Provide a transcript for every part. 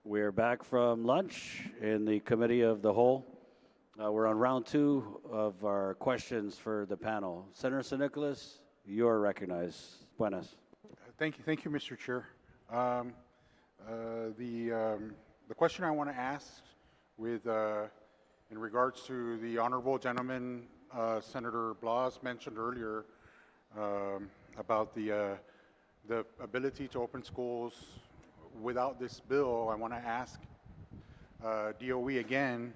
We're back from lunch in the Committee of the Whole. We're on round two of our questions for the panel. Senator San Nicolas, you are recognized. Buenas. Thank you, Mr. Chair. The question I want to ask with in regards to the honorable gentleman, Senator Blas mentioned earlier about the ability to open schools without this bill. I want to ask DOE again,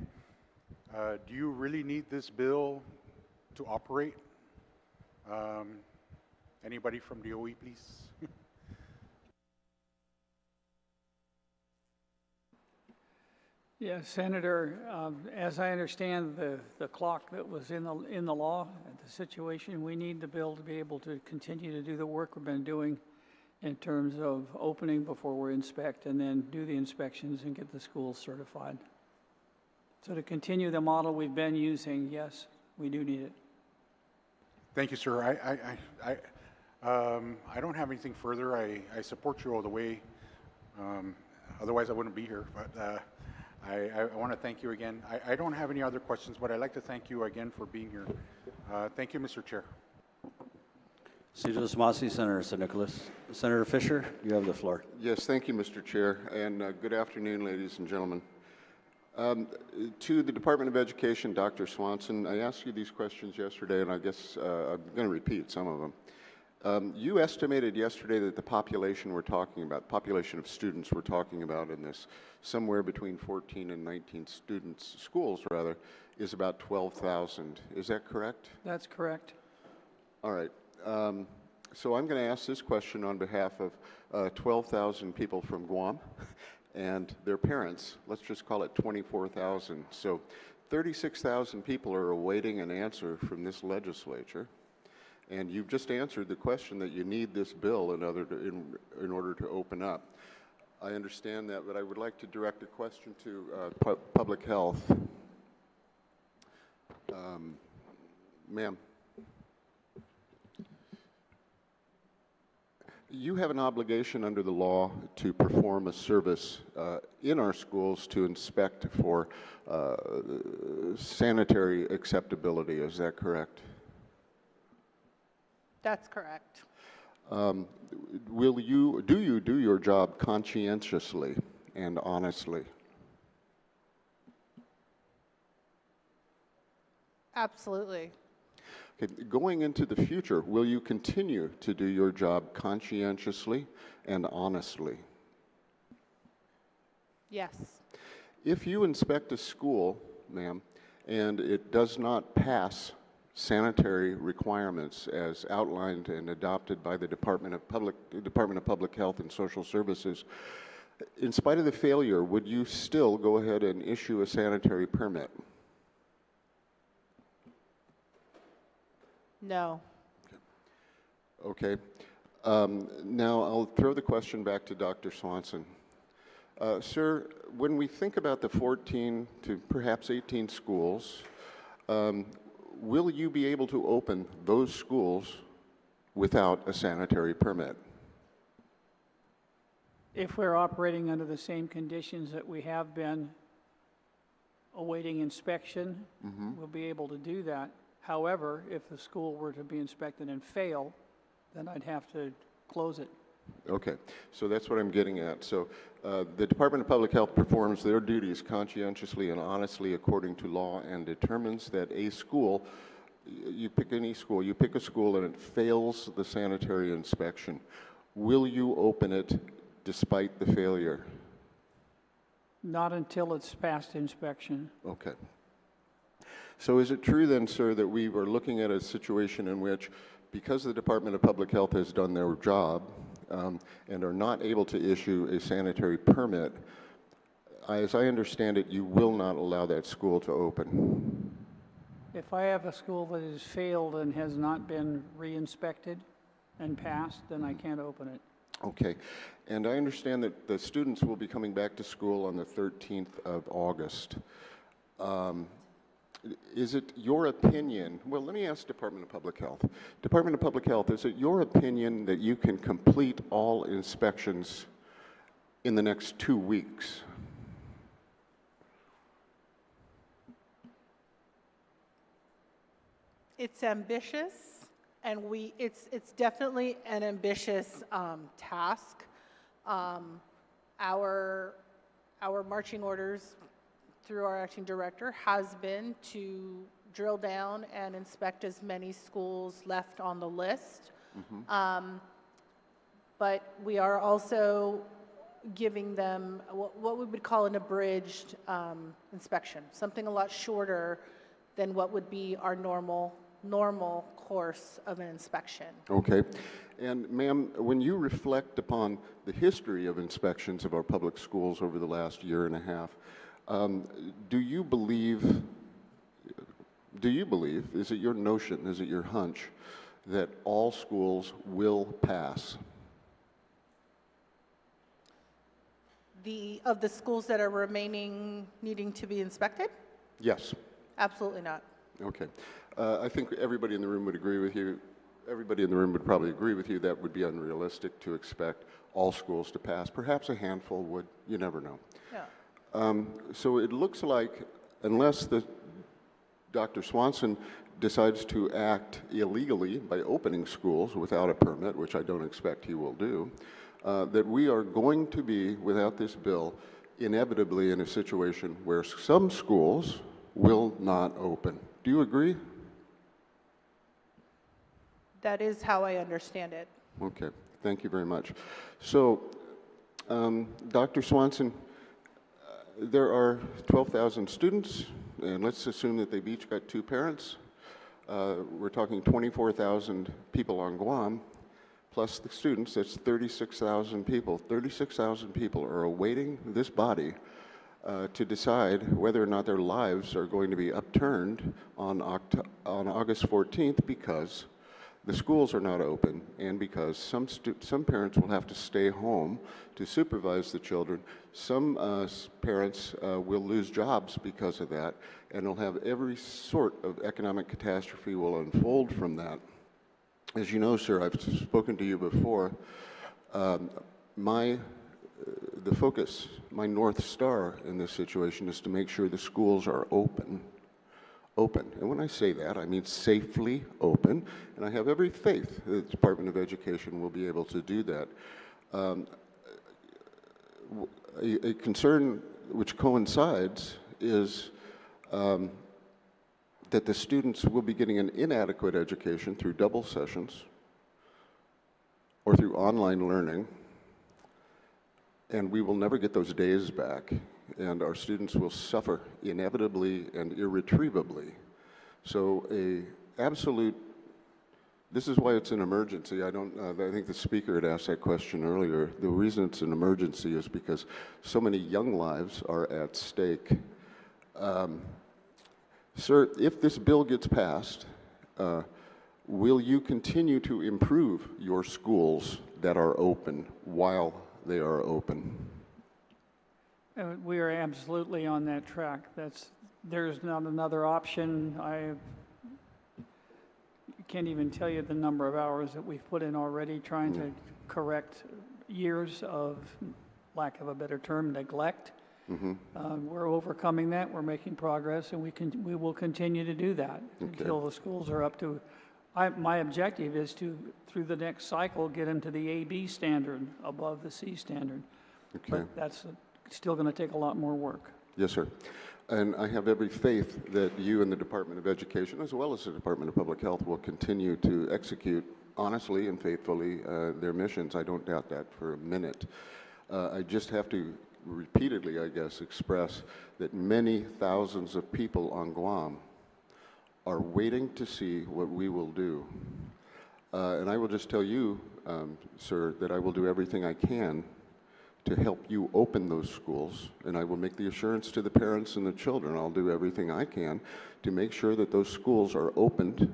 do you really need this bill to operate? Anybody from DOE, please? Yeah, Senator, as I understand the clock that was in the law, the situation, we need the bill to be able to continue to do the work we've been doing in terms of opening before we inspect and then do the inspections and get the schools certified. So to continue the model we've been using, yes, we do need it. Thank you, sir. I don't have anything further. I support you all the way. Otherwise, I wouldn't be here. But I want to thank you again. I don't have any other questions, but I'd like to thank you again for being here. Thank you, Mr. Chair. Senator San Nicolas. Senator Fisher, you have the floor. Yes, thank you, Mr. Chair, and good afternoon, ladies and gentlemen. To the Department of Education, Dr. Swanson, I asked you these questions yesterday, and I guess I'm going to repeat some of them. You estimated yesterday that the population we're talking about, population of students we're talking about in this, somewhere between 14 and 19 schools rather, is about 12,000. Is that correct? That's correct. All right. So I'm going to ask this question on behalf of 12,000 people from Guam and their parents. Let's just call it 24,000. So 36,000 people are awaiting an answer from this legislature. And you've just answered the question that you need this bill in order to open up. I understand that, but I would like to direct a question to public health. Ma'am. You have an obligation under the law to perform a service in our schools to inspect for sanitary acceptability. Is that correct? That's correct. Do you do your job conscientiously and honestly? Absolutely. Okay, going into the future, will you continue to do your job conscientiously and honestly? Yes. If you inspect a school, ma'am, and it does not pass sanitary requirements as outlined and adopted by the Department of Public Health and Social Services, in spite of the failure, would you still go ahead and issue a sanitary permit? No. Okay. Now I'll throw the question back to Dr. Swanson. Sir, when we think about the 14 to perhaps 18 schools, will you be able to open those schools without a sanitary permit? If we're operating under the same conditions that we have been awaiting inspection, we'll be able to do that. However, if the school were to be inspected and fail, then I'd have to close it. Okay, so that's what I'm getting at. So the Department of Public Health performs their duties conscientiously and honestly according to law and determines that a school, you pick any school, you pick a school and it fails the sanitary inspection. Will you open it despite the failure? Not until it's passed inspection. Okay. So is it true then, sir, that we are looking at a situation in which, because the Department of Public Health has done their job and are not able to issue a sanitary permit, as I understand it, you will not allow that school to open? If I have a school that has failed and has not been re-inspected and passed, then I can't open it. Okay. And I understand that the students will be coming back to school on the 13th of August. Is it your opinion, well, let me ask Department of Public Health. Department of Public Health, is it your opinion that you can complete all inspections in the next 2 weeks? It's ambitious, and it's definitely an ambitious task. Our marching orders through our acting director has been to drill down and inspect as many schools left on the list. But we are also giving them what we would call an abridged inspection, something a lot shorter than what would be our normal course of an inspection. Okay. And ma'am, when you reflect upon the history of inspections of our public schools over the last year and a half, do you believe, is it your notion, is it your hunch, that all schools will pass? Of the schools that are remaining needing to be inspected? Yes. Absolutely not. Okay. I think everybody in the room would agree with you. Everybody in the room would probably agree with you that would be unrealistic to expect all schools to pass. Perhaps a handful would. You never know. Yeah. So it looks like, unless Dr. Swanson decides to act illegally by opening schools without a permit, which I don't expect he will do, that we are going to be, without this bill, inevitably in a situation where some schools will not open. Do you agree? That is how I understand it. Okay, thank you very much. So, Dr. Swanson, there are 12,000 students, and let's assume that they've each got 2 parents. We're talking 24,000 people on Guam, plus the students, that's 36,000 people. 36,000 people are awaiting this body to decide whether or not their lives are going to be upturned on August 14th because the schools are not open and because some parents will have to stay home to supervise the children. Some parents will lose jobs because of that, and will have every sort of economic catastrophe will unfold from that. As you know, sir, I've spoken to you before. The focus, my North Star in this situation is to make sure the schools are open. And when I say that, I mean safely open, and I have every faith that the Department of Education will be able to do that. A concern which coincides is that the students will be getting an inadequate education through double sessions or through online learning, and we will never get those days back, and our students will suffer inevitably and irretrievably. So this is why it's an emergency. I think the speaker had asked that question earlier. The reason it's an emergency is because so many young lives are at stake. Sir, if this bill gets passed, will you continue to improve your schools that are open while they are open? We are absolutely on that track. There's not another option. I can't even tell you the number of hours that we've put in already trying to correct years of, lack of a better term, neglect. We're overcoming that. We're making progress, and we will continue to do that until the schools are up to. My objective is to, through the next cycle, get them to the AB standard above the C standard. Okay. But that's still going to take a lot more work. Yes, sir. And I have every faith that you and the Department of Education, as well as the Department of Public Health, will continue to execute honestly and faithfully their missions. I don't doubt that for a minute. I just have to repeatedly, I guess, express that many thousands of people on Guam are waiting to see what we will do. And I will just tell you, sir, that I will do everything I can to help you open those schools, and I will make the assurance to the parents and the children. I'll do everything I can to make sure that those schools are opened,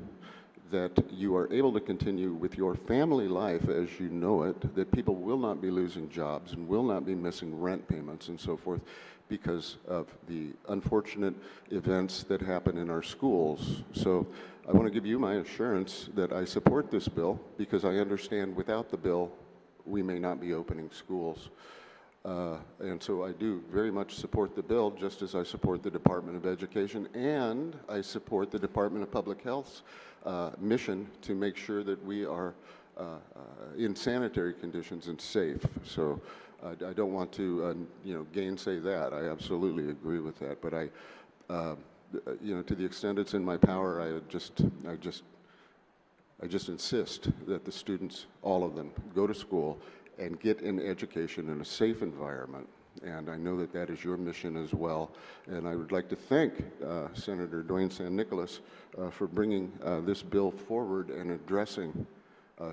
that you are able to continue with your family life as you know it, that people will not be losing jobs and will not be missing rent payments and so forth because of the unfortunate events that happen in our schools. So I want to give you my assurance that I support this bill because I understand without the bill, we may not be opening schools. And so I do very much support the bill, just as I support the Department of Education, and I support the Department of Public Health's mission to make sure that we are in sanitary conditions and safe. So I don't want to, gainsay that. I absolutely agree with that. But to the extent it's in my power, I just insist that the students, all of them, go to school and get an education in a safe environment. And I know that that is your mission as well. And I would like to thank Senator Dwayne San Nicolas for bringing this bill forward and addressing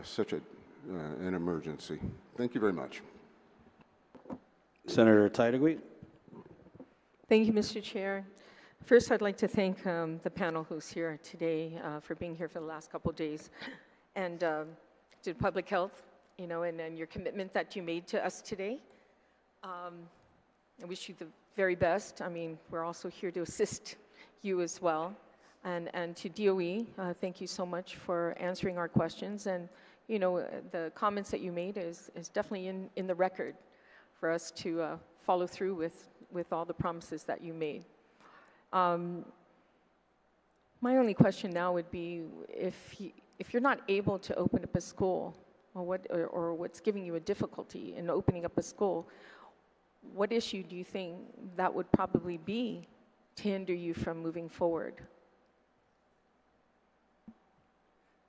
such an emergency. Thank you very much. Senator Tydegui. Thank you, Mr. Chair. First, I'd like to thank the panel who's here today for being here for the last couple of days, and to public health, and your commitment that you made to us today. I wish you the very best. I mean, we're also here to assist you as well. And to DOE, thank you so much for answering our questions. And, the comments that you made is definitely in the record for us to follow through with all the promises that you made. My only question now would be, if you're not able to open up a school, or what's giving you a difficulty in opening up a school, what issue do you think that would probably be to hinder you from moving forward?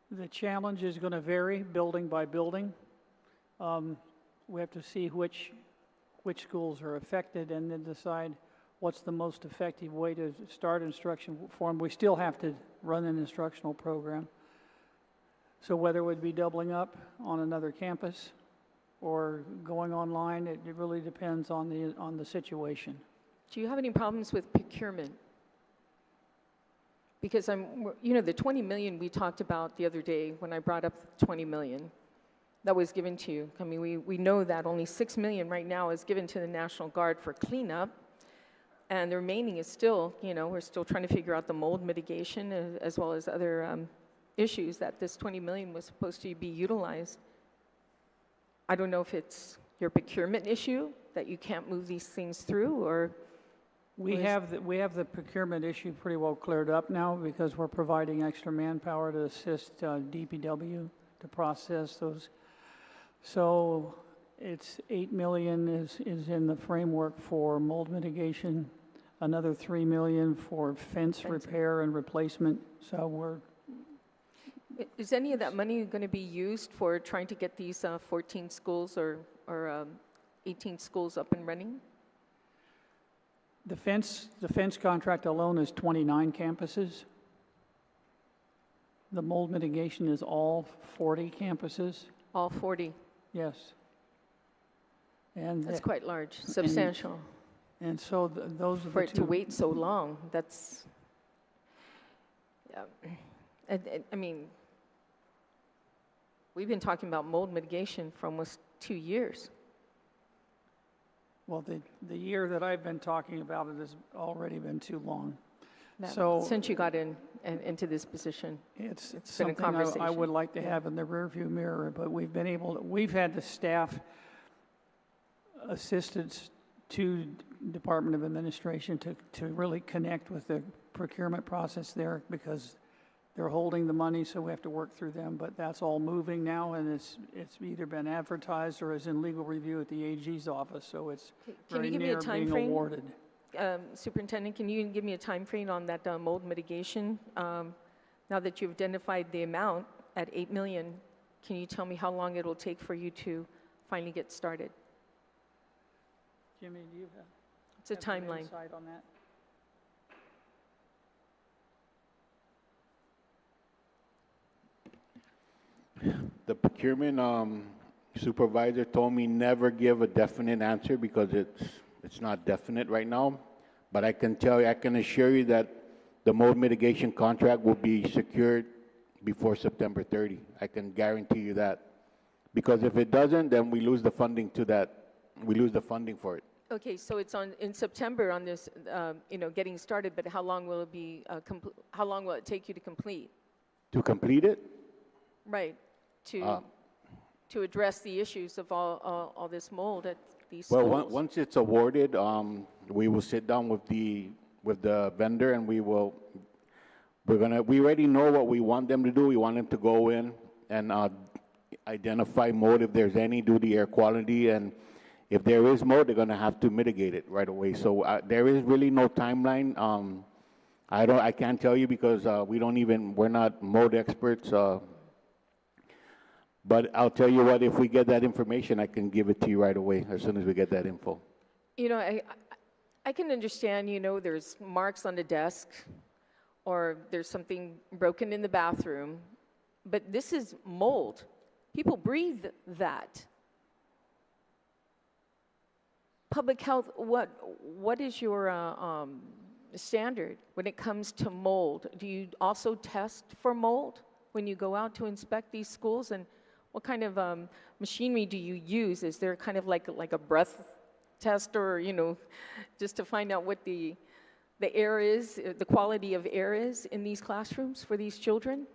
The challenge is going to vary building by building. We have to see which schools are affected and then decide what's the most effective way to start instruction for them. We still have to run an instructional program. So whether it would be doubling up on another campus or going online, it really depends on the situation. Do you have any problems with procurement? Because the 20 million we talked about the other day when I brought up 20 million that was given to you. I mean, we know that only 6 million right now is given to the National Guard for cleanup, and the remaining is still, we're still trying to figure out the mold mitigation as well as other issues that this 20 million was supposed to be utilized. I don't know if it's your procurement issue that you can't move these things through, or we have the procurement issue pretty well cleared up now because we're providing extra manpower to assist DPW to process those. So it's 8 million is in the framework for mold mitigation, another 3 million for fence repair and replacement. So is any of that money going to be used for trying to get these 14 schools or 18 schools up and running? The fence contract alone is 29 campuses. The mold mitigation is all 40 campuses. All 40? Yes. And that's quite large, substantial. And so those are the two. For it to wait so long, that's, yeah. I mean, we've been talking about mold mitigation for almost 2 years. Well, the year that I've been talking about it has already been too long. Since you got into this position, it's been a something conversation. I would like to have in the rearview mirror, but we've had the staff assistance to Department of Administration to really connect with the procurement process there because they're holding the money, so we have to work through them. But that's all moving now, and it's either been advertised or is in legal review at the AG's office. So it's very near being awarded. Superintendent, can you give me a time frame on that mold mitigation? Now that you've identified the amount at 8 million, can you tell me how long it will take for you to finally get started? Jimmy, do you have it's a timeline insight on that? The procurement supervisor told me never give a definite answer because it's not definite right now. But I can assure you that the mold mitigation contract will be secured before September 30. I can guarantee you that. Because if it doesn't, then we lose the funding to that. We lose the funding for it. Okay, so it's in September on this, getting started. But how long will it be? How long will it take you to complete? To complete it? Right. To address the issues of all this mold at these Well, schools? once it's awarded, we will sit down with the vendor, and we already know what we want them to do. We want them to go in and identify mold if there's any, do the air quality, and if there is mold, they're gonna have to mitigate it right away. So there is really no timeline. I can't tell you because we're not mold experts. But I'll tell you what, if we get that information, I can give it to you right away as soon as we get that info. You know, I can understand, you know, there's marks on the desk or there's something broken in the bathroom, but this is mold. People breathe that. Public health, what is your standard when it comes to mold? Do you also test for mold when you go out to inspect these schools? And what kind of machinery do you use? Is there kind of like a breath test, or, you know, just to find out what the air is, the quality of air is in these classrooms for these children?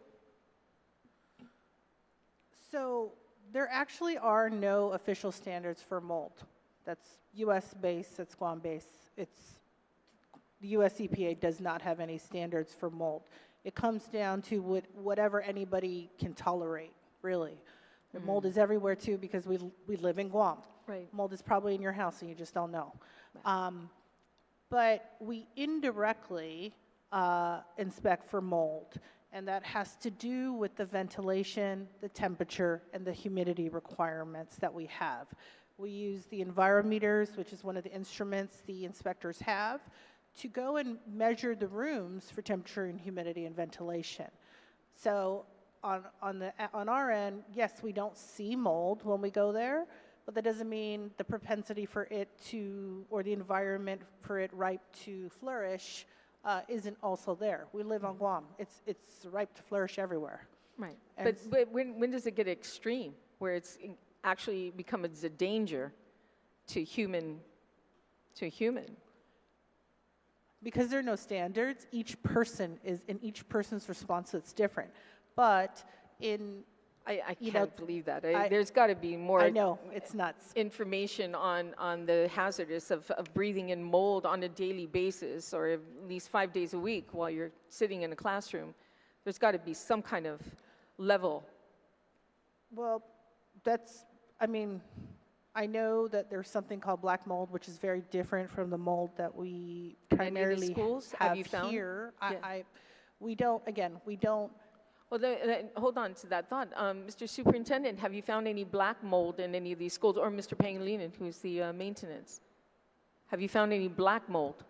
So there actually are no official standards for mold. That's U.S. based, that's Guam based. The U.S. EPA does not have any standards for mold. It comes down to whatever anybody can tolerate, really. The mold is everywhere too because we live in Guam. Right. Mold is probably in your house and you just don't know. But we indirectly inspect for mold, and that has to do with the ventilation, the temperature, and the humidity requirements that we have. We use the envirometers, which is one of the instruments the inspectors have, to go and measure the rooms for temperature and humidity and ventilation. So on our end, yes, we don't see mold when we go there, but that doesn't mean the propensity for it to, or the environment for it ripe to flourish isn't also there. We live on Guam. It's ripe to flourish everywhere. Right. And But when does it get extreme, where it's actually becomes a danger to human? Because there are no standards, each person's response is different. But I can't believe that. There's got to be more. I know, it's nuts. Information on the hazardous of breathing in mold on a daily basis, or at least 5 days a week while you're sitting in a classroom. There's got to be some kind of level. Well, I know that there's something called black mold, which is very different from the mold that we primarily schools have you found? here. Yeah. We don't. Well, hold on to that thought. Mr. Superintendent, have you found any black mold in any of these schools? Or Mr. Pangilinan, who's the maintenance? Have you found any black mold?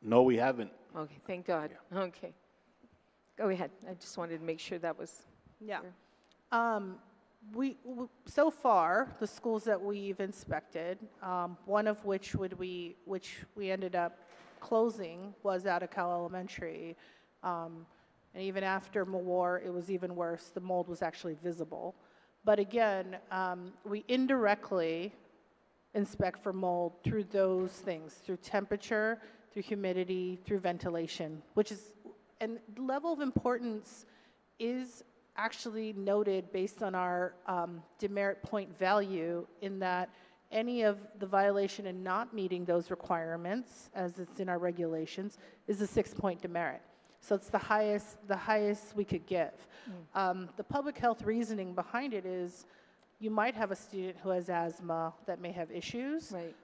No, we haven't. Okay, thank God. Yeah. Okay. Go ahead. I just wanted to make sure that was Yeah. clear. We so far, the schools that we've inspected, one of which we ended up closing was Atacao Elementary, and even after war, it was even worse. The mold was actually visible. But again, we indirectly inspect for mold through those things, through temperature, through humidity, through ventilation, and the level of importance is actually noted based on our demerit point value, in that any of the violation in not meeting those requirements, as it's in our regulations, is a 6-point demerit. So it's the highest we could give. The public health reasoning behind it is you might have a student who has asthma that may have issues, Right.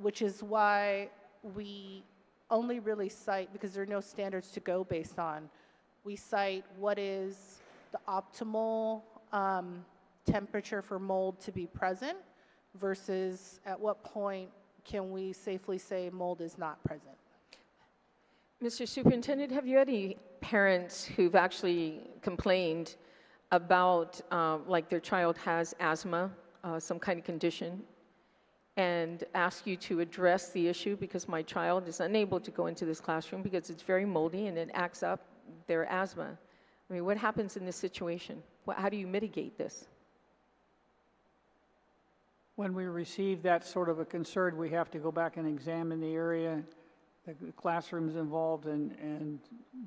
which is why we only really cite, because there are no standards to go based on, we cite what is the optimal temperature for mold to be present versus at what point can we safely say mold is not present. Mr. Superintendent, have you had any parents who've actually complained about, like their child has asthma, some kind of condition, and ask you to address the issue because my child is unable to go into this classroom because it's very moldy and it acts up their asthma? I mean, what happens in this situation? How do you mitigate this? When we receive that sort of a concern, we have to go back and examine the area, the classrooms involved, and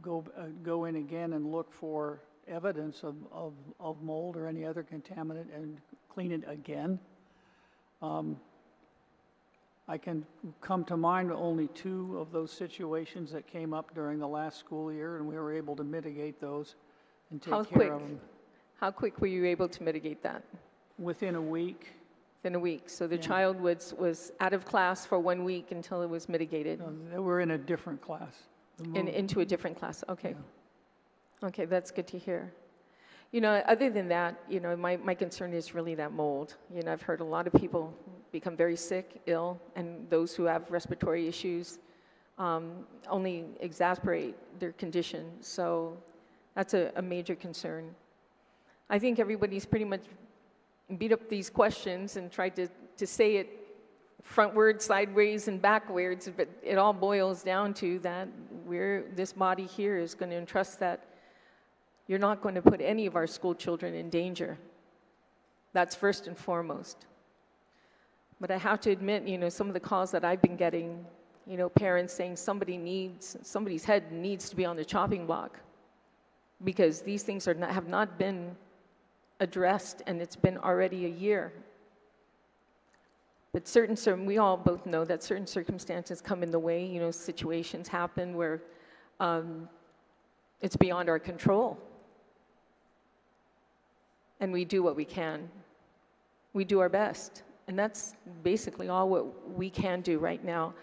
go in again and look for evidence of mold or any other contaminant, and clean it again. I can come to mind only 2 of those situations that came up during the last school year, and we were able to mitigate those and take care of them. How quick were you able to mitigate that? Within a week. Within a week. So the child was out of class for 1 week until it was mitigated? They were in a different class. Into a different class, okay. Yeah. Okay, that's good to hear. You know, other than that, you know, my concern is really that mold. You know, I've heard a lot of people become very sick, ill, and those who have respiratory issues only exacerbate their condition. So that's a major concern. I think everybody's pretty much beat up these questions and tried to say it frontward, sideways, and backwards, but it all boils down to that this body here is going to entrust that you're not going to put any of our school children in danger. That's first and foremost. But I have to admit, you know, some of the calls that I've been getting, you know, parents saying somebody's head needs to be on the chopping block because these things have not been addressed, and it's been already a year. But we all both know that certain circumstances come in the way, you know, situations happen where it's beyond our control. And we do what we can. We do our best. And that's basically all what we can do right now.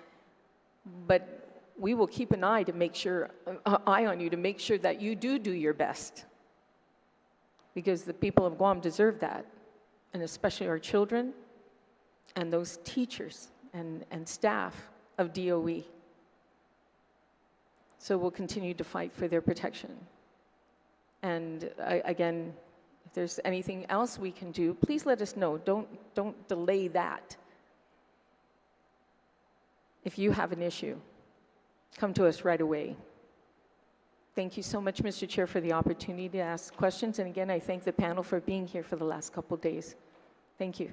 But we will keep an eye on you to make sure that you do your best. Because the people of Guam deserve that. And especially our children and those teachers and staff of DOE. So we'll continue to fight for their protection. And again, if there's anything else we can do, please let us know. Don't delay that. If you have an issue, come to us right away. Thank you so much, Mr. Chair, for the opportunity to ask questions. And again, I thank the panel for being here for the last couple of days. Thank you.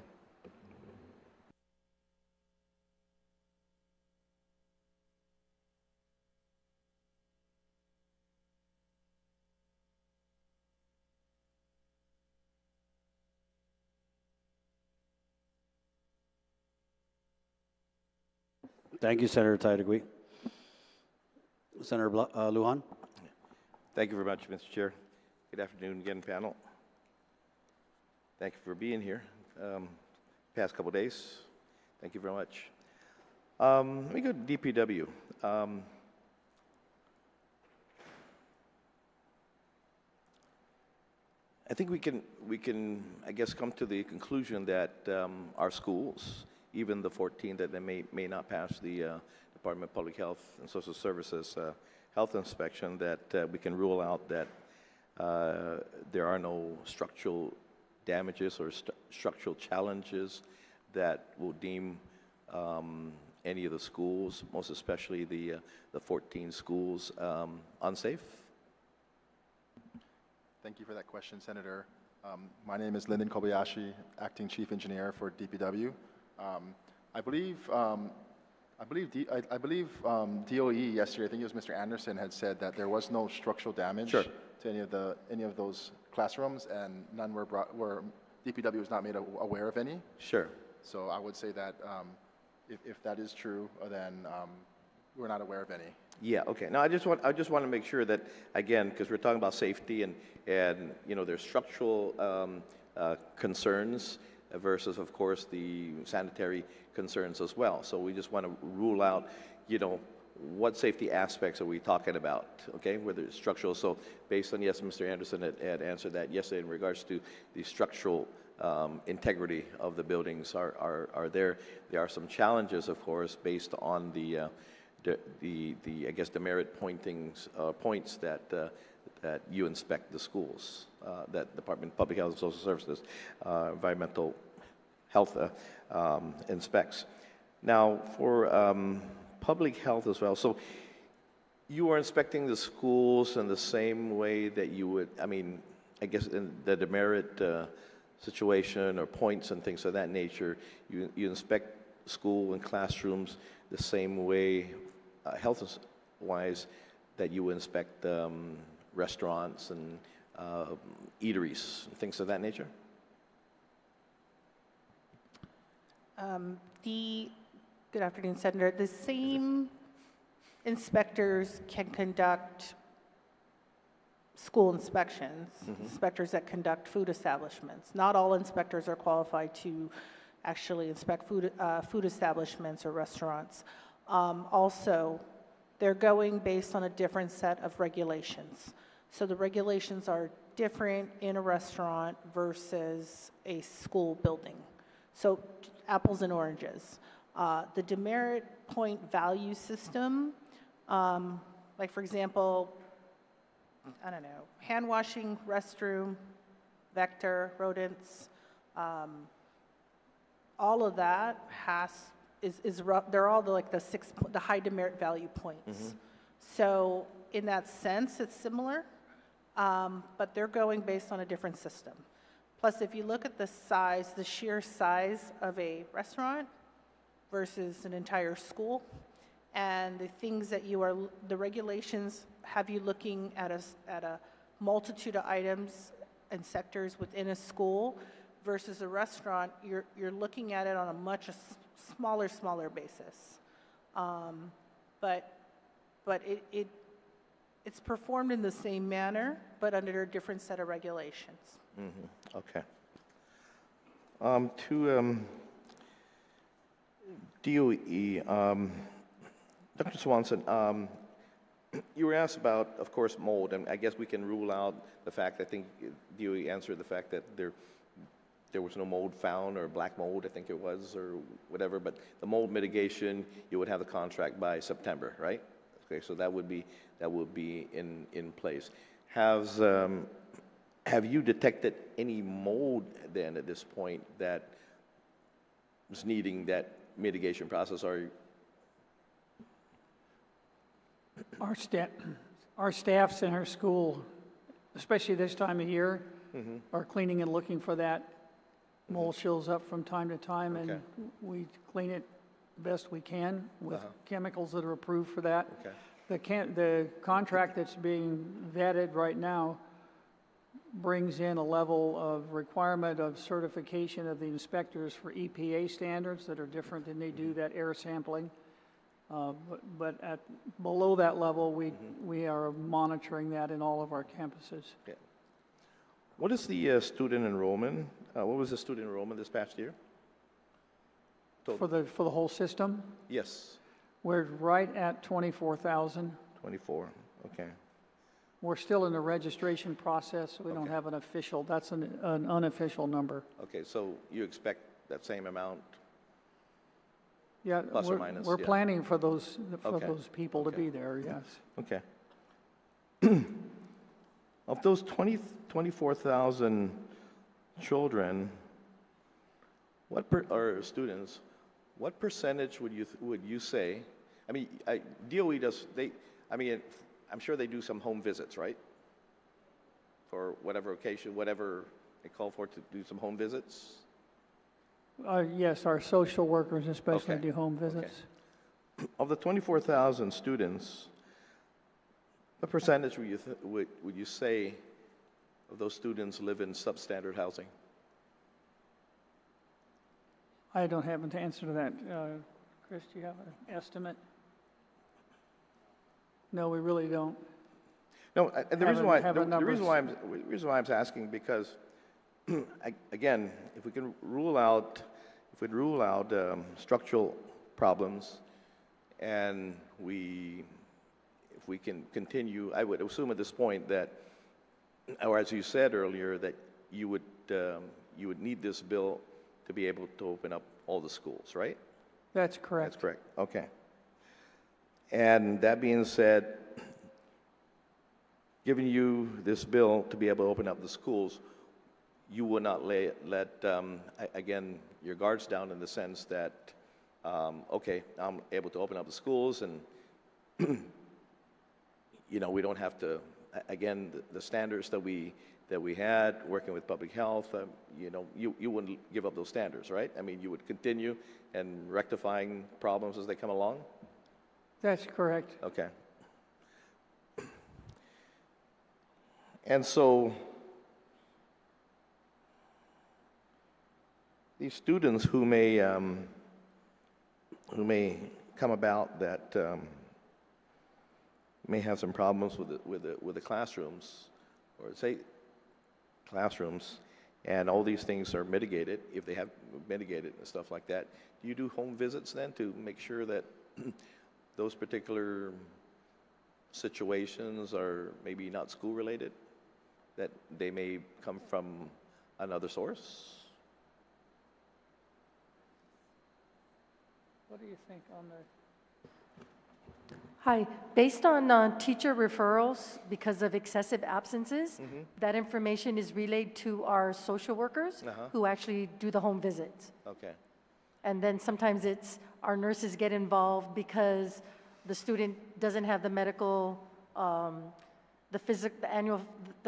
Thank you, Senator Taitagui. Senator Lujan. Thank you very much, Mr. Chair. Good afternoon again, panel. Thank you for being here past couple days. Thank you very much. Let me go to DPW. I think we can, I guess, come to the conclusion that our schools, even the 14 that they may not pass the Department of Public Health and Social Services health inspection, that we can rule out that there are no structural damages or structural challenges that will deem any of the schools, most especially the 14 schools, unsafe? Thank you for that question, Senator. My name is Lyndon Kobayashi, Acting Chief Engineer for DPW. I believe DOE yesterday, I think it was Mr. Anderson, had said that there was no structural damage to any of those classrooms, and none were DPW was not made aware of any. Sure. So I would say that if that is true, then we're not aware of any. Yeah. Okay. Now I just want to make sure that, again, because we're talking about safety and you know, there's structural concerns versus, of course, the sanitary concerns as well. So we just want to rule out, you know, what safety aspects are we talking about, okay, whether it's structural. So based on, yes, Mr. Anderson had answered that yesterday in regards to the structural integrity of the buildings are there. There are some challenges, of course, based on the I guess, demerit points that you inspect the schools, that Department of Public Health and Social Services, environmental health inspects. Now, for public health as well, so you are inspecting the schools in the same way that you would, I mean, I guess in the demerit situation or points and things of that nature, you inspect school and classrooms the same way, health-wise, that you would inspect restaurants and eateries, and things of that nature? Good afternoon, Senator. The same inspectors can conduct school inspections, inspectors that conduct food establishments. Not all inspectors are qualified to actually inspect food establishments or restaurants. Also, they're going based on a different set of regulations. So the regulations are different in a restaurant versus a school building. So apples and oranges. The demerit point value system, like for example, I don't know, hand washing, restroom, vector, rodents, all of that they're all the high demerit value points. So in that sense, it's similar, but they're going based on a different system. Plus, if you look at the size, the sheer size of a restaurant versus an entire school, and the things that the regulations have you looking at a multitude of items and sectors within a school versus a restaurant, you're looking at it on a much smaller basis. But it's performed in the same manner, but under a different set of regulations. Okay. To DOE, Dr. Swanson, you were asked about, of course, mold, and I guess we can rule out the fact, I think DOE answered the fact that there was no mold found, or black mold, I think it was, or whatever, but the mold mitigation, you would have the contract by September, right? Okay, so that would be in place. Have you detected any mold then at this point that is needing that mitigation process? Or our staffs in our school, especially this time of year, are cleaning and looking for that. Mold shows up from time to time, and we clean it best we can with chemicals that are approved for that. The contract that's being vetted right now brings in a level of requirement of certification of the inspectors for EPA standards that are different than they do that air sampling. But below that level, we are monitoring that in all of our campuses. Okay. What is the student enrollment? What was the student enrollment this past year? For the whole system? Yes. We're right at 24,000. 24, okay. We're still in the registration process, so we don't have an official, that's an unofficial number. Okay, so you expect that same amount? Yeah, plus or minus? We're planning for those people to be there, yes. Okay. Of those 24,000 children, or students, what percentage would you say? I mean, DOE does. I'm sure they do some home visits, right? For whatever occasion, whatever they call for, to do some home visits. Yes, our social workers especially do home visits. Okay. Of the 24,000 students, what percentage would you say of those students live in substandard housing? I don't have an answer to that. Chris, do you have an estimate? No, we really don't. No, and the reason why I'm asking, because again, if we can rule out structural problems, and if we can continue, I would assume at this point that, or as you said earlier, that you would need this bill to be able to open up all the schools, right? That's correct. That's correct. Okay. And that being said, giving you this bill to be able to open up the schools, you would not let again, your guards down in the sense that, okay, I'm able to open up the schools, and we don't have to, again, the standards that we had working with public health, you wouldn't give up those standards, right? I mean, you would continue and rectifying problems as they come along? That's correct. Okay. And so, these students who may come about that may have some problems with the classrooms, or say classrooms, and all these things are mitigated, if they have mitigated and stuff like that. Do you do home visits then to make sure that those particular situations are maybe not school related, that they may come from another source? What do you think on the? Hi, based on teacher referrals because of excessive absences, that information is relayed to our social workers who actually do the home visits. Okay. And then sometimes it's our nurses get involved because the student doesn't have the medical, the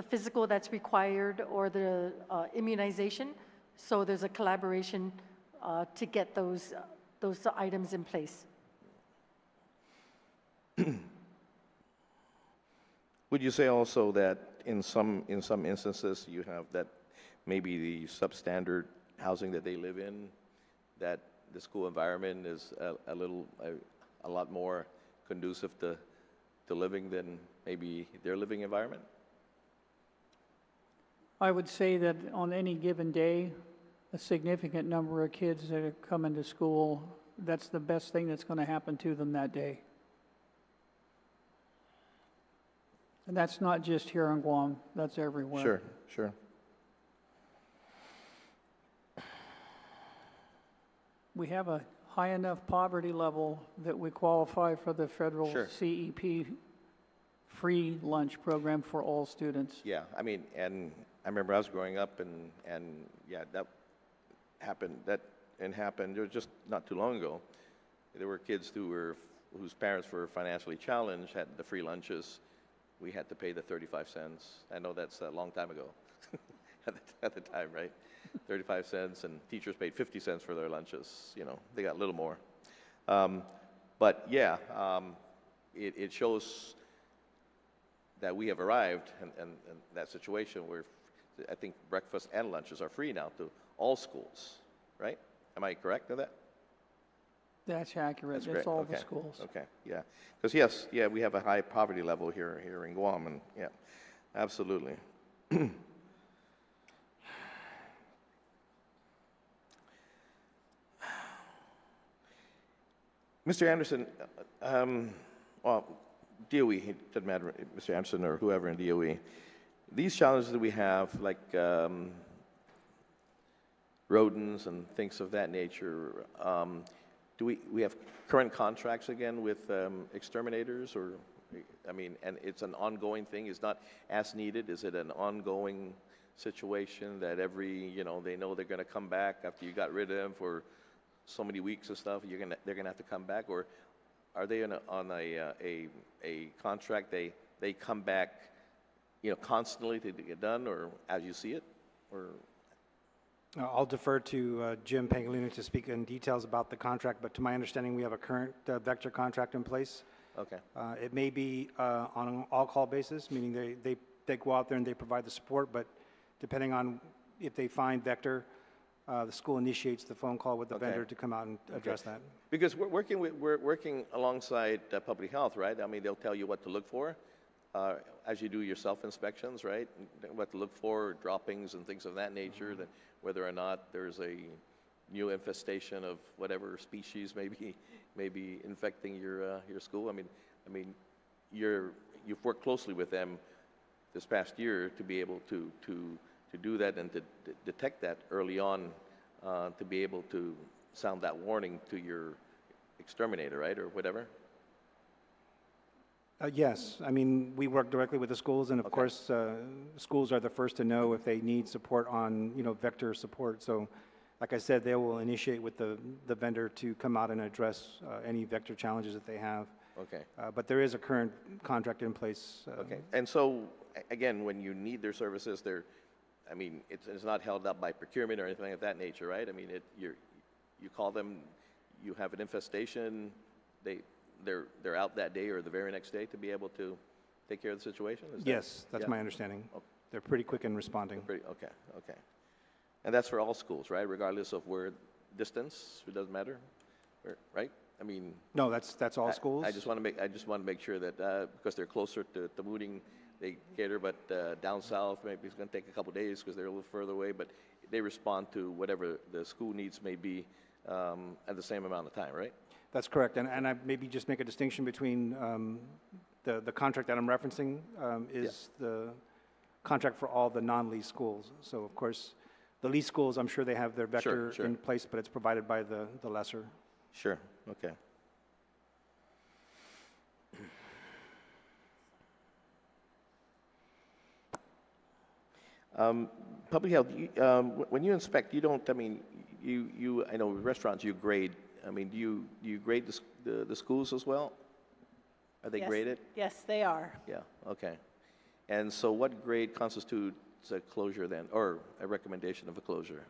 physical that's required, or the immunization. So there's a collaboration to get those items in place. Would you say also that in some instances you have that maybe the substandard housing that they live in, that the school environment is a lot more conducive to living than maybe their living environment? I would say that on any given day, a significant number of kids that are coming to school, that's the best thing that's going to happen to them that day. And that's not just here in Guam, that's everywhere. Sure, sure. We have a high enough poverty level that we qualify for the federal CEP free lunch program for all students. Yeah, I mean, and I remember I was growing up, and yeah, that happened. That happened. It was just not too long ago. There were kids whose parents were financially challenged, had the free lunches. We had to pay the 35 cents. I know that's a long time ago at the time, right? 35 cents, and teachers paid 50 cents for their lunches. You know, they got a little more. But yeah, it shows that we have arrived in that situation where I think breakfast and lunches are free now to all schools, right? Am I correct in that? That's accurate. That's It's all okay. the schools. Okay, yeah. Because yes, yeah, we have a high poverty level here in Guam, and yeah, absolutely. Mr. Anderson, well, DOE, it doesn't matter, Mr. Anderson or whoever in DOE, these challenges that we have, like rodents and things of that nature, do we have current contracts again with exterminators, or, I mean, and it's an ongoing thing? It's not as needed. Is it an ongoing situation that they know they're going to come back after you got rid of them for so many weeks and stuff? They're gonna have to come back, or are they on a contract? They come back, constantly to get done, or as you see it, or? I'll defer to Jim Pangolino to speak in details about the contract, but to my understanding, we have a current vector contract in place. Okay. It may be on an all-call basis, meaning they go out there and they provide the support, but depending on if they find vector, the school initiates the phone call with the vendor to come out and address that. Because we're working alongside public health, right? I mean, they'll tell you what to look for as you do your self-inspections, right? What to look for, droppings and things of that nature, that whether or not there's a new infestation of whatever species may be infecting your school. I mean, you've worked closely with them this past year to be able to do that and to detect that early on, to be able to sound that warning to your exterminator, right, or whatever? Yes, I mean, we work directly with the schools, and of course, schools are the first to know if they need support on, vector support. So, like I said, they will initiate with the vendor to come out and address any vector challenges that they have. Okay. But there is a current contract in place. Okay. And so, again, when you need their services, it's not held up by procurement or anything of that nature, right? I mean, you call them, you have an infestation, they're out that day or the very next day to be able to take care of the situation? Yes, that's my understanding. Okay. They're pretty quick in responding. Okay. And that's for all schools, right? Regardless of where distance, it doesn't matter, right? I mean, No, that's all schools. I just want to make sure that because they're closer to Muning, they cater. But down south, maybe it's going to take a couple days because they're a little further away. But they respond to whatever the school needs may be at the same amount of time, right? That's correct. And I maybe just make a distinction between the contract that I'm referencing is the contract for all the non-lease schools. So of course, the lease schools, I'm sure they have their vector Sure. in place, but it's provided by the lessor. Sure. Okay. Public health. When you inspect, you don't. I mean, I know with restaurants you grade. I mean, do you grade the schools as well? Are they Yes. graded? Yes, they are. Yeah. Okay. And so, what grade constitutes a closure then, or a recommendation of a closure?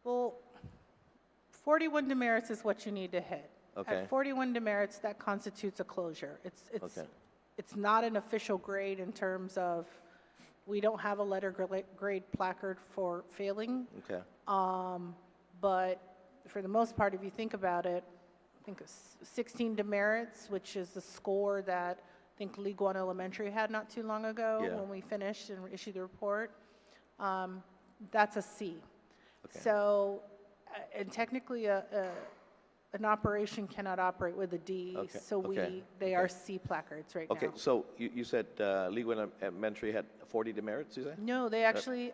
Well, 41 demerits is what you need to hit. Okay. At 41 demerits, that constitutes a closure. Okay. It's not an official grade in terms of, we don't have a letter grade placard for failing. Okay. But for the most part, if you think about it, I think it's 16 demerits, which is the score that I think Lee Guåhan Elementary had not too long ago Yeah. when we finished and issued the report. That's a C. Okay. So, and technically an operation cannot operate with a D, Okay, so okay, they are C placards right Okay. now. So you said Lee Guåhan Elementary had 40 demerits. You say? No, they actually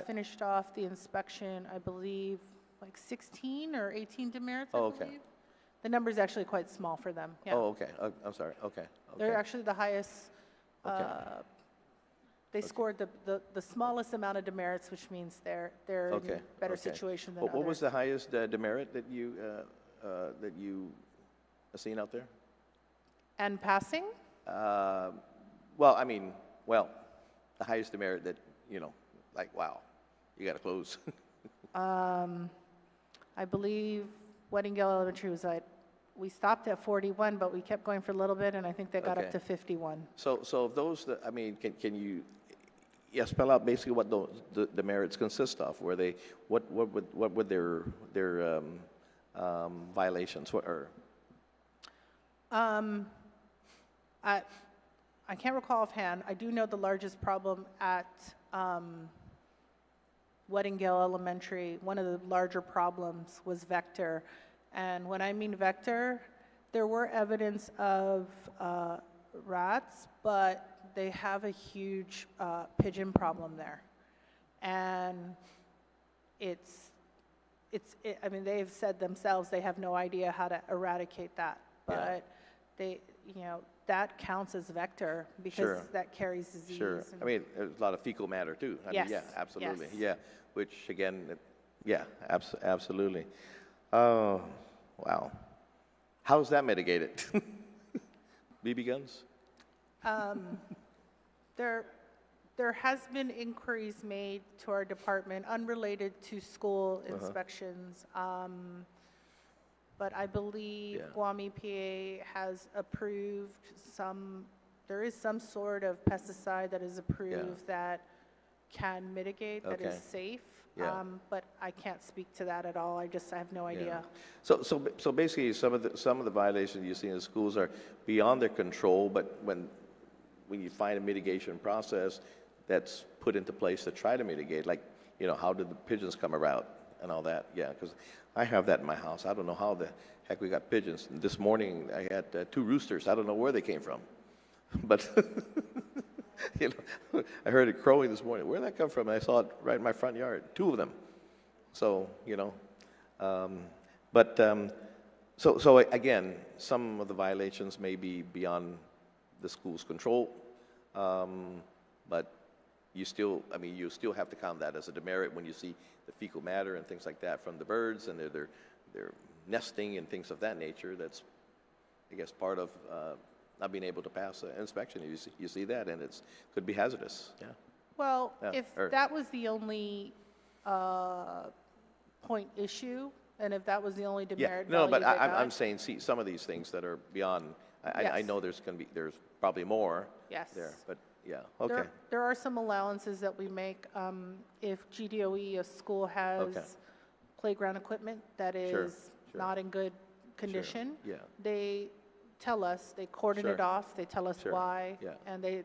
finished off the inspection, I believe, like 16 or 18 demerits, I Oh, okay. believe. The number's actually quite small for them, yeah. Oh, okay. I'm sorry. Okay. They're Okay. actually the highest, they scored the smallest amount of demerits, which means they're in Okay. a better Okay. situation than What others. was the highest demerit that you seen out there? And passing? Well, I mean, the highest demerit that like, wow, you got to close. I believe Weddingale Elementary was we stopped at 41, but we kept going for a little bit, and I think they got up Okay. to 51. So of those that, I mean, can you spell out basically what the merits consist of? Were they what would their violations? What are? I can't recall offhand. I do know the largest problem at Weddingale Elementary, one of the larger problems was vector. And when I mean vector, there were evidence of rats, but they have a huge pigeon problem there. And I mean, they've said themselves they have no idea how to eradicate that. But that counts as vector because Sure. that carries disease. Sure. and- I mean, there's a lot of fecal matter too. I Yes, mean, yeah, absolutely. yes. Yeah, which again, absolutely. Oh, wow. How's that mitigated? BB guns? There has been inquiries made to our department unrelated to school inspections. But I believe Yeah. Guam EPA has approved there is some sort of pesticide that is approved that can mitigate, that is Okay. safe. Yeah. But I can't speak to that at all. I have no idea. Yeah. So basically, some of the violations you see in the schools are beyond their control, but when you find a mitigation process that's put into place to try to mitigate, like, how did the pigeons come about and all that? Yeah, because I have that in my house. I don't know how the heck we got pigeons. This morning I had 2 roosters. I don't know where they came from, but I heard it crowing this morning. Where did that come from? I saw it right in my front yard. 2 of them. So so again, some of the violations may be beyond the school's control, but you still have to count that as a demerit when you see the fecal matter and things like that from the birds and their nesting and things of that nature. That's, I guess, part of not being able to pass an inspection. You see that, and it could be hazardous. Yeah. Well, Yeah, if that was the only point issue, and if that was the only demerit No, value but they I'm got, saying, see, some of these things that are beyond. I Yes. know there's probably more Yes. there, but Yeah, okay. There are some allowances that we make. If GDOE, a school has playground equipment that is not in good condition, Yeah. they tell us, they cordon it off, they tell us why, and they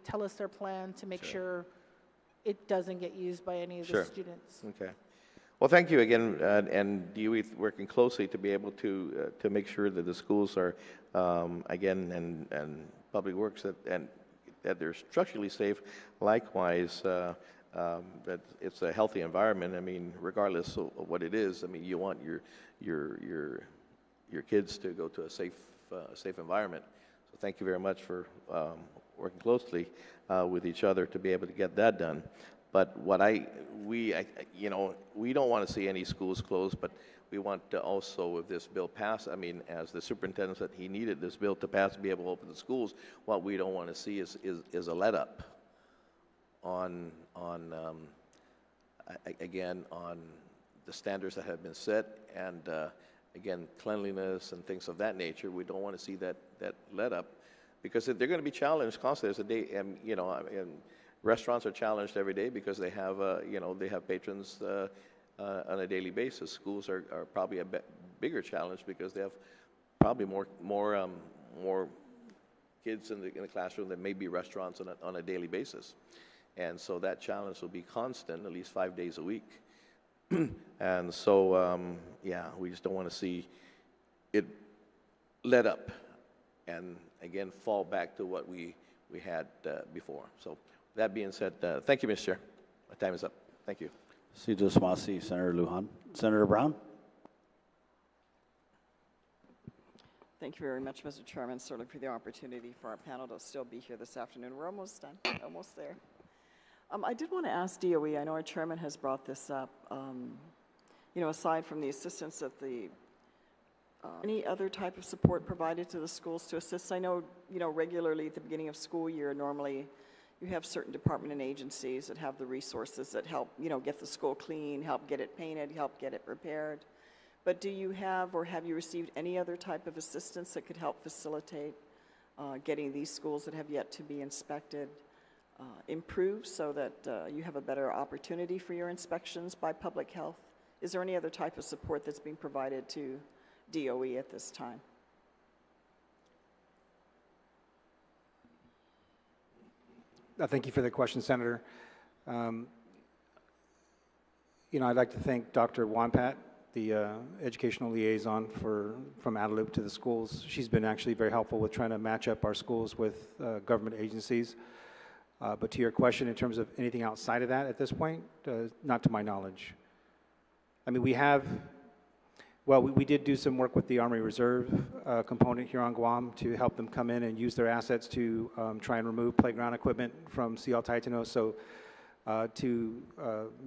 tell us their plan to make sure it doesn't get used by any of the students. Okay. Well, thank you again, and DOE working closely to be able to make sure that the schools are, again, and Public Works, that they're structurally safe. Likewise, that it's a healthy environment. I mean, regardless of what it is, I mean, you want your kids to go to a safe environment. So thank you very much for working closely with each other to be able to get that done. But what we don't want to see any schools closed, but we want to also, if this bill passes, I mean, as the superintendent said, he needed this bill to pass to be able to open the schools. What we don't want to see is a let up on the standards that have been set, and again, cleanliness and things of that nature. We don't want to see that let up, because they're going to be challenged constantly. And restaurants are challenged every day because they have they have patrons on a daily basis. Schools are probably a bigger challenge because they have probably more kids in the classroom than maybe restaurants on a daily basis. And so that challenge will be constant, at least 5 days a week. And so, we just don't want to see it let up and, again, fall back to what we had before. So that being said, thank you, Mr. Chair. My time is up. Thank you. Senator Lujan. Senator Brown? Thank you very much, Mr. Chairman, certainly for the opportunity for our panel to still be here this afternoon. We're almost done, almost there. I did want to ask DOE, I know our chairman has brought this up, aside from the assistance that any other type of support provided to the schools to assist? I know, regularly at the beginning of school year, normally you have certain department and agencies that have the resources that help, get the school clean, help get it painted, help get it repaired. But do you have, or have you received any other type of assistance that could help facilitate getting these schools that have yet to be inspected improved so that you have a better opportunity for your inspections by public health? Is there any other type of support that's being provided to DOE at this time? Thank you for the question, Senator. I'd like to thank Dr. Wampat, the educational liaison from Adelup to the schools. She's been actually very helpful with trying to match up our schools with government agencies. But to your question, in terms of anything outside of that at this point, not to my knowledge. I mean, we did do some work with the Army Reserve component here on Guam to help them come in and use their assets to try and remove playground equipment from CL Taitano. So to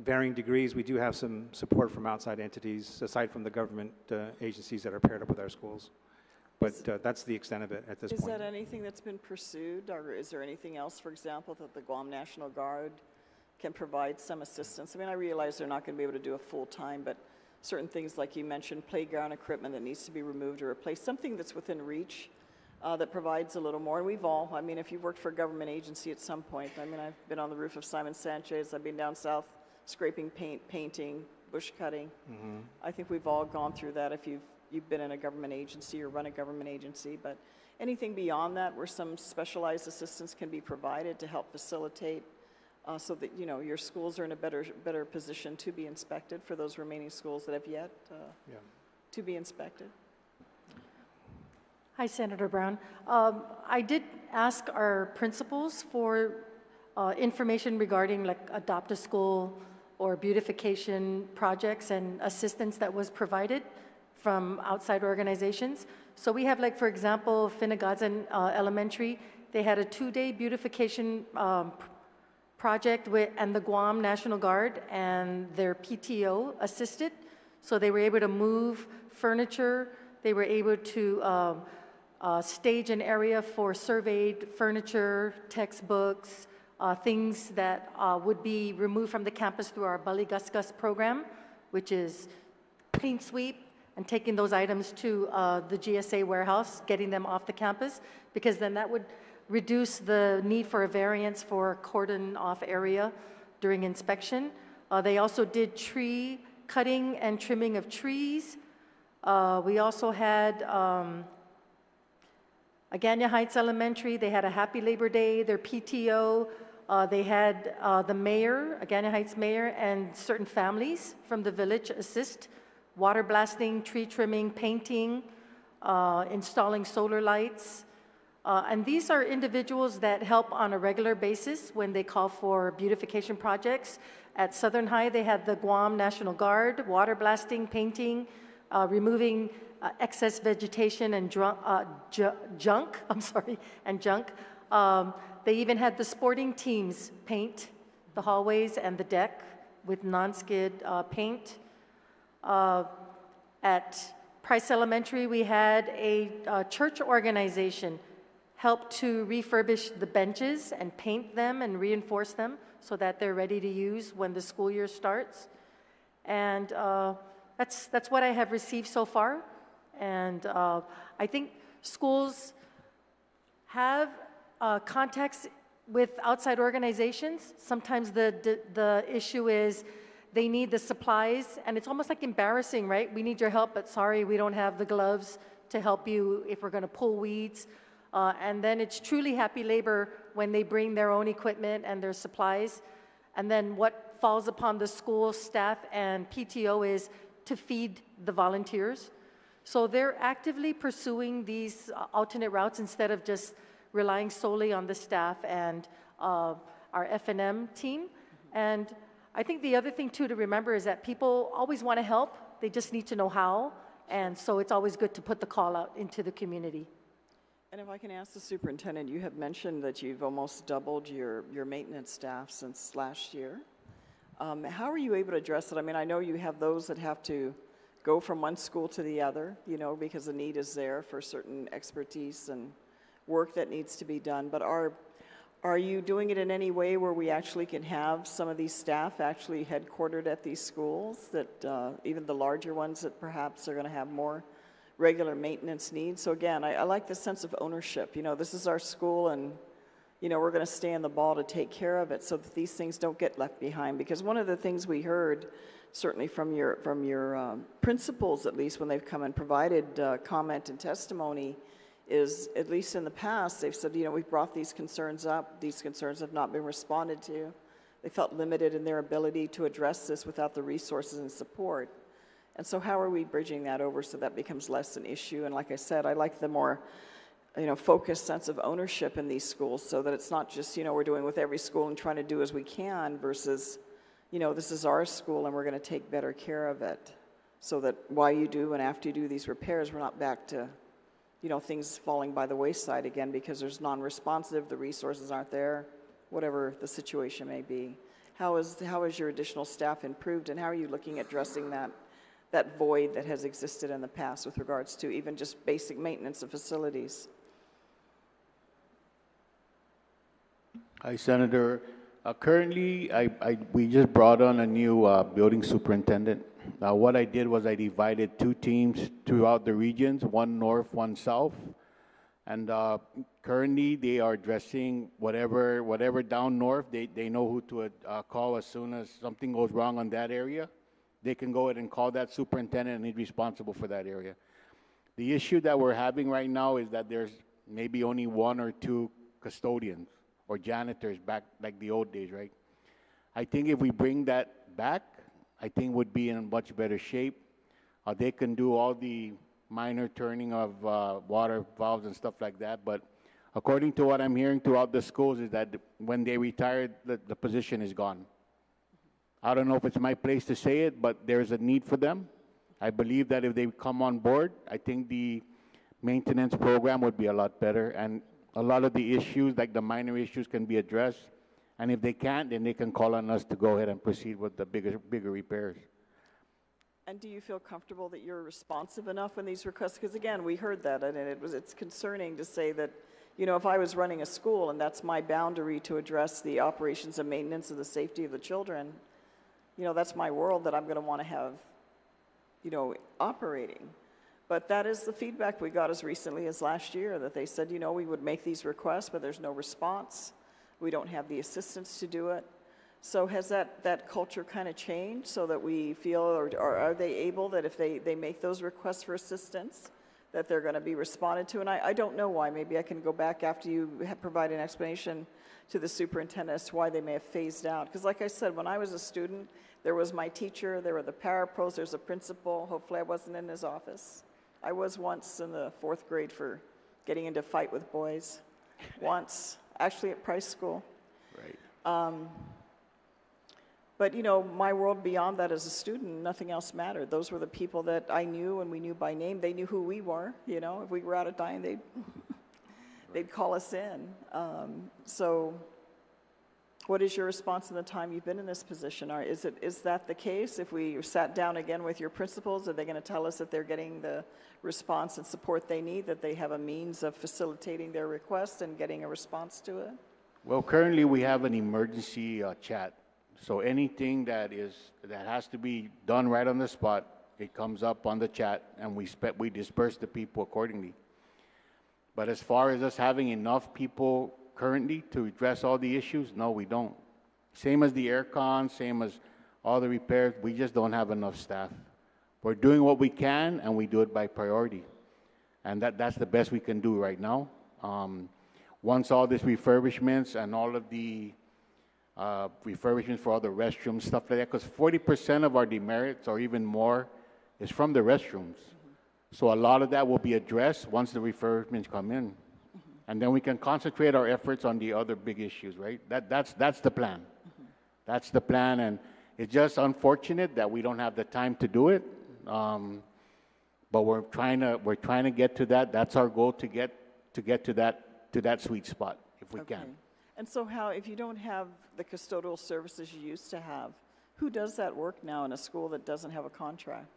varying degrees, we do have some support from outside entities, aside from the government agencies that are paired up with our schools. But that's the extent of it at this point. Is that anything that's been pursued, or is there anything else, for example, that the Guam National Guard can provide some assistance? I mean, I realize they're not going to be able to do a full-time, but certain things like you mentioned, playground equipment that needs to be removed or replaced, something that's within reach that provides a little more. And we've all, I mean, if you've worked for a government agency at some point, I mean, I've been on the roof of Simon Sanchez, I've been down south scraping paint, painting, bush cutting. Mm-hmm. I think we've all gone through that if you've been in a government agency or run a government agency. But anything beyond that where some specialized assistance can be provided to help facilitate so that, your schools are in a better position to be inspected for those remaining schools that have yet to be inspected. Hi, Senator Brown. I did ask our principals for information regarding like Adopt a School or beautification projects and assistance that was provided from outside organizations. So we have, like, for example, Finnegadson Elementary. They had a 2-day beautification project and the Guam National Guard and their PTO assisted. So they were able to move furniture. They were able to stage an area for surveyed furniture, textbooks, things that would be removed from the campus through our Baligaskas program, which is clean sweep and taking those items to the GSA warehouse, getting them off the campus, because then that would reduce the need for a variance for cordon-off area during inspection. They also did tree cutting and trimming of trees. We also had Agana Heights Elementary, they had a Happy Labor Day, their PTO. They had the mayor, Agana Heights mayor, and certain families from the village assist, water blasting, tree trimming, painting, installing solar lights. And these are individuals that help on a regular basis when they call for beautification projects. At Southern High, they had the Guam National Guard, water blasting, painting, removing excess vegetation and junk, and junk. They even had the sporting teams paint the hallways and the deck with non-skid paint. At Price Elementary, we had a church organization help to refurbish the benches and paint them and reinforce them so that they're ready to use when the school year starts. And that's what I have received so far. And I think schools have contacts with outside organizations. Sometimes the issue is they need the supplies, and it's almost like embarrassing, right? We need your help, but sorry, we don't have the gloves to help you if we're gonna pull weeds. And then it's truly happy labor when they bring their own equipment and their supplies. And then what falls upon the school staff and PTO is to feed the volunteers. So they're actively pursuing these alternate routes instead of just relying solely on the staff and our F&M team. And I think the other thing too to remember is that people always want to help, they just need to know how. And so it's always good to put the call out into the community. And if I can ask the superintendent, you have mentioned that you've almost doubled your maintenance staff since last year. How are you able to address it? I mean, I know you have those that have to go from one school to the other, you know, because the need is there for certain expertise and work that needs to be done. But are you doing it in any way where we actually can have some of these staff actually headquartered at these schools, that even the larger ones that perhaps are going to have more regular maintenance needs? So again, I like the sense of ownership. You know, this is our school, and you know, we're going to stay on the ball to take care of it so that these things don't get left behind. Because one of the things we heard, certainly from your principals, at least when they've come and provided comment and testimony, is at least in the past they've said, you know, we've brought these concerns up, these concerns have not been responded to. They felt limited in their ability to address this without the resources and support. And so how are we bridging that over so that becomes less an issue? And like I said, I like the more, you know, focused sense of ownership in these schools, so that it's not just, you know, we're doing with every school and trying to do as we can versus, you know, this is our school and we're going to take better care of it, so that while you do and after you do these repairs, we're not back to, you know, things falling by the wayside again because there's non-responsive, the resources aren't there, whatever the situation may be. How is your additional staff improved, and how are you looking at addressing that void that has existed in the past with regards to even just basic maintenance of facilities? Hi, Senator. Currently, we just brought on a new building superintendent. Now, what I did was I divided two teams throughout the regions, one north, one south. And currently, they are addressing whatever down north. They know who to call as soon as something goes wrong on that area. They can go ahead and call that superintendent, and he's responsible for that area. The issue that we're having right now is that there's maybe only one or two custodians or janitors back like the old days, right? I think if we bring that back, I think would be in much better shape. They can do all the minor turning of water valves and stuff like that, but according to what I'm hearing throughout the schools is that when they retire, the position is gone. I don't know if it's my place to say it, but there's a need for them. I believe that if they come on board, I think the maintenance program would be a lot better, and a lot of the issues, like the minor issues, can be addressed. And if they can't, then they can call on us to go ahead and proceed with the bigger repairs. And do you feel comfortable that you're responsive enough in these requests? Because again, we heard that, and it's concerning to say that, you know, if I was running a school and that's my boundary to address the operations and maintenance of the safety of the children, you know, that's my world that I'm going to want to have, you know, operating. But that is the feedback we got as recently as last year, that they said, you know, we would make these requests, but there's no response. We don't have the assistants to do it. So has that culture kind of changed so that we feel, or are they able that if they make those requests for assistance, that they're going to be responded to? And I don't know why. Maybe I can go back after you provide an explanation to the superintendent as to why they may have phased out. Because like I said, when I was a student, there was my teacher, there were the parapros, there's a principal. Hopefully I wasn't in his office. I was once in the 4th grade for getting into a fight with boys. Once, actually at Price School. Right. But, you know, my world beyond that as a student, nothing else mattered. Those were the people that I knew, and we knew by name. They knew who we were, you know. If we were out of time, they'd call us in. So what is your response in the time you've been in this position? Is that the case? If we sat down again with your principals, are they going to tell us that they're getting the response and support they need, that they have a means of facilitating their request and getting a response to it? Well, currently we have an emergency chat. So anything that has to be done right on the spot, it comes up on the chat, and we disperse the people accordingly. But as far as us having enough people currently to address all the issues, no, we don't. Same as the aircon, same as all the repairs, we just don't have enough staff. We're doing what we can, and we do it by priority. And that's the best we can do right now. Once all these refurbishments and all of the refurbishments for all the restrooms, stuff like that, because 40% of our demerits or even more is from the restrooms. So a lot of that will be addressed once the refurbishments come in. And then we can concentrate our efforts on the other big issues, right? That's the plan. That's the plan, and it's just unfortunate that we don't have the time to do it. But we're trying to get to that. That's our goal, to get to that sweet spot if we can. And so if you don't have the custodial services you used to have, who does that work now in a school that doesn't have a contract?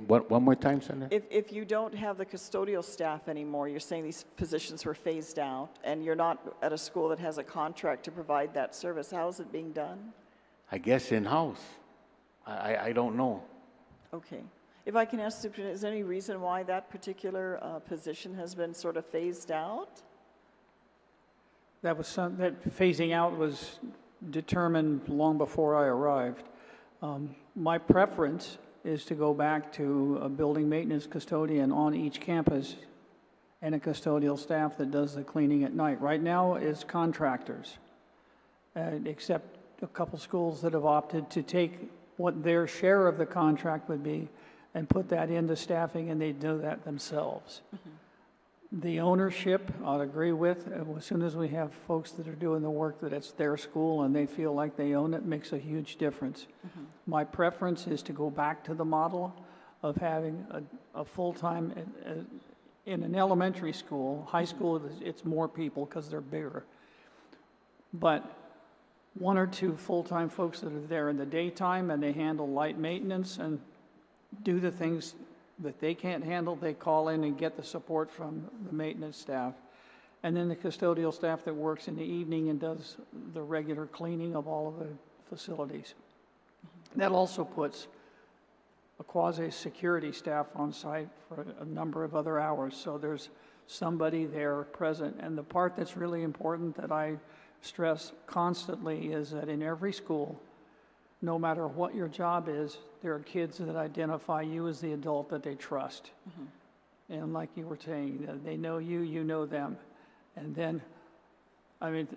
One more time, Senator? If you don't have the custodial staff anymore, you're saying these positions were phased out, and you're not at a school that has a contract to provide that service, how is it being done? I guess in-house. I don't know. Okay. If I can ask, Superintendent, is there any reason why that particular position has been sort of phased out? That phasing out was determined long before I arrived. My preference is to go back to a building maintenance custodian on each campus and a custodial staff that does the cleaning at night. Right now is contractors, except a couple schools that have opted to take what their share of the contract would be and put that into staffing, and they do that themselves. The ownership, I'd agree with. As soon as we have folks that are doing the work that it's their school and they feel like they own it, makes a huge difference. My preference is to go back to the model of having a full-time, in an elementary school. High school, it's more people because they're bigger. But 1 or 2 full-time folks that are there in the daytime, and they handle light maintenance and do the things that they can't handle. They call in and get the support from the maintenance staff. And then the custodial staff that works in the evening and does the regular cleaning of all of the facilities. That also puts a quasi-security staff on site for a number of other hours. So there's somebody there present. And the part that's really important that I stress constantly is that in every school, no matter what your job is, there are kids that identify you as the adult that they trust. And like you were saying, they know you, you know them. And then, I mean,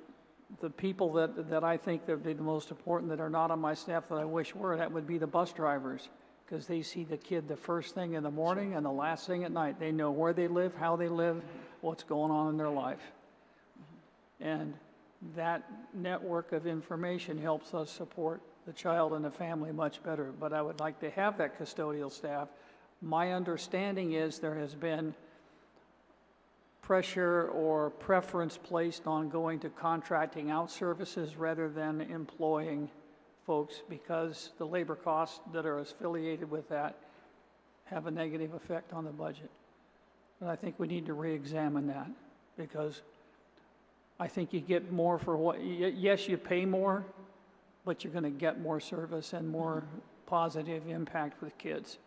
the people that I think that would be the most important that are not on my staff that I wish were, that would be the bus drivers, because they see the kid the first thing in the morning and the last thing at night. They know where they live, how they live, what's going on in their life. And that network of information helps us support the child and the family much better. But I would like to have that custodial staff. My understanding is there has been pressure or preference placed on going to contracting out services rather than employing folks, because the labor costs that are affiliated with that have a negative effect on the budget. And I think we need to re-examine that, because I think you get more for what, yes, you pay more, but you're going to get more service and more positive impact with kids.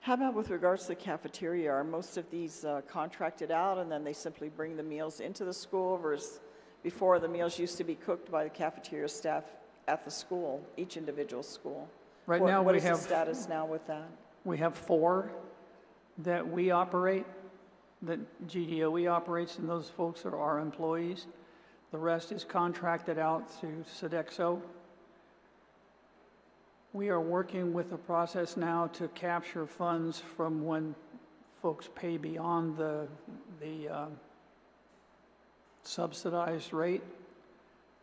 How about with regards to the cafeteria? Are most of these contracted out and then they simply bring the meals into the school versus before the meals used to be cooked by the cafeteria staff at the school, each individual school? Right now what we is have the status now with that? We have 4 that we operate, that GDOE operates, and those folks are our employees. The rest is contracted out through Sodexo. We are working with a process now to capture funds from when folks pay beyond the subsidized rate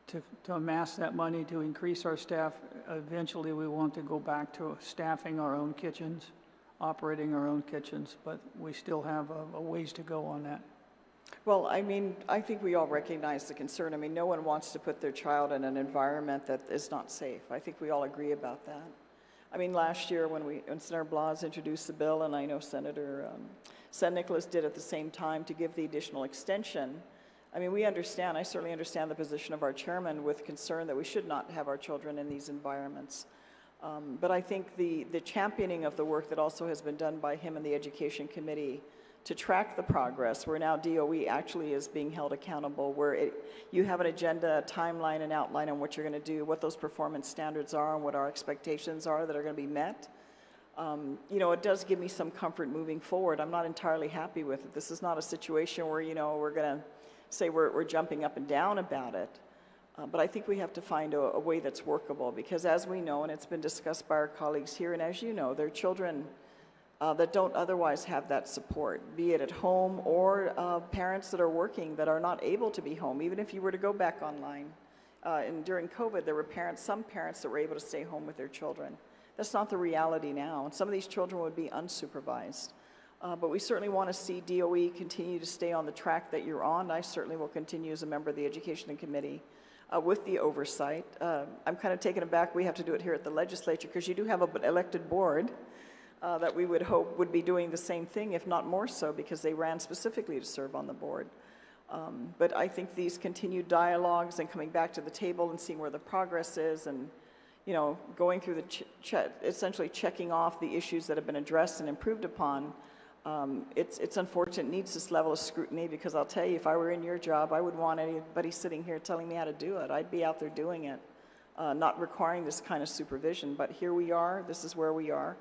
to amass that money to increase our staff. Eventually, we want to go back to staffing our own kitchens, operating our own kitchens, but we still have a ways to go on that. Well, I mean, I think we all recognize the concern. I mean, no one wants to put their child in an environment that is not safe. I think we all agree about that. I mean, last year when Senator Blas introduced the bill, and I know Senator San Nicolas did at the same time to give the additional extension, I mean, we understand, I certainly understand the position of our chairman with concern that we should not have our children in these environments. But I think the championing of the work that also has been done by him and the Education Committee to track the progress, where now DOE actually is being held accountable, where you have an agenda, a timeline, an outline on what you're going to do, what those performance standards are, and what our expectations are that are going to be met. You know, it does give me some comfort moving forward. I'm not entirely happy with it. This is not a situation where, you know, we're going to say we're jumping up and down about it. But I think we have to find a way that's workable, because as we know, and it's been discussed by our colleagues here, and as you know, there are children that don't otherwise have that support, be it at home or parents that are working that are not able to be home, even if you were to go back online. And during COVID, there were some parents that were able to stay home with their children. That's not the reality now, and some of these children would be unsupervised. But we certainly want to see DOE continue to stay on the track that you're on. I certainly will continue as a member of the Education Committee with the oversight. I'm kind of taken aback we have to do it here at the legislature, because you do have an elected board that we would hope would be doing the same thing, if not more so, because they ran specifically to serve on the board. But I think these continued dialogues and coming back to the table and seeing where the progress is, and you know, going through the essentially checking off the issues that have been addressed and improved upon, it's unfortunate it needs this level of scrutiny, because I'll tell you, if I were in your job, I would want anybody sitting here telling me how to do it. I'd be out there doing it, not requiring this kind of supervision. But here we are. This is where we are.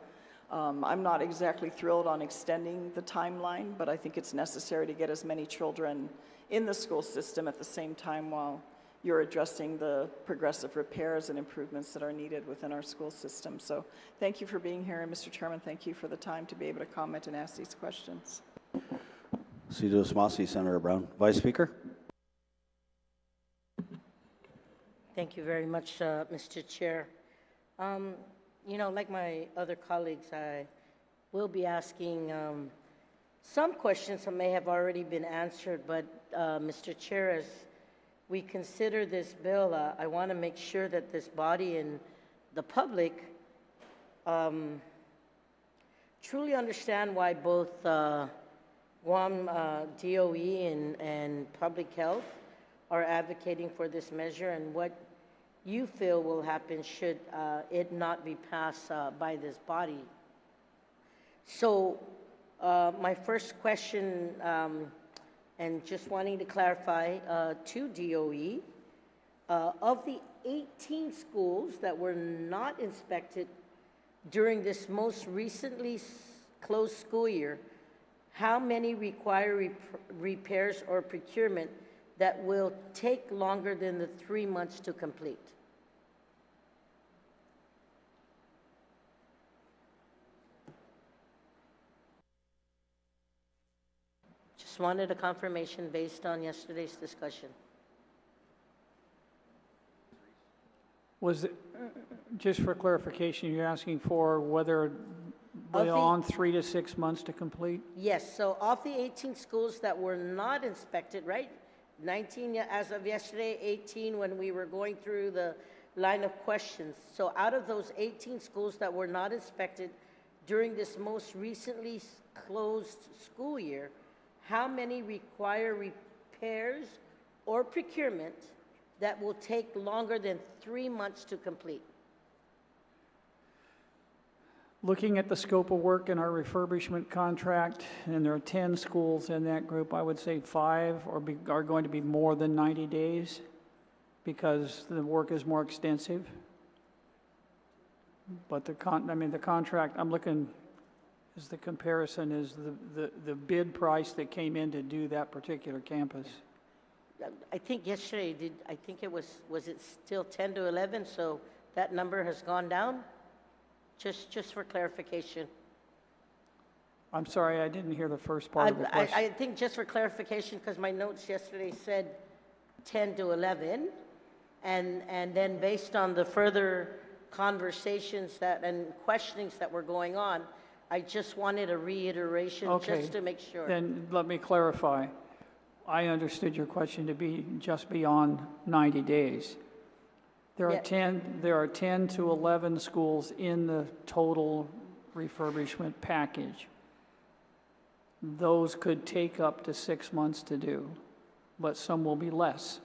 I'm not exactly thrilled on extending the timeline, but I think it's necessary to get as many children in the school system at the same time while you're addressing the progressive repairs and improvements that are needed within our school system. So thank you for being here, and Mr. Chairman, thank you for the time to be able to comment and ask these questions. Senator Brown. Vice Speaker. Thank you very much, Mr. Chair. You know, like my other colleagues, I will be asking some questions that may have already been answered, but Mr. Chair, as we consider this bill, I want to make sure that this body and the public truly understand why both Guam DOE and Public Health are advocating for this measure, and what you feel will happen should it not be passed by this body. So my first question, and just wanting to clarify to DOE, of the 18 schools that were not inspected during this most recently closed school year, how many require repairs or procurement that will take longer than the 3 months to complete? Just wanted a confirmation based on yesterday's discussion. Was it, just for clarification, you're asking for whether beyond 3 to 6 months to complete? Yes, so of the 18 schools that were not inspected, right? 19 as of yesterday, 18 when we were going through the line of questions. So out of those 18 schools that were not inspected during this most recently closed school year, how many require repairs or procurement that will take longer than 3 months to complete? Looking at the scope of work in our refurbishment contract, and there are 10 schools in that group, I would say 5 are going to be more than 90 days because the work is more extensive. But the contract, I'm looking, as the comparison is the bid price that came in to do that particular campus. I think yesterday, was it still 10 to 11? So that number has gone down? Just for clarification. I'm sorry, I didn't hear the first part of the question. I think just for clarification, because my notes yesterday said 10 to 11, and then based on the further conversations and questionings that were going on, I just wanted a reiteration just to make sure. Then let me clarify. I understood your question to be just beyond 90 days. There are 10 to 11 schools in the total refurbishment package. Those could take up to 6 months to do, but some will be less.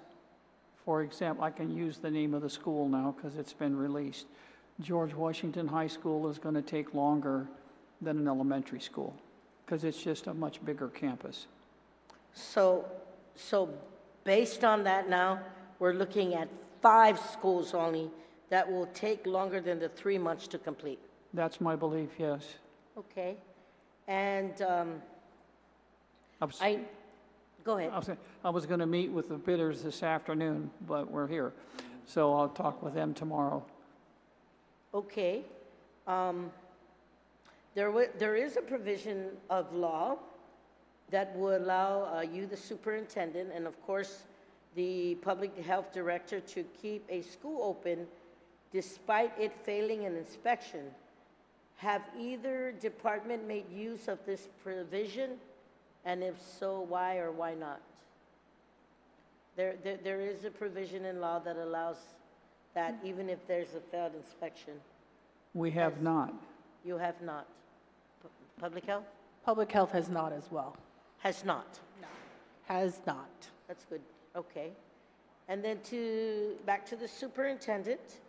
For example, I can use the name of the school now because it's been released. George Washington High School is going to take longer than an elementary school because it's just a much bigger campus. So based on that now, we're looking at 5 schools only that will take longer than the 3 months to complete. That's my belief, yes. Okay. And go ahead. I was going to meet with the bidders this afternoon, but we're here. So I'll talk with them tomorrow. Okay. There is a provision of law that would allow you, the superintendent, and of course, the public health director to keep a school open despite it failing an inspection. Have either department made use of this provision? And if so, why or why not? There is a provision in law that allows that even if there's a failed inspection. We have not. You have not. Public health? Public health has not as well. Has not. No. Has not. That's good. Okay. And then back to the superintendent,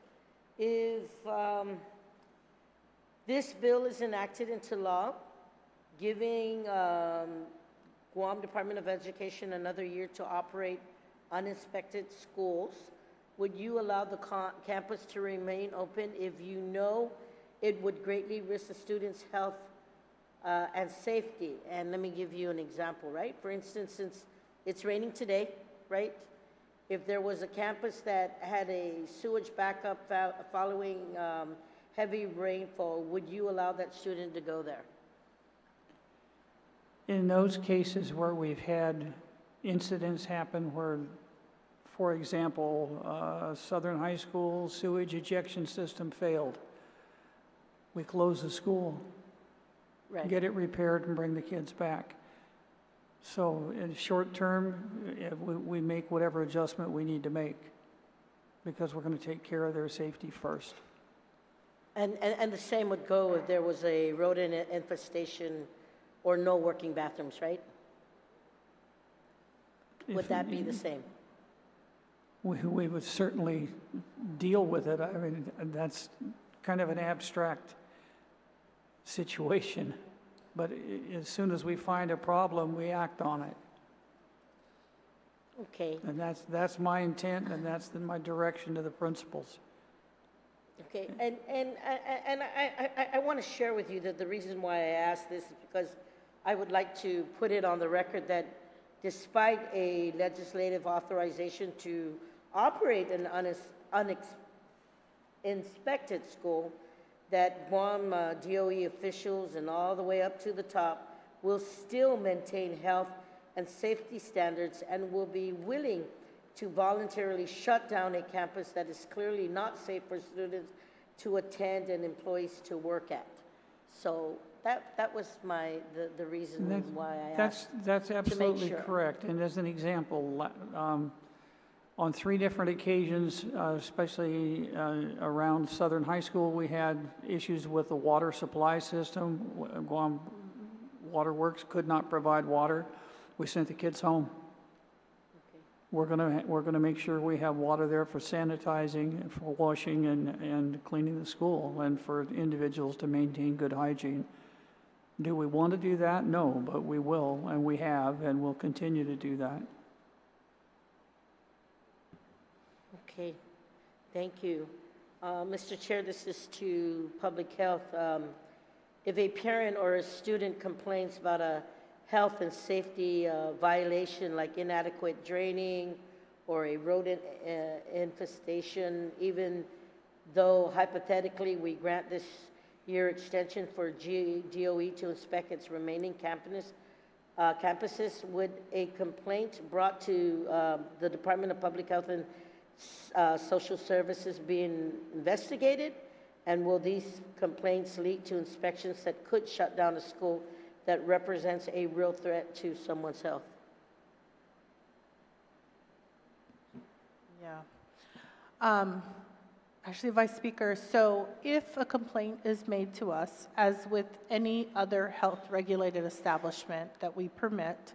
if this bill is enacted into law, giving Guam Department of Education another year to operate uninspected schools, would you allow the campus to remain open if you know it would greatly risk the students' health and safety? And let me give you an example, right? For instance, since it's raining today, right? If there was a campus that had a sewage backup following heavy rainfall, would you allow that student to go there? In those cases where we've had incidents happen where, for example, Southern High School sewage ejection system failed, we close the school, get it repaired, and bring the kids back. So in short term, we make whatever adjustment we need to make because we're going to take care of their safety first. And the same would go if there was a rodent infestation or no working bathrooms, right? Would that be the same? We would certainly deal with it. I mean, that's kind of an abstract situation. But as soon as we find a problem, we act on it. Okay. And that's my intent, and that's my direction to the principals. Okay. And I want to share with you that the reason why I asked this is because I would like to put it on the record that despite a legislative authorization to operate an uninspected school, that Guam DOE officials and all the way up to the top will still maintain health and safety standards and will be willing to voluntarily shut down a campus that is clearly not safe for students to attend and employees to work at. So that was the reason why I asked. That's absolutely correct. And as an example, on 3 different occasions, especially around Southern High School, we had issues with the water supply system. Guam Water Works could not provide water. We sent the kids home. We're gonna make sure we have water there for sanitizing, and for washing and cleaning the school, and for individuals to maintain good hygiene. Do we want to do that? No, but we will, and we have, and we'll continue to do that. Okay, thank you. Mr. Chair, this is to Public Health. If a parent or a student complains about a health and safety violation like inadequate draining or a rodent infestation, even though hypothetically we grant this year extension for GDOE to inspect its remaining campuses, would a complaint brought to the Department of Public Health and Social Services be investigated? And will these complaints lead to inspections that could shut down a school that represents a real threat to someone's health? Yeah. Actually, Vice Speaker, so if a complaint is made to us, as with any other health-regulated establishment that we permit,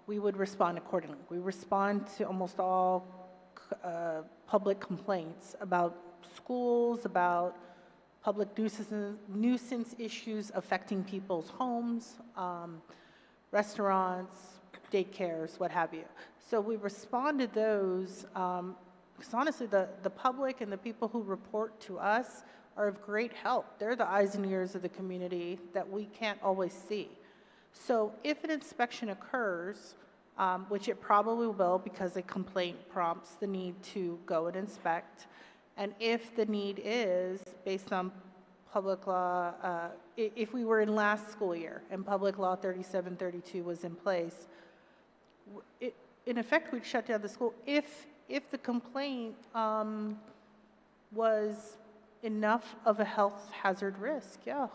we would respond accordingly. We respond to almost all public complaints about schools, about public nuisance issues affecting people's homes, restaurants, daycares, what have you. So we respond to those, because honestly, the public and the people who report to us are of great help. They're the eyes and ears of the community that we can't always see. So if an inspection occurs, which it probably will because a complaint prompts the need to go and inspect, and if the need is based on public law, if we were in last school year and public law 3732 was in place, in effect we'd shut down the school if the complaint was enough of a health hazard risk, yeah,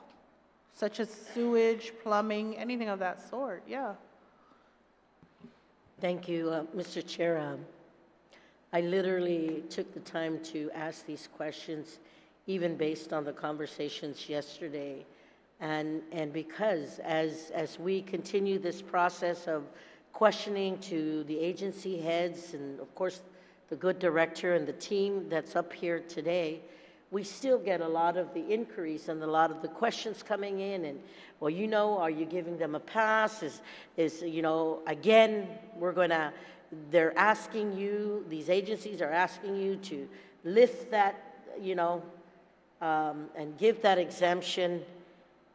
such as sewage, plumbing, anything of that sort, yeah. Thank you, Mr. Chair. I literally took the time to ask these questions, even based on the conversations yesterday. And because as we continue this process of questioning to the agency heads and, of course, the good director and the team that's up here today, we still get a lot of the inquiries and a lot of the questions coming in. And, well, you know, are you giving them a pass? You know, again, they're asking you, these agencies are asking you to lift that, you know, and give that exemption.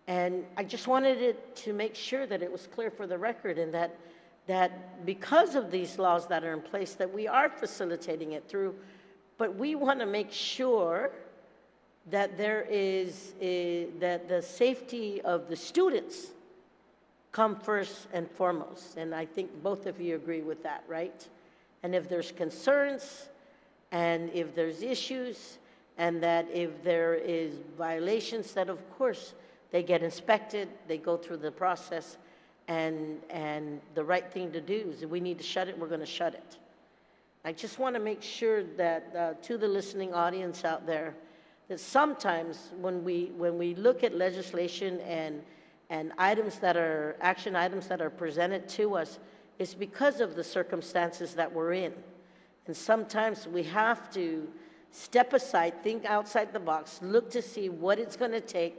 And I just wanted it to make sure that it was clear for the record, and that because of these laws that are in place, that we are facilitating it through, but we want to make sure that that the safety of the students come first and foremost. And I think both of you agree with that, right? And if there's concerns, and if there's issues, and that if there is violations, that of course they get inspected, they go through the process, and the right thing to do is if we need to shut it, we're going to shut it. I just want to make sure that to the listening audience out there, that sometimes when we look at legislation and items that are, action items that are presented to us, it's because of the circumstances that we're in. And sometimes we have to step aside, think outside the box, look to see what it's going to take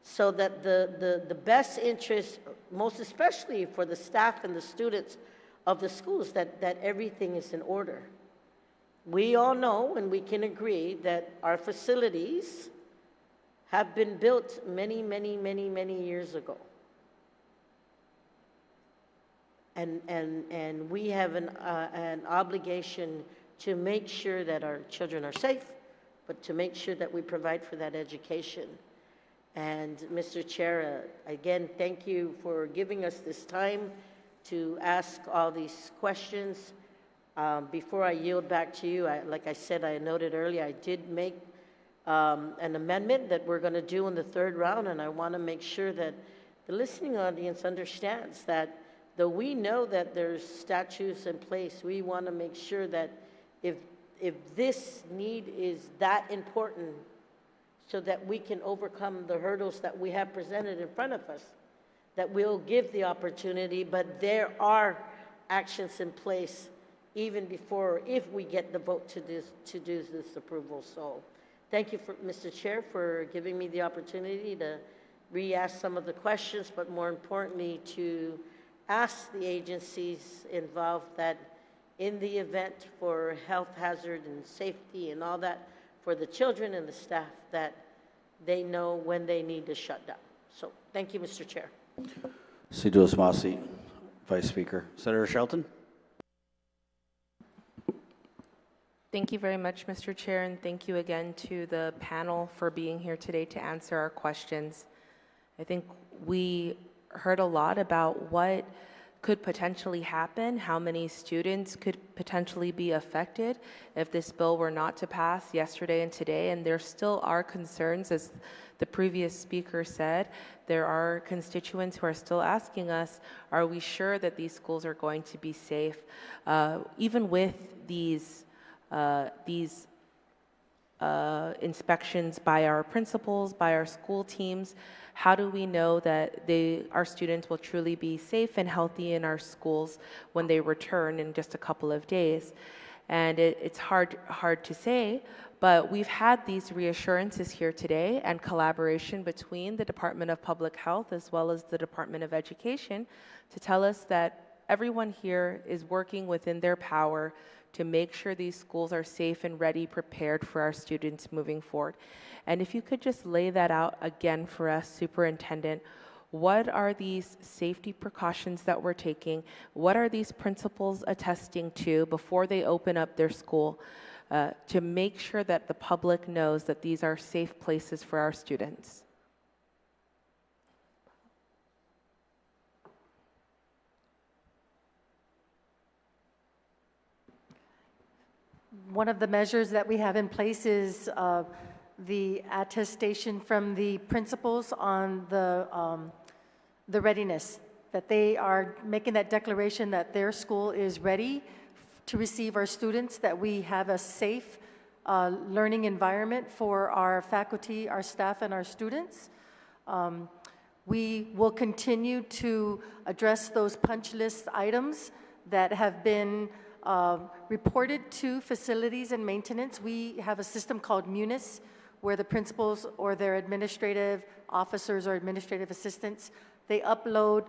so that the best interest, most especially for the staff and the students of the schools, that everything is in order. We all know and we can agree that our facilities have been built many, many, many, many years ago. And we have an obligation to make sure that our children are safe, but to make sure that we provide for that education. And Mr. Chair, again, thank you for giving us this time to ask all these questions. Before I yield back to you, like I said, I noted earlier, I did make an amendment that we're going to do in the third round, and I want to make sure that the listening audience understands that though we know that there's statutes in place, we want to make sure that if this need is that important so that we can overcome the hurdles that we have presented in front of us, that we'll give the opportunity, but there are actions in place even before, if we get the vote to do this approval. So thank you, Mr. Chair, for giving me the opportunity to re-ask some of the questions, but more importantly, to ask the agencies involved that in the event for health hazard and safety and all that for the children and the staff, that they know when they need to shut down. So thank you, Mr. Chair. Siduos Masi, Vice Speaker. Senator Shelton? Thank you very much, Mr. Chair, and thank you again to the panel for being here today to answer our questions. I think we heard a lot about what could potentially happen, how many students could potentially be affected if this bill were not to pass yesterday and today, and there still are concerns, as the previous speaker said. There are constituents who are still asking us, are we sure that these schools are going to be safe? Even with these inspections by our principals, by our school teams, how do we know that our students will truly be safe and healthy in our schools when they return in just a couple of days? And it's hard to say, but we've had these reassurances here today and collaboration between the Department of Public Health as well as the Department of Education to tell us that everyone here is working within their power to make sure these schools are safe and ready, prepared for our students moving forward. And if you could just lay that out again for us, Superintendent, what are these safety precautions that we're taking? What are these principals attesting to before they open up their school to make sure that the public knows that these are safe places for our students? One of the measures that we have in place is the attestation from the principals on the readiness, that they are making that declaration that their school is ready to receive our students, that we have a safe learning environment for our faculty, our staff, and our students. We will continue to address those punch list items that have been reported to facilities and maintenance. We have a system called Munis, where the principals or their administrative officers or administrative assistants, they upload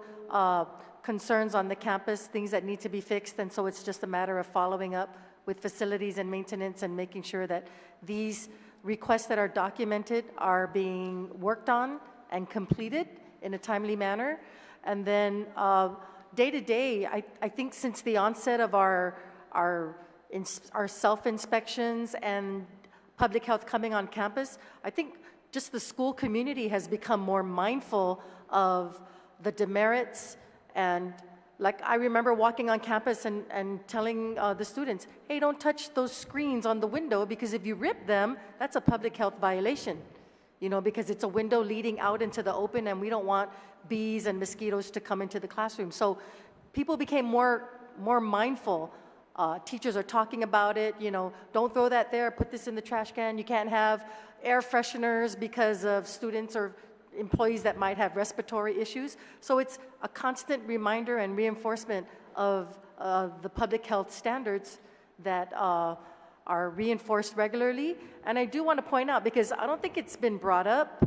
concerns on the campus, things that need to be fixed, and so it's just a matter of following up with facilities and maintenance and making sure that these requests that are documented are being worked on and completed in a timely manner. And then day to day, I think since the onset of our self-inspections and public health coming on campus, I think just the school community has become more mindful of the demerits. And like I remember walking on campus and telling the students, hey, don't touch those screens on the window, because if you rip them, that's a public health violation, you know, because it's a window leading out into the open and we don't want bees and mosquitoes to come into the classroom. So people became more mindful. Teachers are talking about it, you know, don't throw that there, put this in the trash can. You can't have air fresheners because of students or employees that might have respiratory issues. So it's a constant reminder and reinforcement of the public health standards that are reinforced regularly. And I do want to point out, because I don't think it's been brought up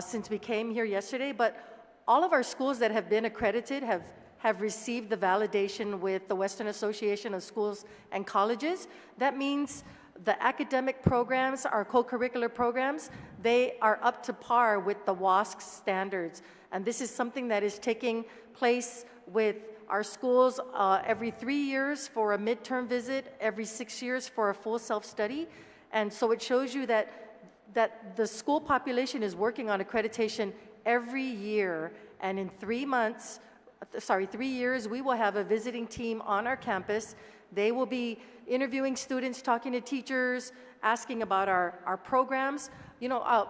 since we came here yesterday, but all of our schools that have been accredited have received the validation with the Western Association of Schools and Colleges. That means the academic programs, our co-curricular programs, they are up to par with the WASC standards. And this is something that is taking place with our schools every 3 years for a midterm visit, every 6 years for a full self-study. And so it shows you that the school population is working on accreditation every year. And in 3 years, we will have a visiting team on our campus. They will be interviewing students, talking to teachers, asking about our programs. You know,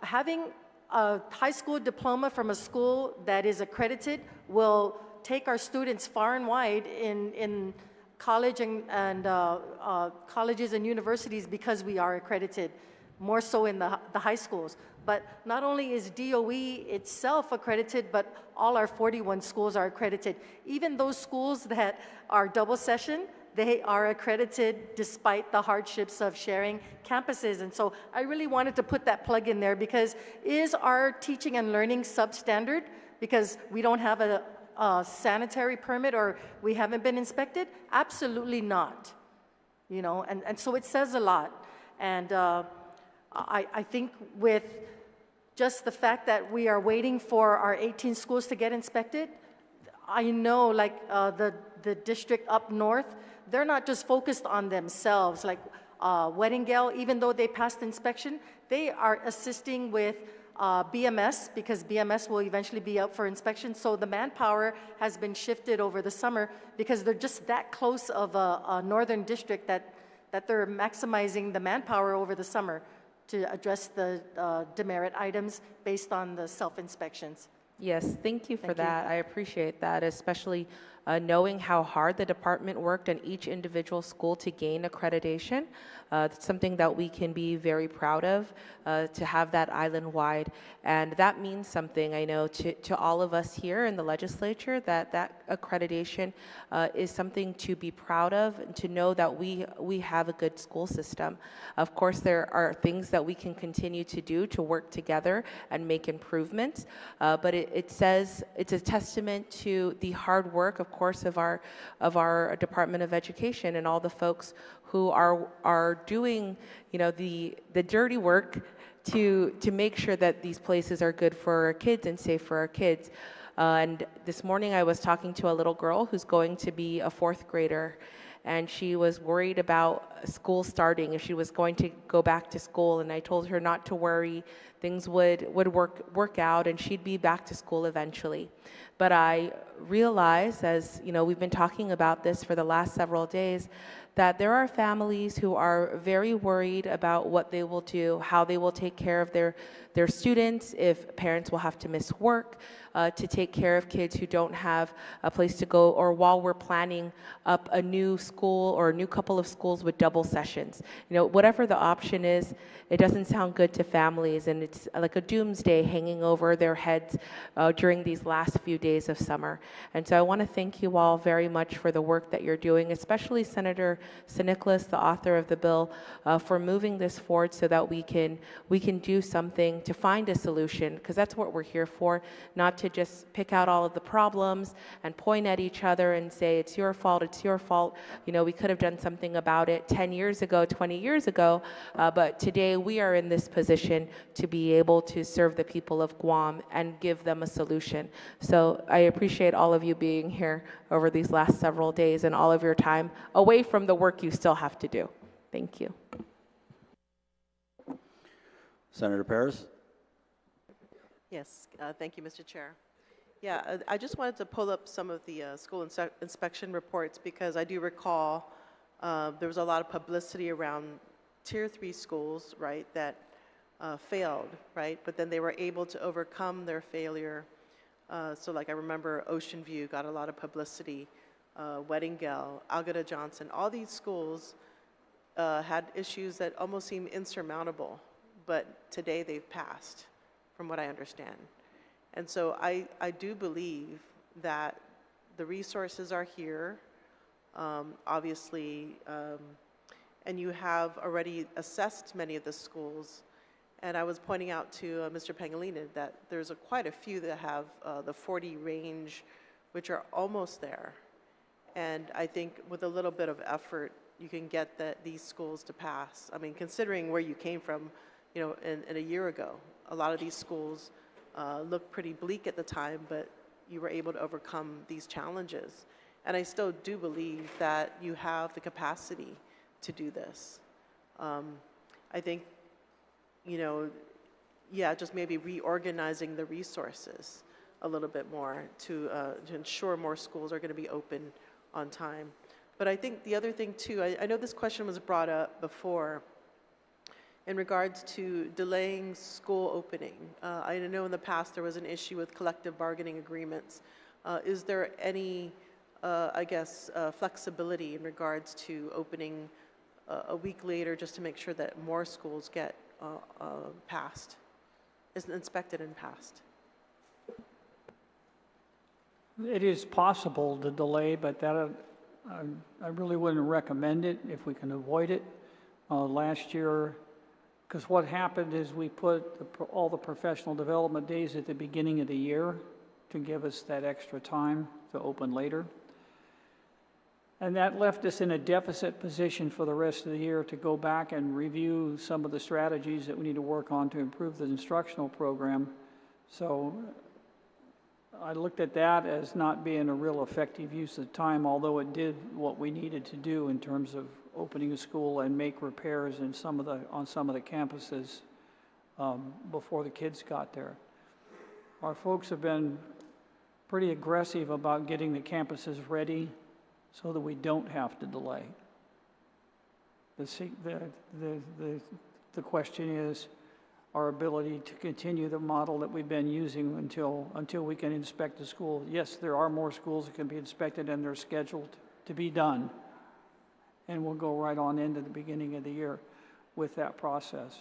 having a high school diploma from a school that is accredited will take our students far and wide in college and colleges and universities, because we are accredited, more so in the high schools. But not only is DOE itself accredited, but all our 41 schools are accredited. Even those schools that are double session, they are accredited despite the hardships of sharing campuses. And so I really wanted to put that plug in there, because is our teaching and learning substandard because we don't have a sanitary permit or we haven't been inspected? Absolutely not. You know, and so it says a lot. And I think with just the fact that we are waiting for our 18 schools to get inspected, I know like the district up north, they're not just focused on themselves. Like Weddingale, even though they passed inspection, they are assisting with BMS, because BMS will eventually be up for inspection. So the manpower has been shifted over the summer because they're just that close of a northern district that they're maximizing the manpower over the summer to address the demerit items based on the self-inspections. Yes, thank you for that. I appreciate that, especially knowing how hard the department worked on each individual school to gain accreditation. It's something that we can be very proud of, to have that island-wide. And that means something, I know, to all of us here in the legislature, that accreditation is something to be proud of, and to know that we have a good school system. Of course, there are things that we can continue to do to work together and make improvements, but it says, it's a testament to the hard work, of course, of our Department of Education and all the folks who are doing, you know, the dirty work to make sure that these places are good for our kids and safe for our kids. And this morning I was talking to a little girl who's going to be a 4th grader, and she was worried about school starting, if she was going to go back to school, and I told her not to worry, things would work out, and she'd be back to school eventually. But I realized, as you know, we've been talking about this for the last several days, that there are families who are very worried about what they will do, how they will take care of their students, if parents will have to miss work to take care of kids who don't have a place to go, or while we're planning up a new school or a new couple of schools with double sessions. You know, whatever the option is, it doesn't sound good to families, and it's like a doomsday hanging over their heads during these last few days of summer. And so I want to thank you all very much for the work that you're doing, especially Senator Nicholas, the author of the bill, for moving this forward so that we can do something to find a solution, because that's what we're here for, not to just pick out all of the problems and point at each other and say, it's your fault, it's your fault. You know, we could have done something about it 10 years ago, 20 years ago, but today we are in this position to be able to serve the people of Guam and give them a solution. So I appreciate all of you being here over these last several days and all of your time away from the work you still have to do. Thank you. Senator Perez? Yes, thank you, Mr. Chair. Yeah, I just wanted to pull up some of the school inspection reports, because I do recall there was a lot of publicity around Tier 3 schools, right, that failed, right, but then they were able to overcome their failure. So like I remember Ocean View got a lot of publicity, Weddingale, Algeta Johnson, all these schools had issues that almost seem insurmountable, but today they've passed, from what I understand. And so I do believe that the resources are here, obviously, and you have already assessed many of the schools. And I was pointing out to Mr. Pangilinan that there's quite a few that have the 40 range, which are almost there. And I think with a little bit of effort, you can get these schools to pass. I mean, considering where you came from, you know, in a year ago, a lot of these schools looked pretty bleak at the time, but you were able to overcome these challenges. And I still do believe that you have the capacity to do this. I think, you know, yeah, just maybe reorganizing the resources a little bit more to ensure more schools are going to be open on time. But I think the other thing too, I know this question was brought up before in regards to delaying school opening. I know in the past there was an issue with collective bargaining agreements. Is there any, I guess, flexibility in regards to opening a week later, just to make sure that more schools get passed, is inspected and passed? It is possible to delay, but that I really wouldn't recommend it if we can avoid it. Last year, because what happened is we put all the professional development days at the beginning of the year to give us that extra time to open later. And that left us in a deficit position for the rest of the year to go back and review some of the strategies that we need to work on to improve the instructional program. So I looked at that as not being a real effective use of time, although it did what we needed to do in terms of opening a school and make repairs on some of the campuses before the kids got there. Our folks have been pretty aggressive about getting the campuses ready so that we don't have to delay. The question is our ability to continue the model that we've been using until we can inspect the school. Yes, there are more schools that can be inspected and they're scheduled to be done. And we'll go right on into the beginning of the year with that process.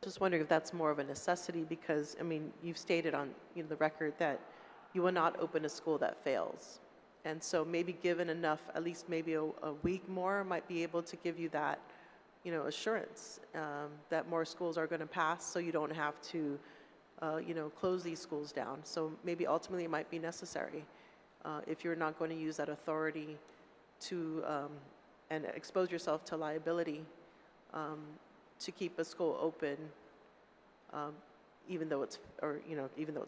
Just wondering if that's more of a necessity because, I mean, you've stated on the record that you will not open a school that fails. And so maybe given enough, at least maybe a week more might be able to give you that, assurance that more schools are going to pass so you don't have to, close these schools down. So maybe ultimately it might be necessary if you're not going to use that authority to, and expose yourself to liability to keep a school open even though it's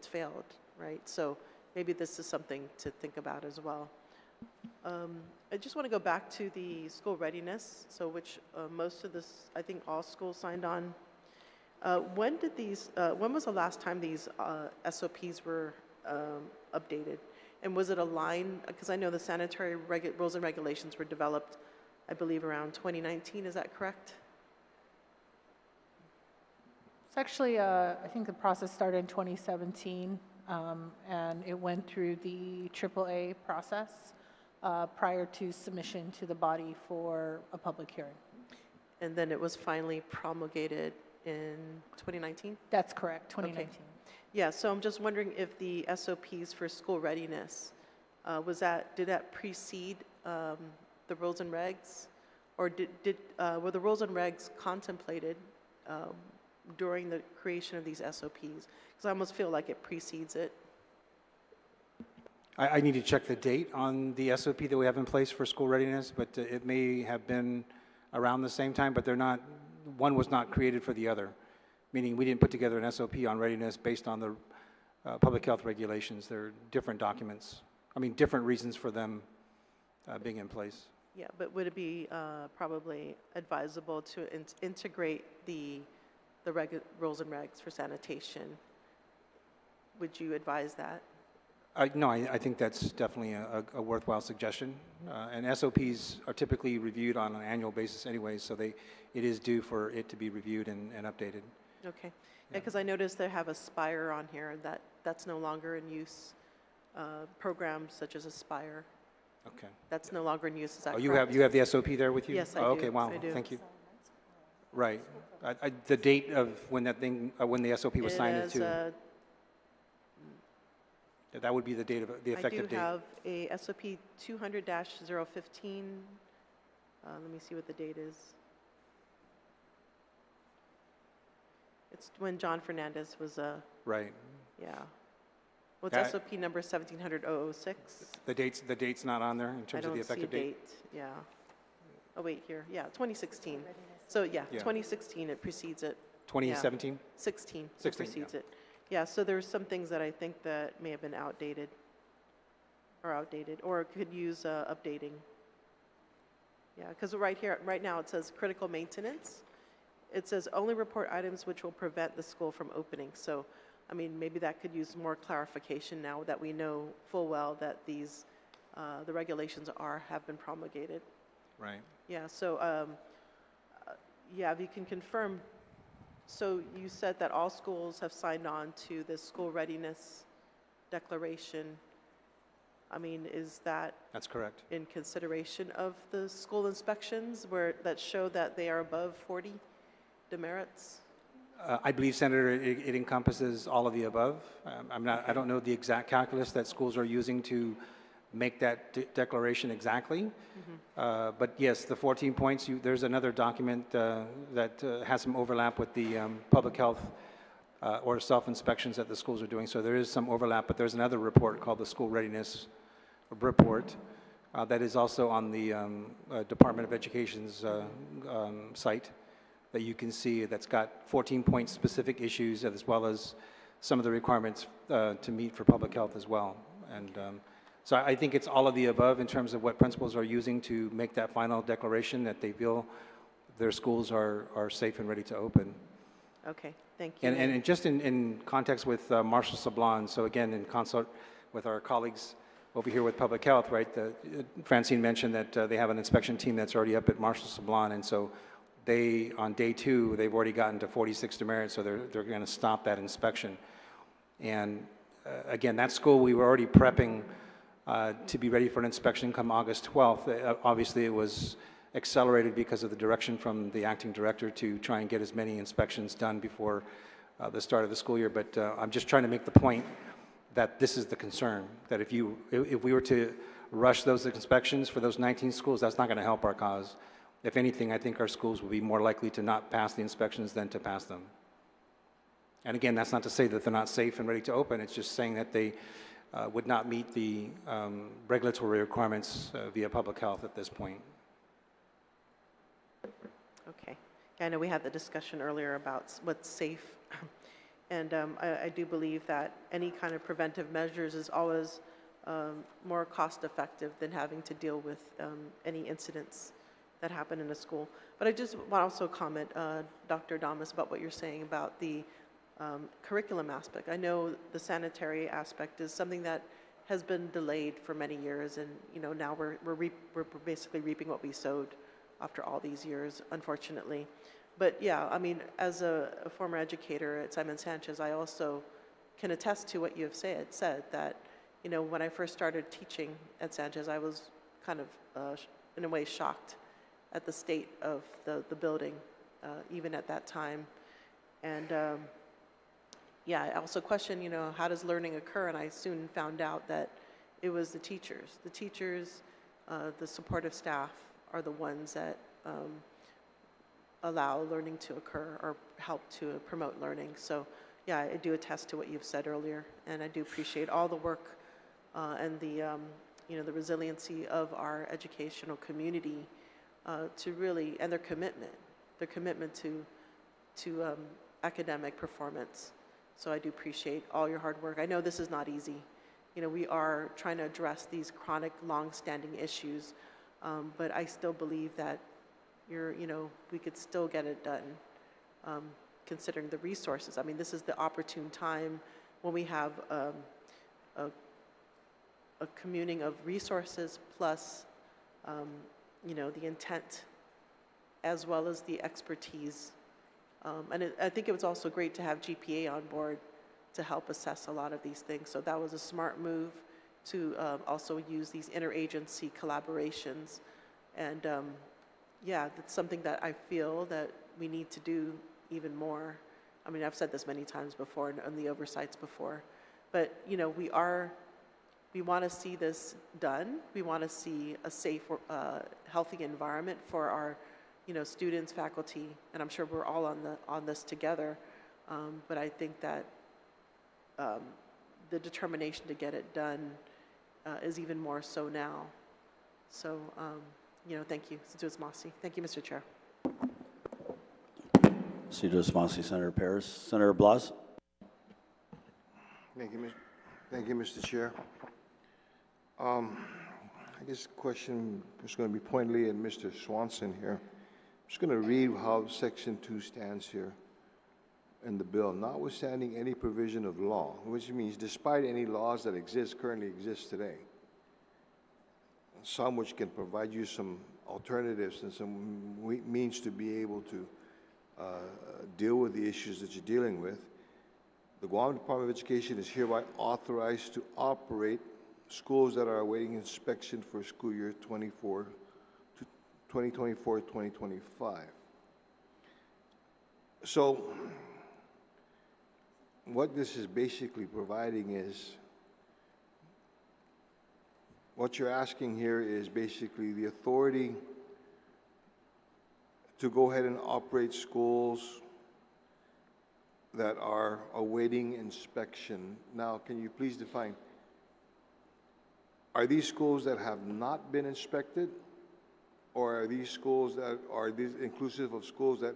failed, right? So maybe this is something to think about as well. I just want to go back to the school readiness, so which most of this, I think all schools signed on. When was the last time these SOPs were updated? And was it aligned, because I know the sanitary rules and regulations were developed, I believe around 2019, is that correct? It's actually, I think the process started in 2017. And it went through the AAA process prior to submission to the body for a public hearing. And then it was finally promulgated in 2019? That's correct, 2019. Okay. Yeah, so I'm just wondering if the SOPs for school readiness, did that precede the rules and regs? Or were the rules and regs contemplated during the creation of these SOPs? Because I almost feel like it precedes it. I need to check the date on the SOP that we have in place for school readiness, but it may have been around the same time, but they're not, one was not created for the other, meaning we didn't put together an SOP on readiness based on the public health regulations. They're different documents. I mean, different reasons for them being in place. Yeah, but would it be probably advisable to integrate the rules and regs for sanitation? Would you advise that? No, I think that's definitely a worthwhile suggestion. And SOPs are typically reviewed on an annual basis anyway, so it is due for it to be reviewed and updated. Okay. Yeah, because I noticed they have Aspire on here, that's no longer in use. Programs such as Aspire. Okay. That's no longer in use, is that correct? You have the SOP there with you? Yes, I do. Okay, wow, I do. thank you. Right. The date of when when the SOP was signed into. That would be the date of the effective date. I do have a SOP 200-015. Let me see what the date is. It's when John Fernandez was right. Yeah. Well, it's SOP number 1700-006. The date's not on there in terms of the effective date? I don't see a date, yeah. Oh, wait, here, yeah, 2016. So, yeah, 2016, it precedes it. 2017? Yeah. 16, 16, it precedes yeah. it. Yeah, so there's some things that I think that may have been outdated, or could use updating. Yeah, because right now it says critical maintenance. It says only report items which will prevent the school from opening. So, I mean, maybe that could use more clarification now that we know full well that these, the regulations have been promulgated. Right. Yeah, so, yeah, if you can confirm. So you said that all schools have signed on to the school readiness declaration. I mean, is that? That's correct. In consideration of the school inspections that show that they are above 40 demerits? I believe, Senator, it encompasses all of the above. I don't know the exact calculus that schools are using to make that declaration exactly. But yes, the 14 points, there's another document that has some overlap with the public health or self-inspections that the schools are doing. So there is some overlap, but there's another report called the School Readiness Report that is also on the Department of Education's site that you can see, that's got 14-point specific issues as well as some of the requirements to meet for public health as well. And so I think it's all of the above in terms of what principals are using to make that final declaration that they feel their schools are safe and ready to open. Okay, thank you. And just in context with Marshall Sablon, so again, in consult with our colleagues over here with public health, right? Francine mentioned that they have an inspection team that's already up at Marshall Sablon, and so they, on day 2, they've already gotten to 46 demerits, so they're going to stop that inspection. And again, that school, we were already prepping to be ready for an inspection come August 12th. Obviously, it was accelerated because of the direction from the acting director to try and get as many inspections done before the start of the school year. But I'm just trying to make the point that this is the concern, that if we were to rush those inspections for those 19 schools, that's not going to help our cause. If anything, I think our schools will be more likely to not pass the inspections than to pass them. And again, that's not to say that they're not safe and ready to open. It's just saying that they would not meet the regulatory requirements via public health at this point. Okay. I know we had the discussion earlier about what's safe. And I do believe that any kind of preventive measures is always more cost effective than having to deal with any incidents that happen in a school. But I just want to also comment, Dr. Adames, about what you're saying about the curriculum aspect. I know the sanitary aspect is something that has been delayed for many years, and now we're basically reaping what we sowed after all these years, unfortunately. But yeah, I mean, as a former educator at Simon Sanchez, I also can attest to what you have said that, when I first started teaching at Sanchez, I was kind of, in a way, shocked at the state of the building, even at that time. And yeah, I also questioned, how does learning occur? And I soon found out that it was the teachers. The teachers, the supportive staff are the ones that allow learning to occur or help to promote learning. So yeah, I do attest to what you've said earlier, and I do appreciate all the work and the the resiliency of our educational community to really, and their commitment to academic performance. So I do appreciate all your hard work. I know this is not easy. We are trying to address these chronic, long-standing issues, but I still believe that we could still get it done, considering the resources. I mean, this is the opportune time when we have a communing of resources plus, the intent as well as the expertise. And I think it was also great to have GPA on board to help assess a lot of these things. So that was a smart move to also use these interagency collaborations. And yeah, that's something that I feel that we need to do even more. I mean, I've said this many times before and the oversights before, but we want to see this done. We want to see a safe, healthy environment for our students, faculty, and I'm sure we're all on this together. But I think that the determination to get it done is even more so now. So, thank you. Thank you, Mr. Chair. Senator Paris. Senator Blas. Thank you, Mr. Chair. I guess the question is going to be pointedly at Mr. Swanson here. I'm just going to read how Section 2 stands here in the bill. Notwithstanding any provision of law, which means despite any laws that currently exist today, some which can provide you some alternatives and some means to be able to deal with the issues that you're dealing with, the Guam Department of Education is hereby authorized to operate schools that are awaiting inspection for school year 2024-2025. So what this is basically providing is what you're asking here is basically the authority to go ahead and operate schools that are awaiting inspection. Now, can you please define, are these schools that have not been inspected, or are these schools that are these inclusive of schools that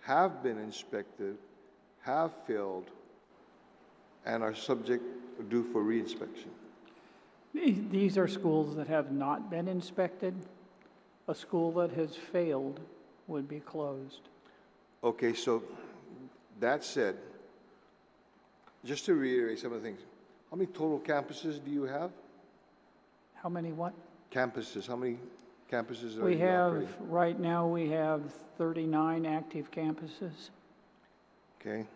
have been inspected, have failed, and are subject due for reinspection? These are schools that have not been inspected. A school that has failed would be closed. Okay, so that said, just to reiterate some of the things, how many total campuses do you have? How many what? Campuses, how many campuses are We you have, operating? right now, we have 39 active campuses. Okay.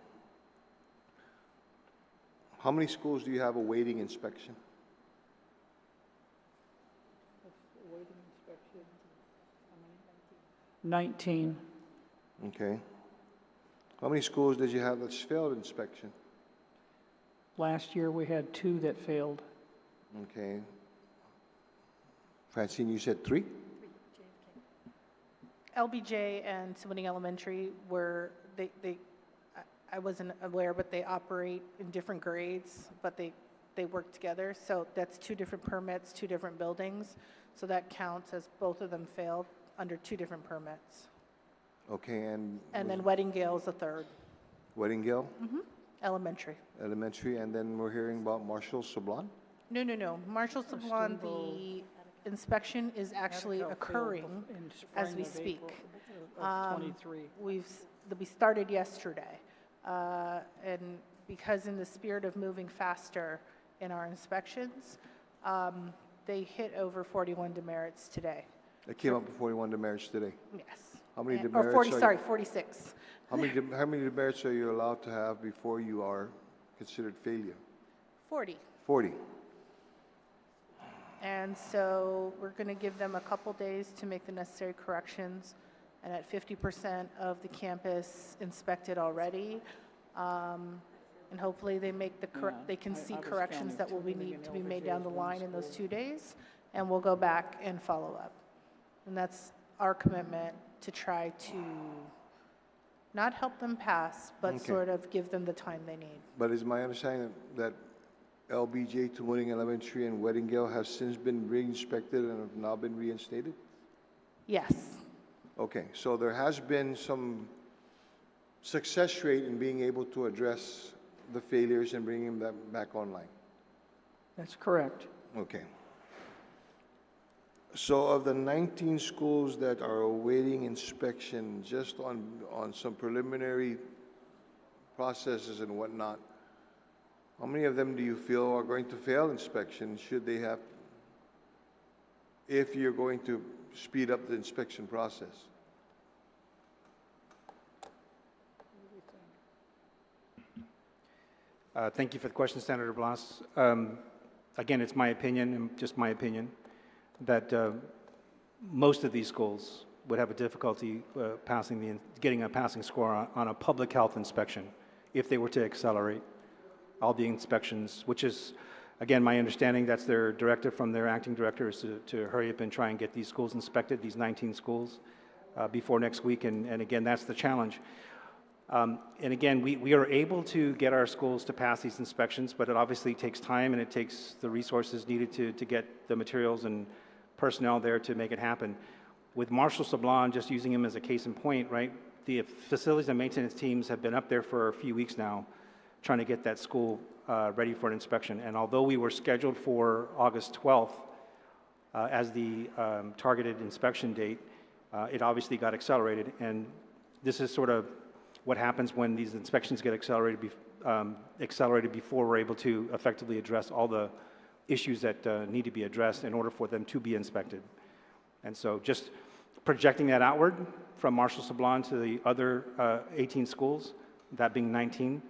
How many schools do you have awaiting inspection? 19. Okay. How many schools did you have that's failed inspection? Last year, we had 2 that failed. Okay. Francine, you said 3? LBJ and Swimming Elementary were, I wasn't aware, but they operate in different grades, but they work together. So that's 2 different permits, 2 different buildings. So that counts as both of them failed under 2 different permits. Okay, and then Weddingale is the 3rd. Weddingale? Elementary. Elementary, and then we're hearing about Marshall Sablon? No. Marshall Sablon, the inspection is actually occurring as we speak. 23. We started yesterday. And because in the spirit of moving faster in our inspections, they hit over 41 demerits today. They came up with 41 demerits today. Yes. How many Or demerits? 40, sorry, 46. How many demerits are you allowed to have before you are considered failure? 40. 40. And so we're going to give them a couple days to make the necessary corrections. And at 50% of the campus inspected already, and hopefully they make they can see corrections that will need to be made down the line in those 2 days, and we'll go back and follow up. And that's our commitment, to try to not help them pass, but sort of give them the time they need. But is my understanding that LBJ, Tumuning Elementary, and Weddingale have since been re-inspected and have now been reinstated? Yes. Okay, so there has been some success rate in being able to address the failures and bringing them back online. That's correct. Okay. So of the 19 schools that are awaiting inspection, just on some preliminary processes and whatnot, how many of them do you feel are going to fail inspection? Should they have, if you're going to speed up the inspection process? Thank you for the question, Senator Blas. Again, it's my opinion, and just my opinion, that most of these schools would have a difficulty getting a passing score on a public health inspection if they were to accelerate all the inspections, which is, again, my understanding, that's their directive from their acting director, is to hurry up and try and get these schools inspected, these 19 schools, before next week. And again, that's the challenge. And again, we are able to get our schools to pass these inspections, but it obviously takes time and it takes the resources needed to get the materials and personnel there to make it happen. With Marshall Sablon, just using him as a case in point, right, the facilities and maintenance teams have been up there for a few weeks now trying to get that school ready for an inspection. And although we were scheduled for August 12th as the targeted inspection date, it obviously got accelerated. And this is sort of what happens when these inspections get accelerated before we're able to effectively address all the issues that need to be addressed in order for them to be inspected. And so just projecting that outward from Marshall Sablon to the other 18 schools, that being 19,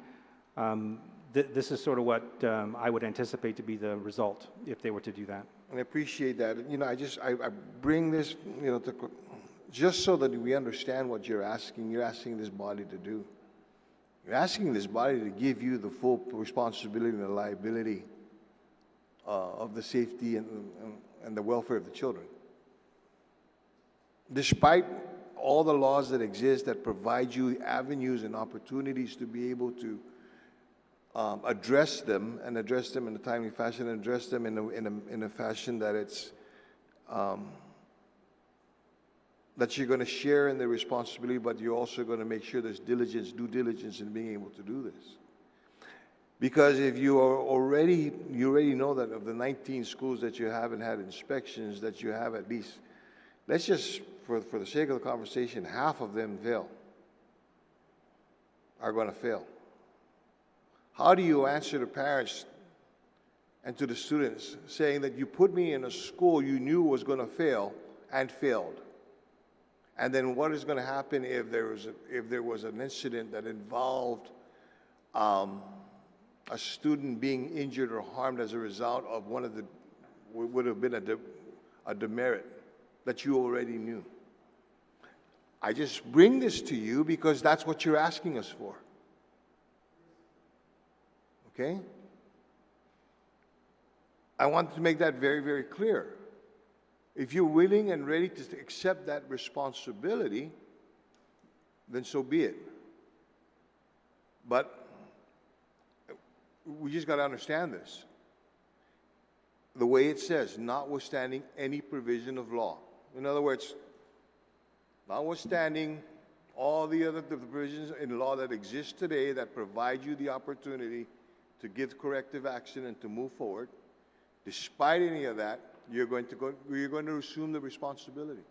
this is sort of what I would anticipate to be the result if they were to do that. And I appreciate that. You know, I bring this, you know, just so that we understand what you're asking this body to do. You're asking this body to give you the full responsibility and the liability of the safety and the welfare of the children. Despite all the laws that exist that provide you avenues and opportunities to be able to address them in a timely fashion, and address them in a fashion that it's that you're going to share in the responsibility, but you're also going to make sure there's due diligence in being able to do this. Because if you already know that of the 19 schools that you haven't had inspections, that you have at least, let's just, for the sake of the conversation, half of them are going to fail. How do you answer the parents and to the students saying that you put me in a school you knew was going to fail and failed? And then what is going to happen if there was an incident that involved a student being injured or harmed as a result of one of the, would have been a demerit that you already knew? I just bring this to you because that's what you're asking us for. Okay? I want to make that very, very clear. If you're willing and ready to accept that responsibility, then so be it. But we just got to understand this. The way it says, notwithstanding any provision of law. In other words, notwithstanding all the other provisions in law that exist today that provide you the opportunity to give corrective action and to move forward, despite any of that, you're going to assume the responsibility.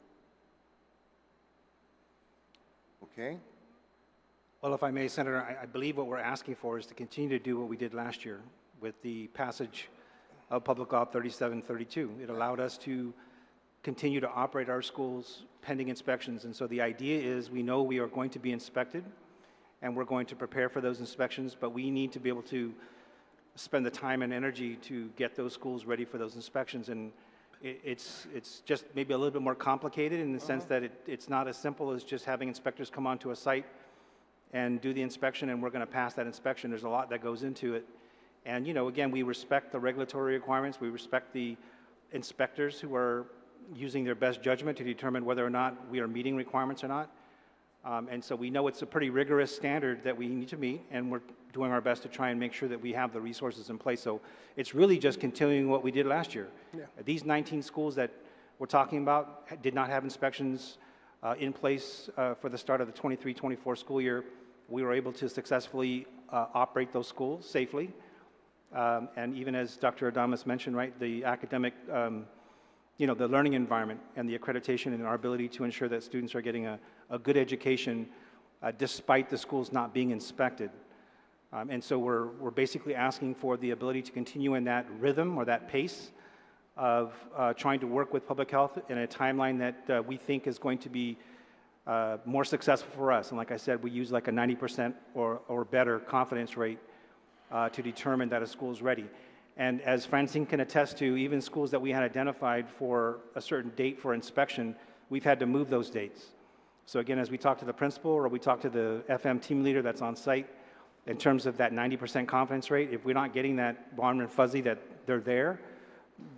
Okay? Well, if I may, Senator, I believe what we're asking for is to continue to do what we did last year with the passage of Public Law 3732. It allowed us to continue to operate our schools pending inspections. And so the idea is we know we are going to be inspected and we're going to prepare for those inspections, but we need to be able to spend the time and energy to get those schools ready for those inspections. And it's just maybe a little bit more complicated in the sense that it's not as simple as just having inspectors come onto a site and do the inspection and we're going to pass that inspection. There's a lot that goes into it. And, you know, again, we respect the regulatory requirements. We respect the inspectors who are using their best judgment to determine whether or not we are meeting requirements or not. And so we know it's a pretty rigorous standard that we need to meet, and we're doing our best to try and make sure that we have the resources in place. So it's really just continuing what we did last year. Yeah. These 19 schools that we're talking about did not have inspections in place for the start of the 23-24 school year. We were able to successfully operate those schools safely. And even as Dr. Adamas mentioned, right, the academic, you know, the learning environment and the accreditation and our ability to ensure that students are getting a good education despite the schools not being inspected. And so we're basically asking for the ability to continue in that rhythm or that pace of trying to work with public health in a timeline that we think is going to be more successful for us. And like I said, we use like a 90% or better confidence rate to determine that a school is ready. And as Francine can attest to, even schools that we had identified for a certain date for inspection, we've had to move those dates. So again, as we talk to the principal or we talk to the FM team leader that's on site, in terms of that 90% confidence rate, if we're not getting that warm and fuzzy that they're there,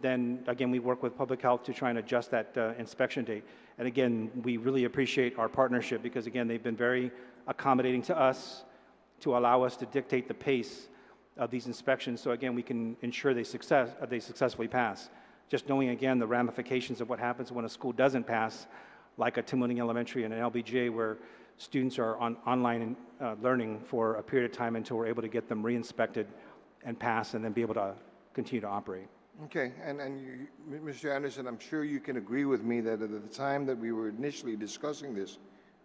then again, we work with public health to try and adjust that inspection date. And again, we really appreciate our partnership because again, they've been very accommodating to us to allow us to dictate the pace of these inspections, so again, we can ensure they successfully pass. Just knowing again the ramifications of what happens when a school doesn't pass, like a Tim Lining Elementary and an LBJ, where students are online learning for a period of time until we're able to get them re-inspected and pass, and then be able to continue to operate. Okay, and Mr. Anderson, I'm sure you can agree with me that at the time that we were initially discussing this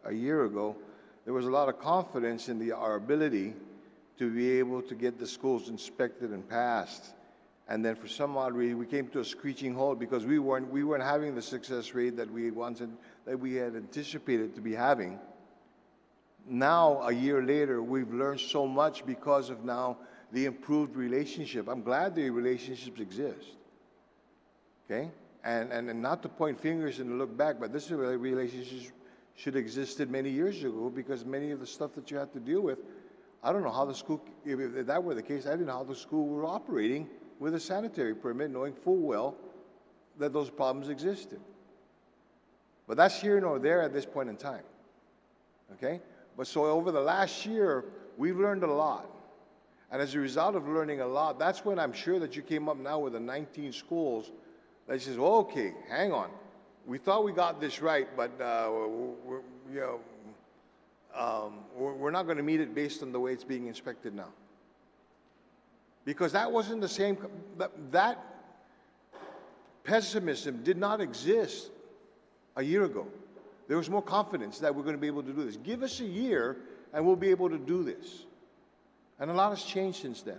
a year ago, there was a lot of confidence in our ability to be able to get the schools inspected and passed. And then for some odd reason, we came to a screeching halt because we weren't having the success rate that we had anticipated to be having. Now, a year later, we've learned so much because of now the improved relationship. I'm glad the relationships exist. Okay? And not to point fingers and to look back, but this relationship should have existed many years ago because many of the stuff that you had to deal with, I don't know how the school, if that were the case, I didn't know how the school were operating with a sanitary permit, knowing full well that those problems existed. But that's here nor there at this point in time, okay? But so over the last year, we've learned a lot. And as a result of learning a lot, that's when I'm sure that you came up now with the 19 schools that says, well, okay, hang on. We thought we got this right, but we're not going to meet it based on the way it's being inspected now. Because that wasn't the same, that pessimism did not exist a year ago. There was more confidence that we're going to be able to do this. Give us a year and we'll be able to do this. And a lot has changed since then.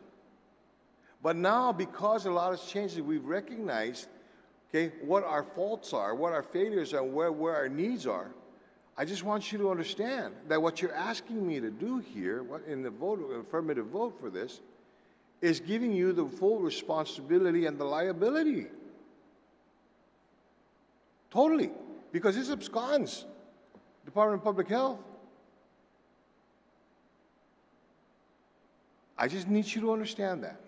But now, because a lot has changed, we've recognized, okay, what our faults are, what our failures are, where our needs are. I just want you to understand that what you're asking me to do here, in the affirmative vote for this, is giving you the full responsibility and the liability. Totally. Because this absconds Department of Public Health. I just need you to understand that.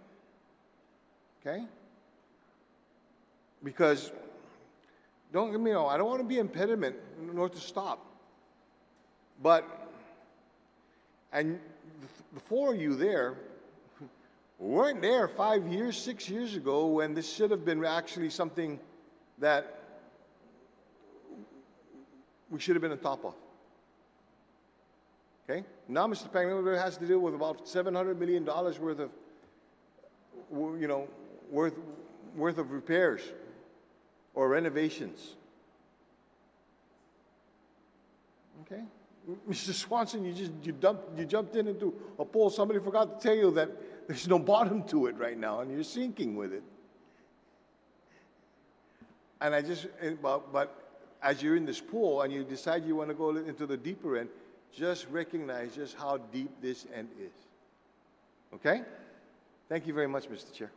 Okay? Because, don't get me wrong, I don't want to be an impediment nor to stop. But, and the four of you there weren't there 5 years, 6 years ago when this should have been actually something that we should have been on top of. Okay? Now Mr. Pangilinan has to deal with about $700 million worth of, worth of repairs or renovations. Okay? Mr. Swanson, you jumped into a pool. Somebody forgot to tell you that there's no bottom to it right now, and you're sinking with it. And but as you're in this pool and you decide you want to go into the deeper end, just recognize just how deep this end is. Okay? Thank you very much, Mr. Chair.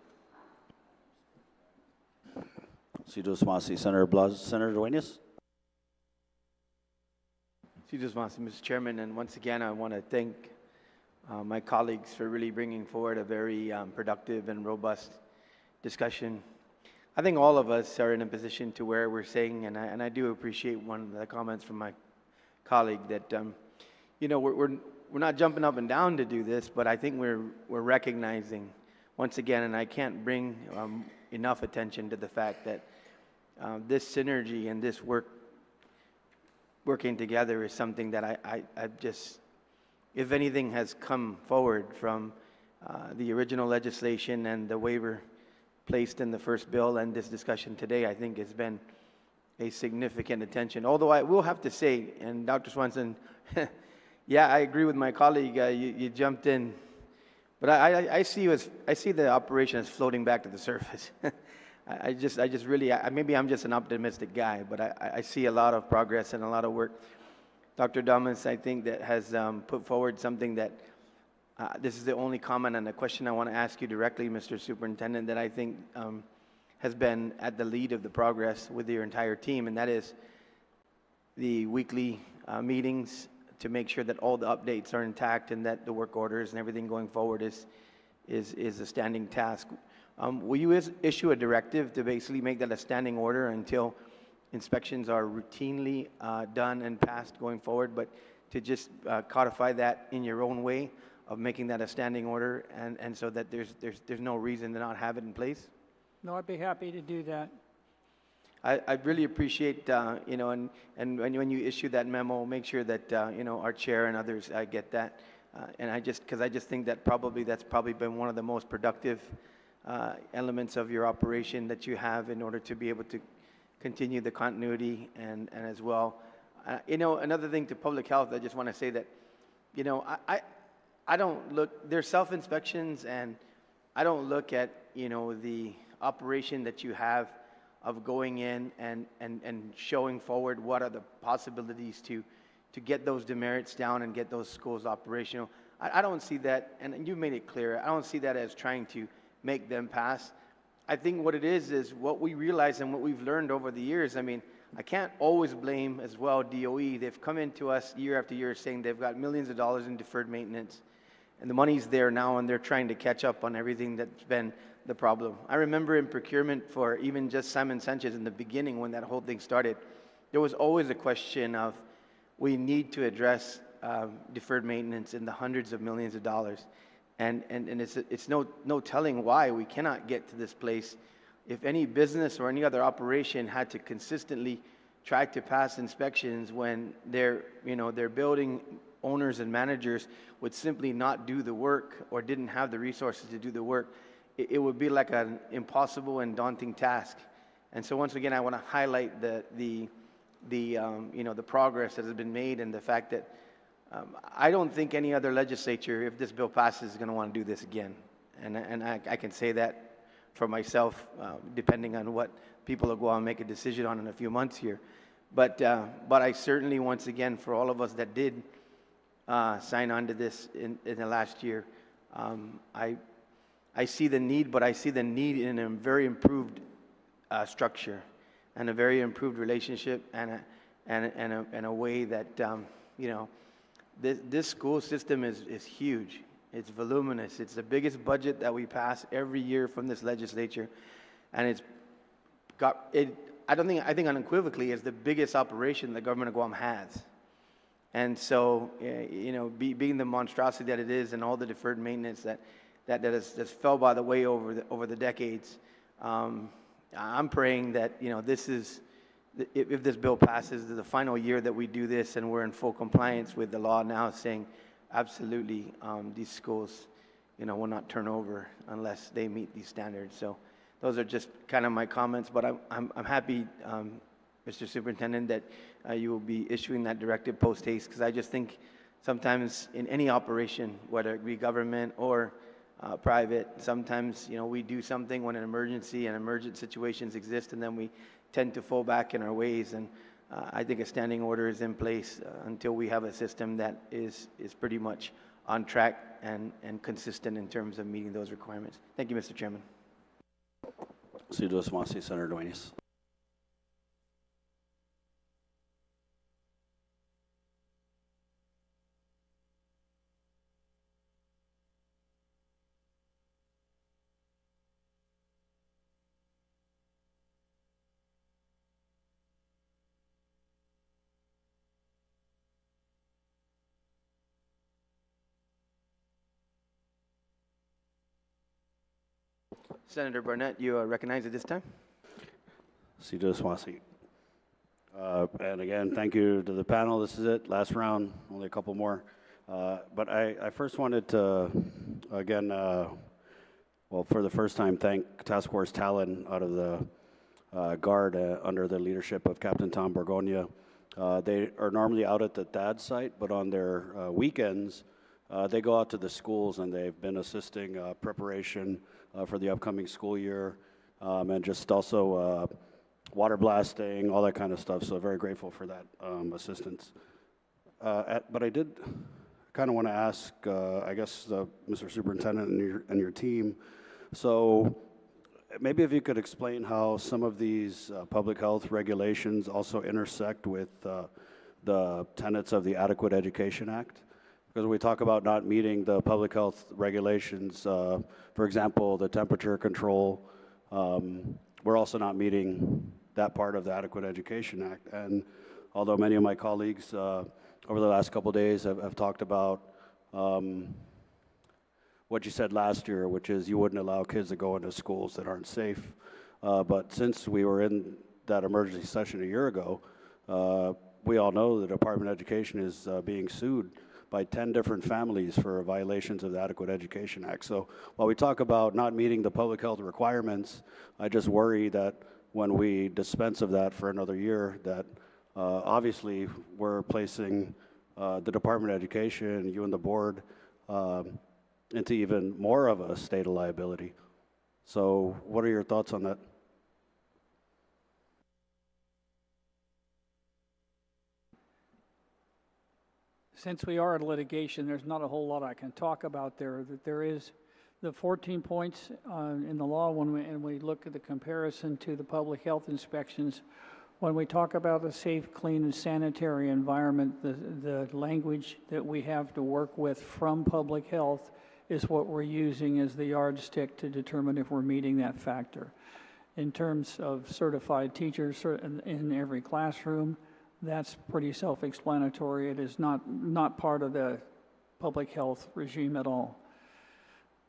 Senator Blas. Senator Duenas. Mr. Chairman, and once again, I want to thank my colleagues for really bringing forward a very productive and robust discussion. I think all of us are in a position to where we're saying, and I do appreciate one of the comments from my colleague that, we're not jumping up and down to do this, but I think we're recognizing once again, and I can't bring enough attention to the fact that this synergy and this working together is something that I've just, if anything has come forward from the original legislation and the waiver placed in the first bill and this discussion today, I think has been a significant attention. Although I will have to say, and Dr. Swanson, yeah, I agree with my colleague, you jumped in, but I see the operation as floating back to the surface. I just really, maybe I'm just an optimistic guy, but I see a lot of progress and a lot of work. Dr. Damas, I think that has put forward something that, this is the only comment and the question I want to ask you directly, Mr. Superintendent, that I think has been at the lead of the progress with your entire team, and that is the weekly meetings to make sure that all the updates are intact and that the work orders and everything going forward is a standing task. Will you issue a directive to basically make that a standing order until inspections are routinely done and passed going forward, but to just codify that in your own way of making that a standing order, and so that there's no reason to not have it in place? No, I'd be happy to do that. I really appreciate, and when you issue that memo, make sure that, our chair and others get that. And because I just think that that's probably been one of the most productive elements of your operation that you have in order to be able to continue the continuity and as well. Another thing to public health, I just want to say that, I don't look, there's self-inspections, and I don't look at, the operation that you have of going in and showing forward what are the possibilities to get those demerits down and get those schools operational. I don't see that, and you made it clear, I don't see that as trying to make them pass. I think what it is what we realize and what we've learned over the years. I mean, I can't always blame as well DOE. They've come into us year after year saying they've got millions of dollars in deferred maintenance, and the money's there now, and they're trying to catch up on everything that's been the problem. I remember in procurement for even just Simon Sanchez in the beginning when that whole thing started, there was always a question of we need to address deferred maintenance in the hundreds of millions of dollars. And it's no telling why we cannot get to this place. If any business or any other operation had to consistently try to pass inspections when their building owners and managers would simply not do the work or didn't have the resources to do the work, it would be like an impossible and daunting task. And so once again, I want to highlight the progress that has been made and the fact that I don't think any other legislature, if this bill passes, is going to want to do this again. And I can say that for myself, depending on what people of Guam make a decision on in a few months here. But I certainly, once again, for all of us that did sign on to this in the last year, I see the need, but I see the need in a very improved structure and a very improved relationship and a way that, this school system is huge. It's voluminous. It's the biggest budget that we pass every year from this legislature, and it's got it. I think unequivocally is the biggest operation the government of Guam has. And so, being the monstrosity that it is, and all the deferred maintenance that has fell by the way over the decades, I'm praying that this is. If this bill passes, the final year that we do this and we're in full compliance with the law now saying absolutely these schools will not turn over unless they meet these standards. So those are just kind of my comments, but I'm happy, Mr. Superintendent, that you will be issuing that directive post haste, because I just think sometimes in any operation, whether it be government or private, sometimes we do something when an emergency and emergent situations exist, and then we tend to fall back in our ways. And I think a standing order is in place until we have a system that is pretty much on track and consistent in terms of meeting those requirements. Thank you, Mr. Chairman. Senator Duenas. Senator Barnett, you are recognized at this time. And again, thank you to the panel. This is it, last round, only a couple more. But I first wanted to, again, for the first time, thank Task Force Talon out of the Guard under the leadership of Captain Tom Borgonia. They are normally out at the THAAD site, but on their weekends, they go out to the schools, and they've been assisting preparation for the upcoming school year, and just also water blasting, all that kind of stuff. So very grateful for that assistance. But I did kind of want to ask, I guess, Mr. Superintendent and your team. So maybe if you could explain how some of these public health regulations also intersect with the tenets of the Adequate Education Act. Because we talk about not meeting the public health regulations, for example, the temperature control, we're also not meeting that part of the Adequate Education Act. And although many of my colleagues over the last couple of days have talked about what you said last year, which is you wouldn't allow kids to go into schools that aren't safe. But since we were in that emergency session a year ago, we all know the Department of Education is being sued by 10 different families for violations of the Adequate Education Act. So while we talk about not meeting the public health requirements, I just worry that when we dispense of that for another year, that obviously we're placing the Department of Education, you and the board, into even more of a state of liability. So what are your thoughts on that? Since we are in litigation, there's not a whole lot I can talk about there. That there is the 14 points in the law and we look at the comparison to the public health inspections. When we talk about a safe, clean, and sanitary environment, the language that we have to work with from public health is what we're using as the yardstick to determine if we're meeting that factor. In terms of certified teachers in every classroom, that's pretty self-explanatory. It is not part of the public health regime at all.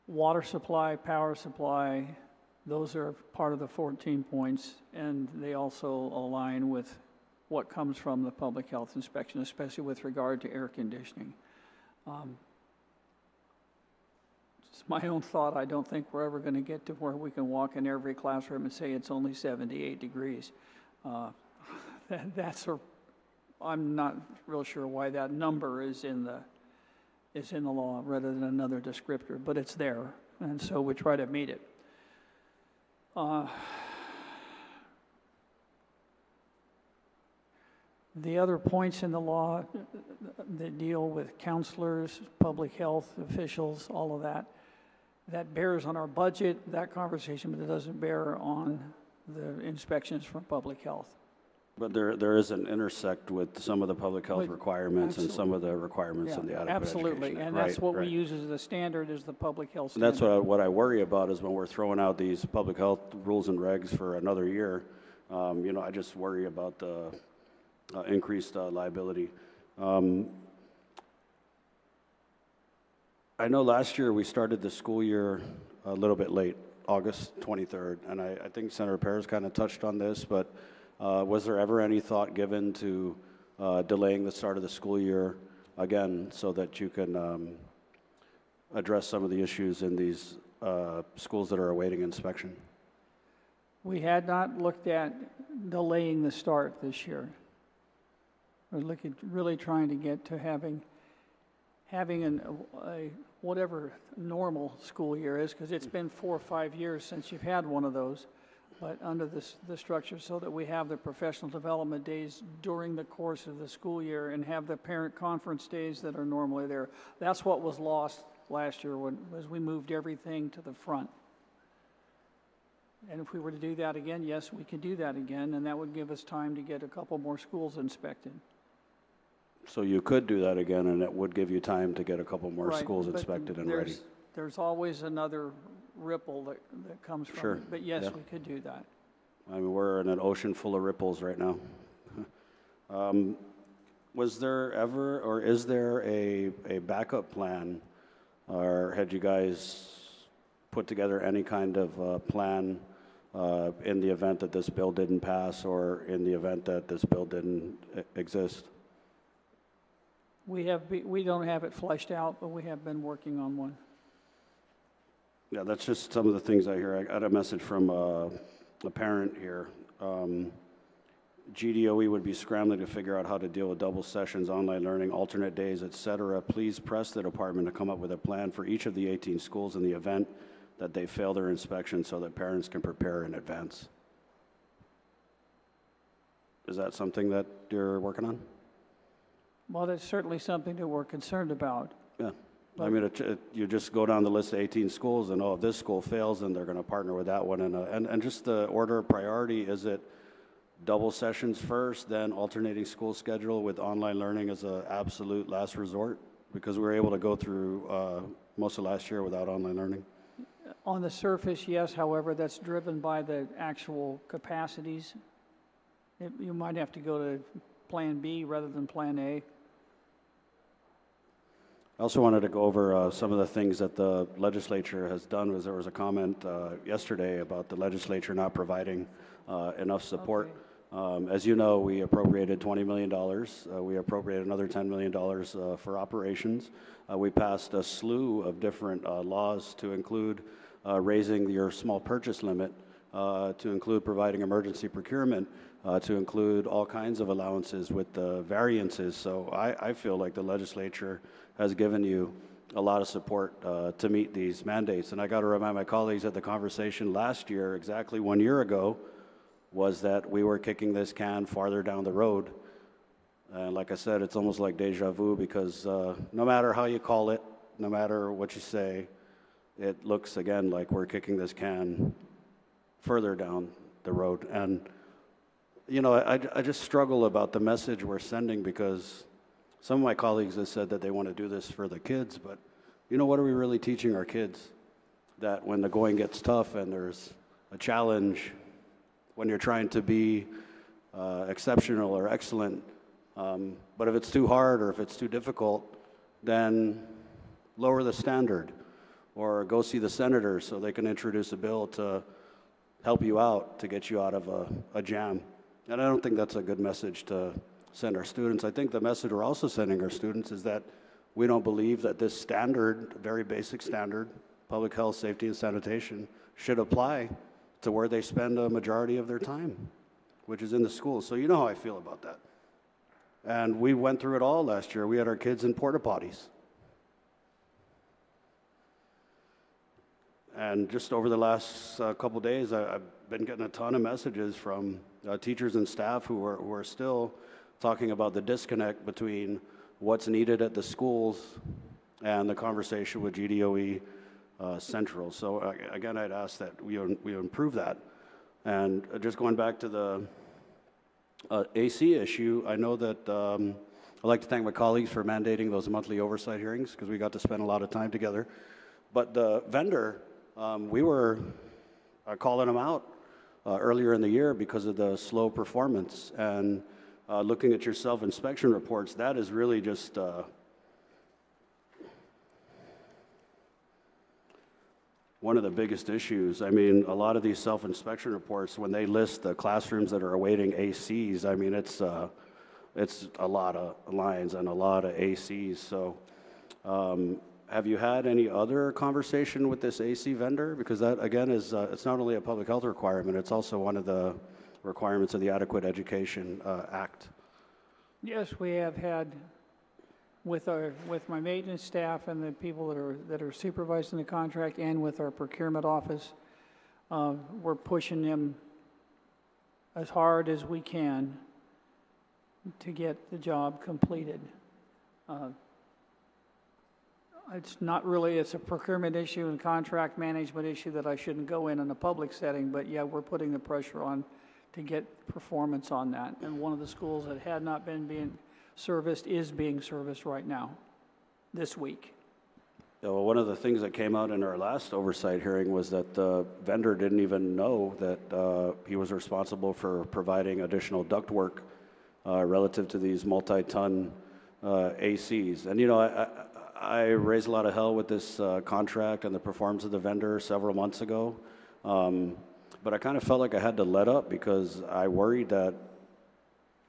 Water supply, power supply, those are part of the 14 points, and they also align with what comes from the public health inspection, especially with regard to air conditioning. It's my own thought. I don't think we're ever going to get to where we can walk in every classroom and say it's only 78 degrees. I'm not real sure why that number is in the law rather than another descriptor, but it's there, and so we try to meet it. The other points in the law that deal with counselors, public health officials, all of that, that bears on our budget, that conversation, but it doesn't bear on the inspections from public health. But there is an intersect with some of the public health requirements and some of the requirements in the adequate absolutely, education. and that's what we use as the standard, is the public health And standard. that's what I worry about is when we're throwing out these public health rules and regs for another year. I just worry about the increased liability. I know last year we started the school year a little bit late, August 23rd, and I think Senator Perez kind of touched on this, but was there ever any thought given to delaying the start of the school year again so that you can address some of the issues in these schools that are awaiting inspection? We had not looked at delaying the start this year. We're really trying to get to having a whatever normal school year is, because it's been 4 or 5 years since you've had one of those, but under the structure, so that we have the professional development days during the course of the school year and have the parent conference days that are normally there. That's what was lost last year was we moved everything to the front. And if we were to do that again, yes, we could do that again, and that would give us time to get a couple more schools inspected. So you could do that again, and it would give you time to get a couple more schools inspected and ready. There's always another ripple that comes from it. But yes, we could do that. I mean, we're in an ocean full of ripples right now. Was there ever, or is there a backup plan, or had you guys put together any kind of plan in the event that this bill didn't pass, or in the event that this bill didn't exist? We don't have it fleshed out, but we have been working on one. Yeah, that's just some of the things I hear. I got a message from a parent here. GDOE would be scrambling to figure out how to deal with double sessions, online learning, alternate days, etc. Please press the department to come up with a plan for each of the 18 schools in the event that they fail their inspection so that parents can prepare in advance. Is that something that you're working on? Well, that's certainly something that we're concerned about. Yeah. I mean, you just go down the list of 18 schools, and if this school fails, then they're going to partner with that one. And just the order of priority, is it double sessions first, then alternating school schedule with online learning as an absolute last resort? Because we were able to go through most of last year without online learning. On the surface, yes. However, that's driven by the actual capacities. You might have to go to Plan B rather than Plan A. I also wanted to go over some of the things that the legislature has done. There was a comment yesterday about the legislature not providing enough support. Okay. As you know, we appropriated $20 million. We appropriated another $10 million for operations. We passed a slew of different laws to include raising your small purchase limit, to include providing emergency procurement, to include all kinds of allowances with the variances. So I feel like the legislature has given you a lot of support to meet these mandates. And I got to remind my colleagues that the conversation last year, exactly 1 year ago, was that we were kicking this can farther down the road. And like I said, it's almost like deja vu, because no matter how you call it, no matter what you say, it looks again like we're kicking this can further down the road. And you know, I just struggle about the message we're sending, because some of my colleagues have said that they want to do this for the kids, but what are we really teaching our kids? That when the going gets tough and there's a challenge, when you're trying to be exceptional or excellent, but if it's too hard or if it's too difficult, then lower the standard or go see the senator so they can introduce a bill to help you out, to get you out of a jam. And I don't think that's a good message to send our students. I think the message we're also sending our students is that we don't believe that this standard, very basic standard, public health, safety, and sanitation, should apply to where they spend a majority of their time, which is in the schools. So you know how I feel about that. And we went through it all last year. We had our kids in porta potties. And just over the last couple days, I've been getting a ton of messages from teachers and staff who are still talking about the disconnect between what's needed at the schools and the conversation with GDOE Central. So again, I'd ask that we improve that. And just going back to the AC issue, I know that I'd like to thank my colleagues for mandating those monthly oversight hearings because we got to spend a lot of time together. But the vendor, we were calling them out earlier in the year because of the slow performance. And looking at your self-inspection reports, that is really just one of the biggest issues. I mean, a lot of these self-inspection reports, when they list the classrooms that are awaiting ACs, I mean, it's a lot of lines and a lot of ACs. So have you had any other conversation with this AC vendor? Because that, again, is it's not only a public health requirement, it's also one of the requirements of the Adequate Education Act. Yes, we have had with my maintenance staff and the people that are supervising the contract, and with our procurement office, we're pushing them as hard as we can to get the job completed. It's not really, it's a procurement issue and contract management issue that I shouldn't go in a public setting, but yeah, we're putting the pressure on to get performance on that. And one of the schools that had not been being serviced is being serviced right now, this week. Yeah, well, one of the things that came out in our last oversight hearing was that the vendor didn't even know that he was responsible for providing additional ductwork relative to these multi-ton ACs. And I raised a lot of hell with this contract and the performance of the vendor several months ago. But I kind of felt like I had to let up because I worried that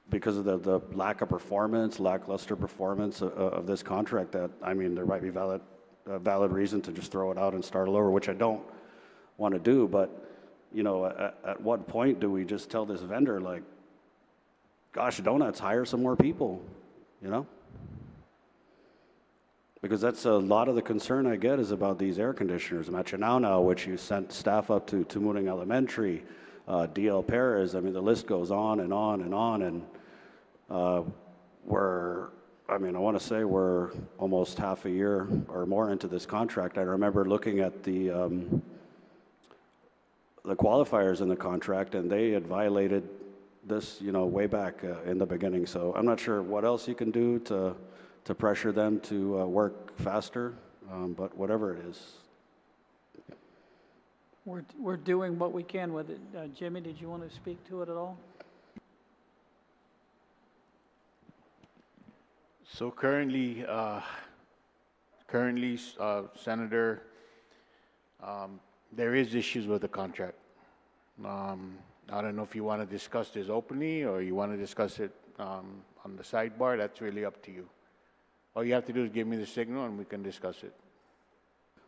because of the lack of performance, lackluster performance of this contract, that, I mean, there might be valid reason to just throw it out and start all over, which I don't want to do. But, at what point do we just tell this vendor, like, gosh, donuts, hire some more people, Because that's a lot of the concern I get is about these air conditioners. Machinao, which you sent staff up to Tumuning Elementary, DL Perez, I mean, the list goes on and on and on. And I want to say we're almost half a year or more into this contract. I remember looking at the qualifiers in the contract, and they had violated this, way back in the beginning. So I'm not sure what else you can do to pressure them to work faster, but whatever it is. We're doing what we can with it. Jimmy, did you want to speak to it at all? So currently, Senator, there is issues with the contract. I don't know if you want to discuss this openly or you want to discuss it on the sidebar. That's really up to you. All you have to do is give me the signal and we can discuss it.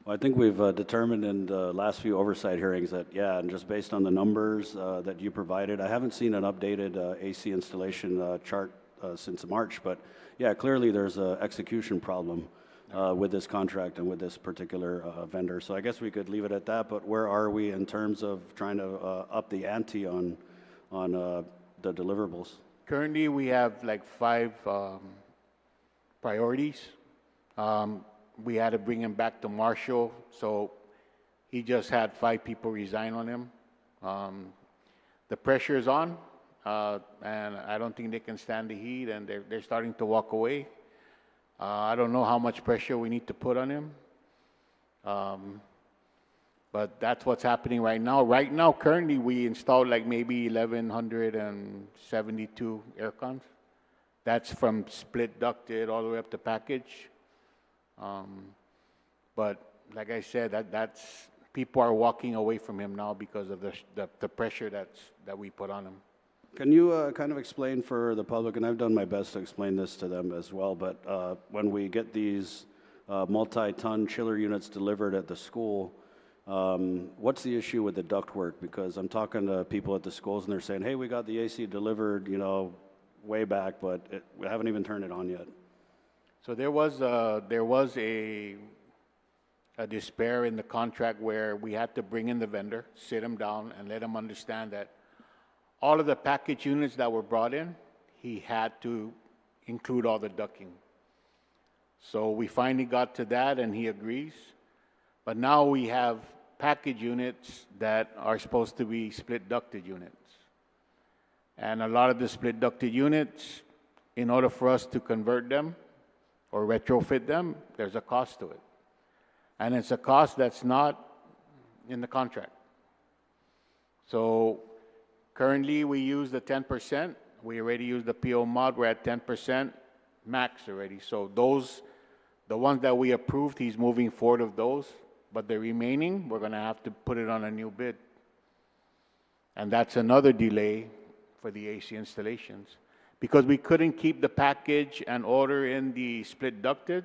Well, I think we've determined in the last few oversight hearings that, yeah, and just based on the numbers that you provided, I haven't seen an updated AC installation chart since March, but yeah, clearly there's an execution problem with this contract and with this particular vendor. So I guess we could leave it at that, but where are we in terms of trying to up the ante on the deliverables? Currently, we have like 5 priorities. We had to bring him back to Marshall, so he just had 5 people resign on him. The pressure is on, and I don't think they can stand the heat, and they're starting to walk away. I don't know how much pressure we need to put on him. But that's what's happening right now. Right now, currently, we installed like maybe 1,172 air cons. That's from split ducted all the way up to package. But like I said, that's people are walking away from him now because of the pressure that we put on him. Can you kind of explain for the public, and I've done my best to explain this to them as well, but when we get these multi-ton chiller units delivered at the school, what's the issue with the ductwork? Because I'm talking to people at the schools and they're saying, hey, we got the AC delivered, you know, way back, but we haven't even turned it on yet. So there was a despair in the contract where we had to bring in the vendor, sit him down, and let him understand that all of the package units that were brought in, he had to include all the ducting. So we finally got to that, and he agrees. But now we have package units that are supposed to be split ducted units. And a lot of the split ducted units, in order for us to convert them or retrofit them, there's a cost to it. And it's a cost that's not in the contract. So currently we use the 10%. We already use the PO mod. We're at 10% max already. So those, the ones that we approved, he's moving forward of those. But the remaining, we're going to have to put it on a new bid. And that's another delay for the AC installations. Because we couldn't keep the package and order in the split ducted,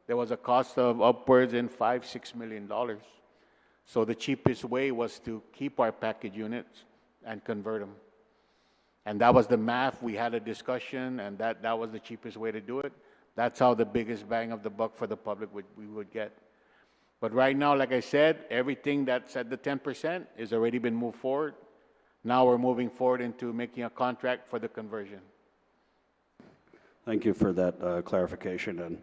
there was a cost of upwards in $5-6 million. So the cheapest way was to keep our package units and convert them. And that was the math. We had a discussion, and that was the cheapest way to do it. That's how the biggest bang of the buck for the public we would get. But right now, like I said, everything that's at the 10% has already been moved forward. Now we're moving forward into making a contract for the conversion. Thank you for that clarification. And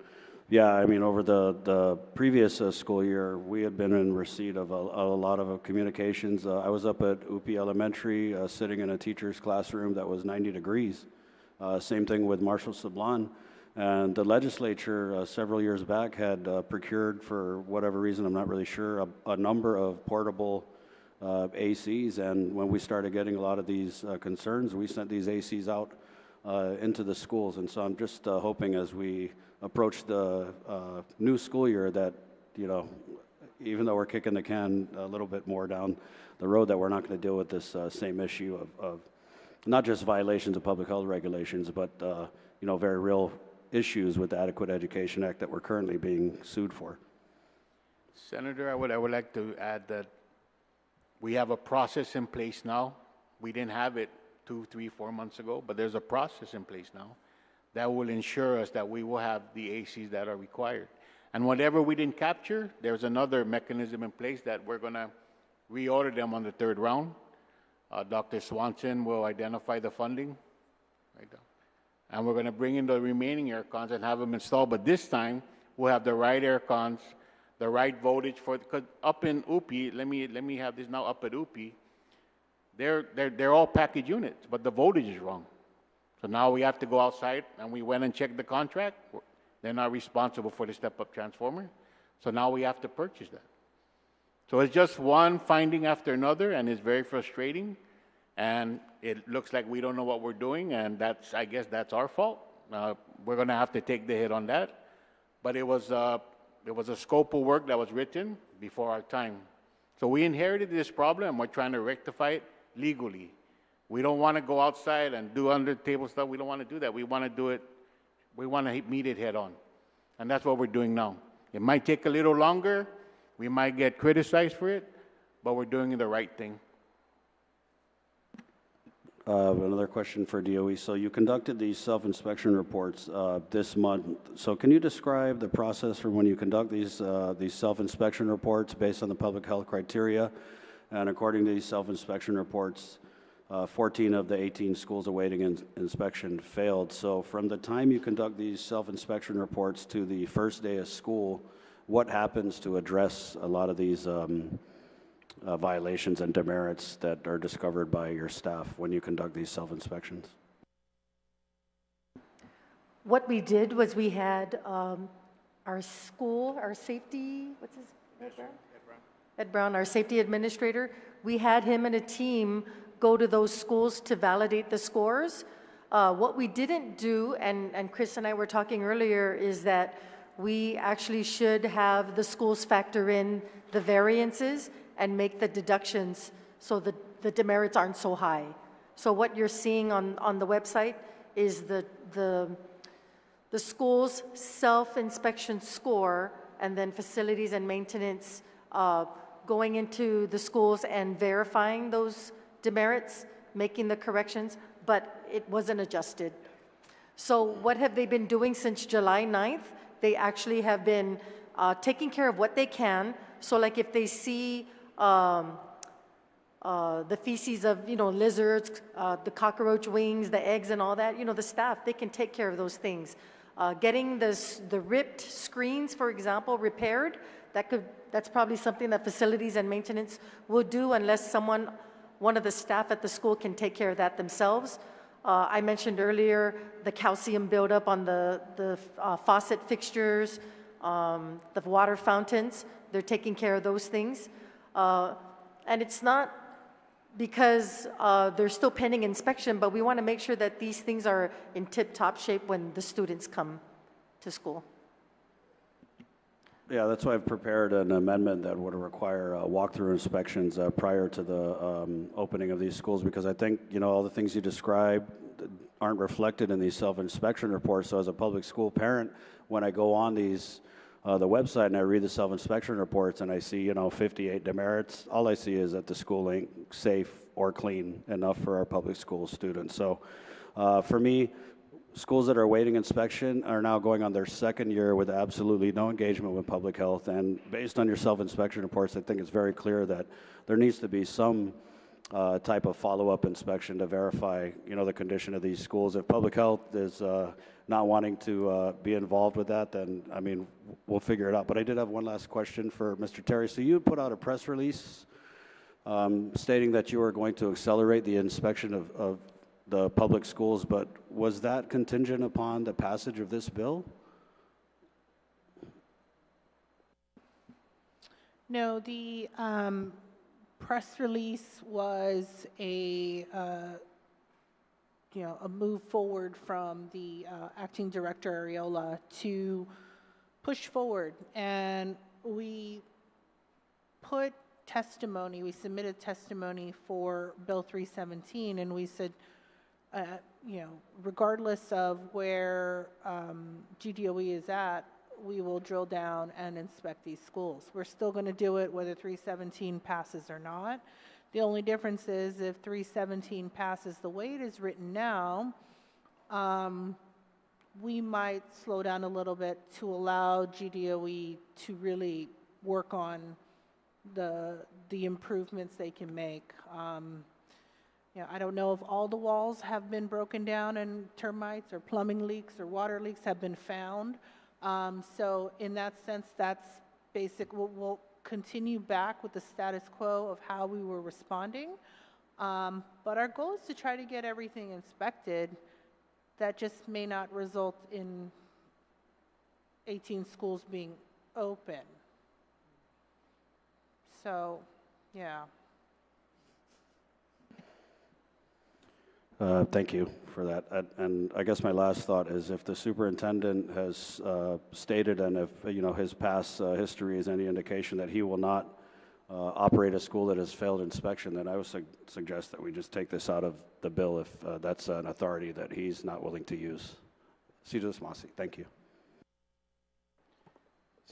yeah, I mean, over the previous school year, we had been in receipt of a lot of communications. I was up at UP Elementary, sitting in a teacher's classroom that was 90 degrees. Same thing with Marshall Sablan. And the legislature several years back had procured, for whatever reason, I'm not really sure, a number of portable ACs. And when we started getting a lot of these concerns, we sent these ACs out into the schools. And so I'm just hoping as we approach the new school year that, you know, even though we're kicking the can a little bit more down the road, that we're not going to deal with this same issue of not just violations of public health regulations, but, you know, very real issues with the Adequate Education Act that we're currently being sued for. Senator, I would like to add that we have a process in place now. We didn't have it 2, 3, 4 months ago, but there's a process in place now that will ensure us that we will have the ACs that are required. And whatever we didn't capture, there's another mechanism in place that we're going to reorder them on the third round. Dr. Swanson will identify the funding. Right there. And we're going to bring in the remaining air cons and have them installed. But this time, we'll have the right air cons, the right voltage for, because up in UP, let me have this now up at UP, they're all package units, but the voltage is wrong. So now we have to go outside, and we went and checked the contract. They're not responsible for the step-up transformer. So now we have to purchase that. So it's just one finding after another, and it's very frustrating. And it looks like we don't know what we're doing, and I guess that's our fault. We're going to have to take the hit on that. But it was a scope of work that was written before our time. So we inherited this problem, and we're trying to rectify it legally. We don't want to go outside and do under-the-table stuff. We don't want to do that. We want to do it. We want to meet it head-on. And that's what we're doing now. It might take a little longer. We might get criticized for it, but we're doing the right thing. Another question for DOE. So you conducted these self-inspection reports this month. So can you describe the process for when you conduct these self-inspection reports based on the public health criteria? And according to these self-inspection reports, 14 of the 18 schools awaiting inspection failed. So from the time you conduct these self-inspection reports to the first day of school, what happens to address a lot of these violations and demerits that are discovered by your staff when you conduct these self-inspections? What we did was we had our safety, Ed Brown, our safety administrator, we had him and a team go to those schools to validate the scores. What we didn't do, and Chris and I were talking earlier, is that we actually should have the schools factor in the variances and make the deductions so that the demerits aren't so high. So what you're seeing on the website is the school's self-inspection score, and then facilities and maintenance going into the schools and verifying those demerits, making the corrections, but it wasn't adjusted. So what have they been doing since July 9th? They actually have been taking care of what they can. So like if they see the feces of, lizards, the cockroach wings, the eggs and all that, the staff, they can take care of those things. Getting the ripped screens, for example, repaired, that's probably something that facilities and maintenance will do unless one of the staff at the school can take care of that themselves. I mentioned earlier the calcium buildup on the faucet fixtures, the water fountains. They're taking care of those things. And it's not because they're still pending inspection, but we want to make sure that these things are in tip-top shape when the students come to school. Yeah, that's why I've prepared an amendment that would require walkthrough inspections prior to the opening of these schools, because I think, all the things you described aren't reflected in these self-inspection reports. So as a public school parent, when I go on these, the website and I read the self-inspection reports and I see, 58 demerits, all I see is that the school ain't safe or clean enough for our public school students. So for me, schools that are awaiting inspection are now going on their second year with absolutely no engagement with public health. And based on your self-inspection reports, I think it's very clear that there needs to be some type of follow-up inspection to verify, the condition of these schools. If public health is not wanting to be involved with that, then, we'll figure it out. But I did have one last question for Mr. Terry. So you put out a press release stating that you were going to accelerate the inspection of the public schools, but was that contingent upon the passage of this bill? No, the press release was a move forward from the acting director Areola to push forward, and we submitted testimony for Bill 317, and we said, regardless of where GDOE is at, we will drill down and inspect these schools. We're still going to do it whether 317 passes or not. The only difference is if 317 passes the way it is written now, we might slow down a little bit to allow GDOE to really work on the improvements they can make. I don't know if all the walls have been broken down and termites or plumbing leaks or water leaks have been found. So in that sense, that's basic. We'll continue back with the status quo of how we were responding. But our goal is to try to get everything inspected. That just may not result in 18 schools being open. So, yeah. Thank you for that. And I guess my last thought is, if the superintendent has stated, and if his past history is any indication that he will not operate a school that has failed inspection, then I would suggest that we just take this out of the bill if that's an authority that he's not willing to use. Sidus Masi, thank you.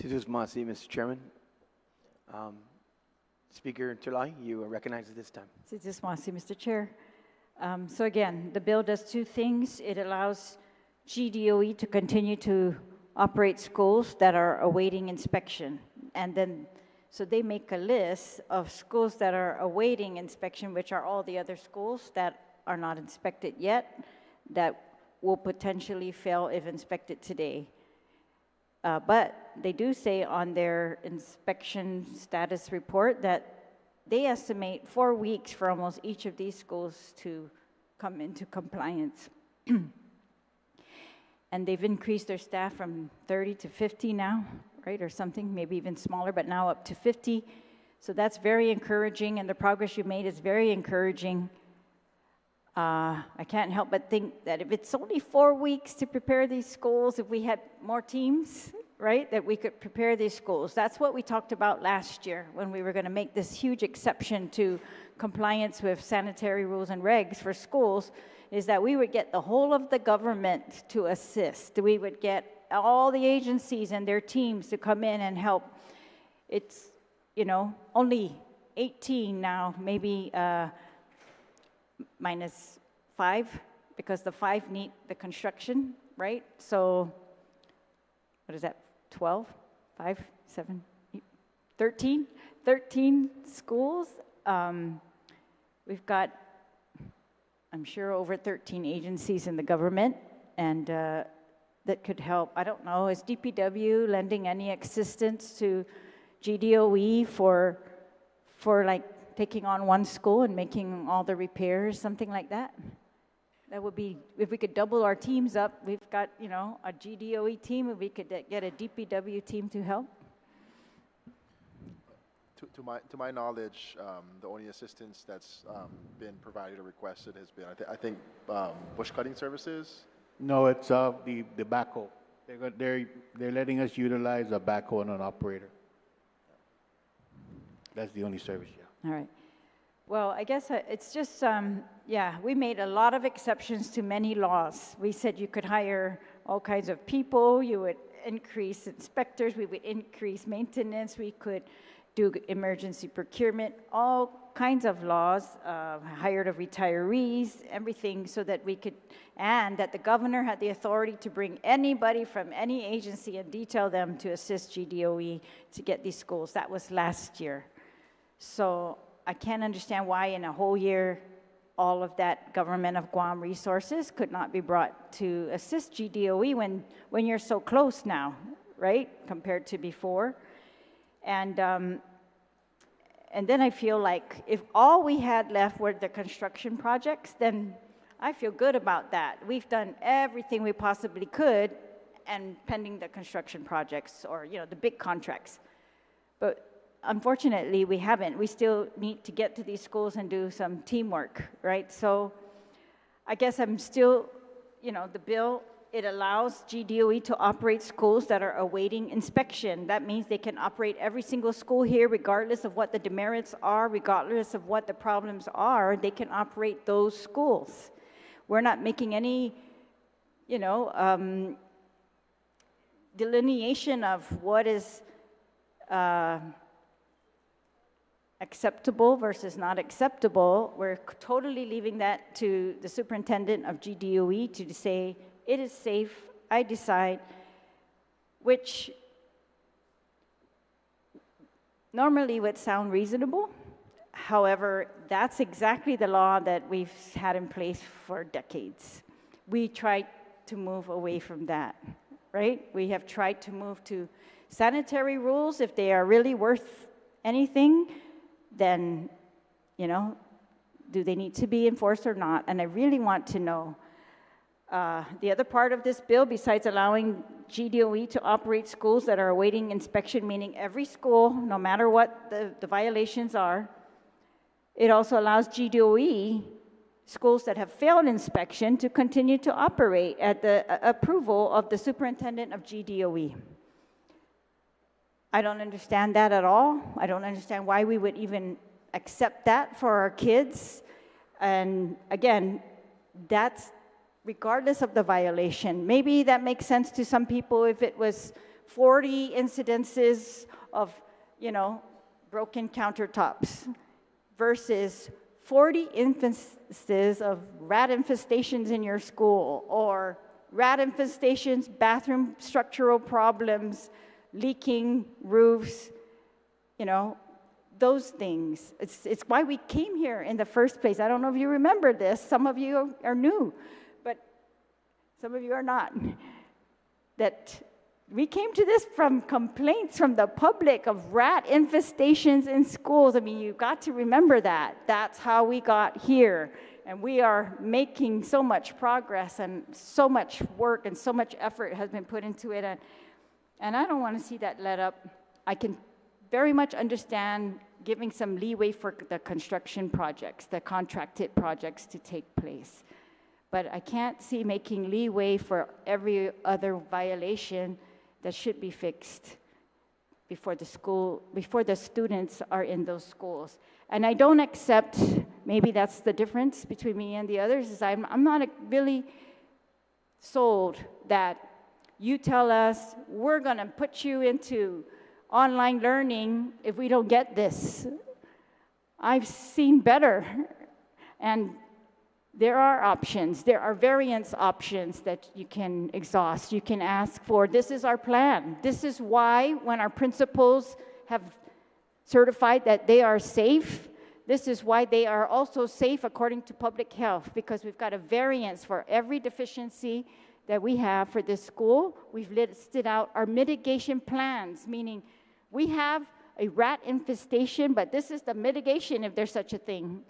Sidus Masi, Mr. Chairman. Speaker Tulay, you are recognized at this time. Sidus Masi, Mr. Chair. So again, the bill does two things. It allows GDOE to continue to operate schools that are awaiting inspection. And then, so they make a list of schools that are awaiting inspection, which are all the other schools that are not inspected yet, that will potentially fail if inspected today. But they do say on their inspection status report that they estimate 4 weeks for almost each of these schools to come into compliance. And they've increased their staff from 30 to 50 now, right, or something, maybe even smaller, but now up to 50. So that's very encouraging, and the progress you made is very encouraging. I can't help but think that if it's only 4 weeks to prepare these schools, if we had more teams, right, that we could prepare these schools. That's what we talked about last year when we were going to make this huge exception to compliance with sanitary rules and regs for schools, is that we would get the whole of the government to assist. We would get all the agencies and their teams to come in and help. It's, you know, only 18 now, maybe minus 5, because the 5 need the construction, right? So, what is that, 12, 5, 7, 8, 13 schools. We've got, I'm sure, over 13 agencies in the government, and that could help. I don't know, is DPW lending any assistance to GDOE for like taking on one school and making all the repairs, something like that? That would be, if we could double our teams up, we've got, you know, a GDOE team, if we could get a DPW team to help. To my knowledge, the only assistance that's been provided or requested has been, I think, bush cutting services. No, it's the backhoe. They're letting us utilize a backhoe and an operator. That's the only service, yeah. All right. Well, I guess it's just, yeah, we made a lot of exceptions to many laws. We said you could hire all kinds of people, you would increase inspectors, we would increase maintenance, we could do emergency procurement, all kinds of laws, hired of retirees, everything, so that we could, and that the governor had the authority to bring anybody from any agency and detail them to assist GDOE to get these schools. That was last year. So I can't understand why in a whole year all of that government of Guam resources could not be brought to assist GDOE when you're so close now, right, compared to before. And then I feel like if all we had left were the construction projects, then I feel good about that. We've done everything we possibly could, and pending the construction projects or, you know, the big contracts. But unfortunately, we haven't. We still need to get to these schools and do some teamwork, right? So I guess I'm still, you know, the bill, it allows GDOE to operate schools that are awaiting inspection. That means they can operate every single school here, regardless of what the demerits are, regardless of what the problems are, they can operate those schools. We're not making any, you know, delineation of what is acceptable versus not acceptable. We're totally leaving that to the superintendent of GDOE to say, it is safe, I decide, which normally would sound reasonable. However, that's exactly the law that we've had in place for decades. We tried to move away from that, right? We have tried to move to sanitary rules. If they are really worth anything, then, you know, do they need to be enforced or not? And I really want to know. The other part of this bill, besides allowing GDOE to operate schools that are awaiting inspection, meaning every school, no matter what the violations are, it also allows GDOE, schools that have failed inspection, to continue to operate at the approval of the superintendent of GDOE. I don't understand that at all. I don't understand why we would even accept that for our kids. And again, that's regardless of the violation. Maybe that makes sense to some people if it was 40 incidences of, you know, broken countertops versus 40 instances of rat infestations in your school, or rat infestations, bathroom structural problems, leaking roofs, you know, those things. It's why we came here in the first place. I don't know if you remember this. Some of you are new, but some of you are not. That we came to this from complaints from the public of rat infestations in schools. I mean, you've got to remember that. That's how we got here. And we are making so much progress, and so much work and so much effort has been put into it. And And I don't want to see that let up. I can very much understand giving some leeway for the construction projects, the contracted projects to take place. But I can't see making leeway for every other violation that should be fixed before the students are in those schools. And I don't accept, maybe that's the difference between me and the others, is I'm not really sold that you tell us we're gonna put you into online learning if we don't get this. I've seen better, and there are options. There are variance options that you can exhaust. You can ask for, this is our plan. This is why when our principals have certified that they are safe, this is why they are also safe according to public health, because we've got a variance for every deficiency that we have for this school. We've listed out our mitigation plans, meaning we have a rat infestation, but this is the mitigation if there's such a thing,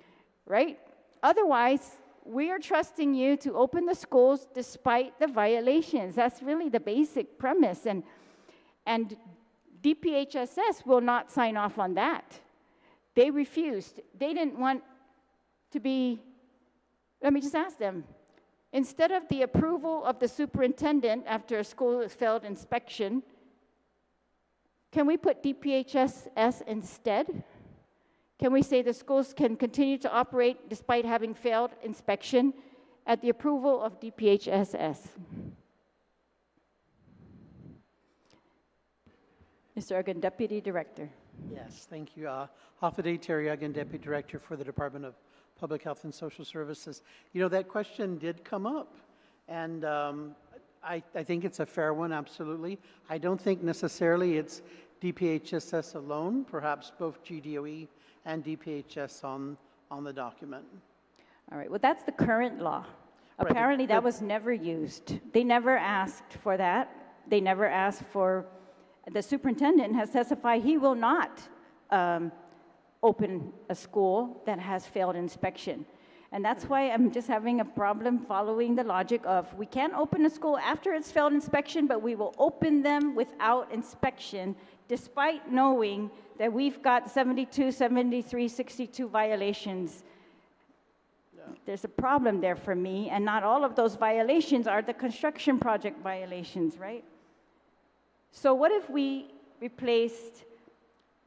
right? Otherwise, we are trusting you to open the schools despite the violations. That's really the basic premise. And DPHSS will not sign off on that. They refused. They didn't want to be, let me just ask them, instead of the approval of the superintendent after a school has failed inspection, can we put DPHSS instead? Can we say the schools can continue to operate despite having failed inspection at the approval of DPHSS? Mr. Uggan, Deputy Director. Yes, thank you. Hafaday Terry Uggan, Deputy Director for the Department of Public Health and Social Services. You know, that question did come up, and I think it's a fair one, absolutely. I don't think necessarily it's DPHSS alone, perhaps both GDOE and DPHS on the document. All right, well, that's the current law. Right. Apparently that was never used. They never asked for that. They never asked for, the superintendent has testified he will not open a school that has failed inspection. And that's why I'm just having a problem following the logic of, we can't open a school after it's failed inspection, but we will open them without inspection, despite knowing that we've got 72, 73, 62 violations. Yeah. There's a problem there for me, and not all of those violations are the construction project violations, right? So what if we replaced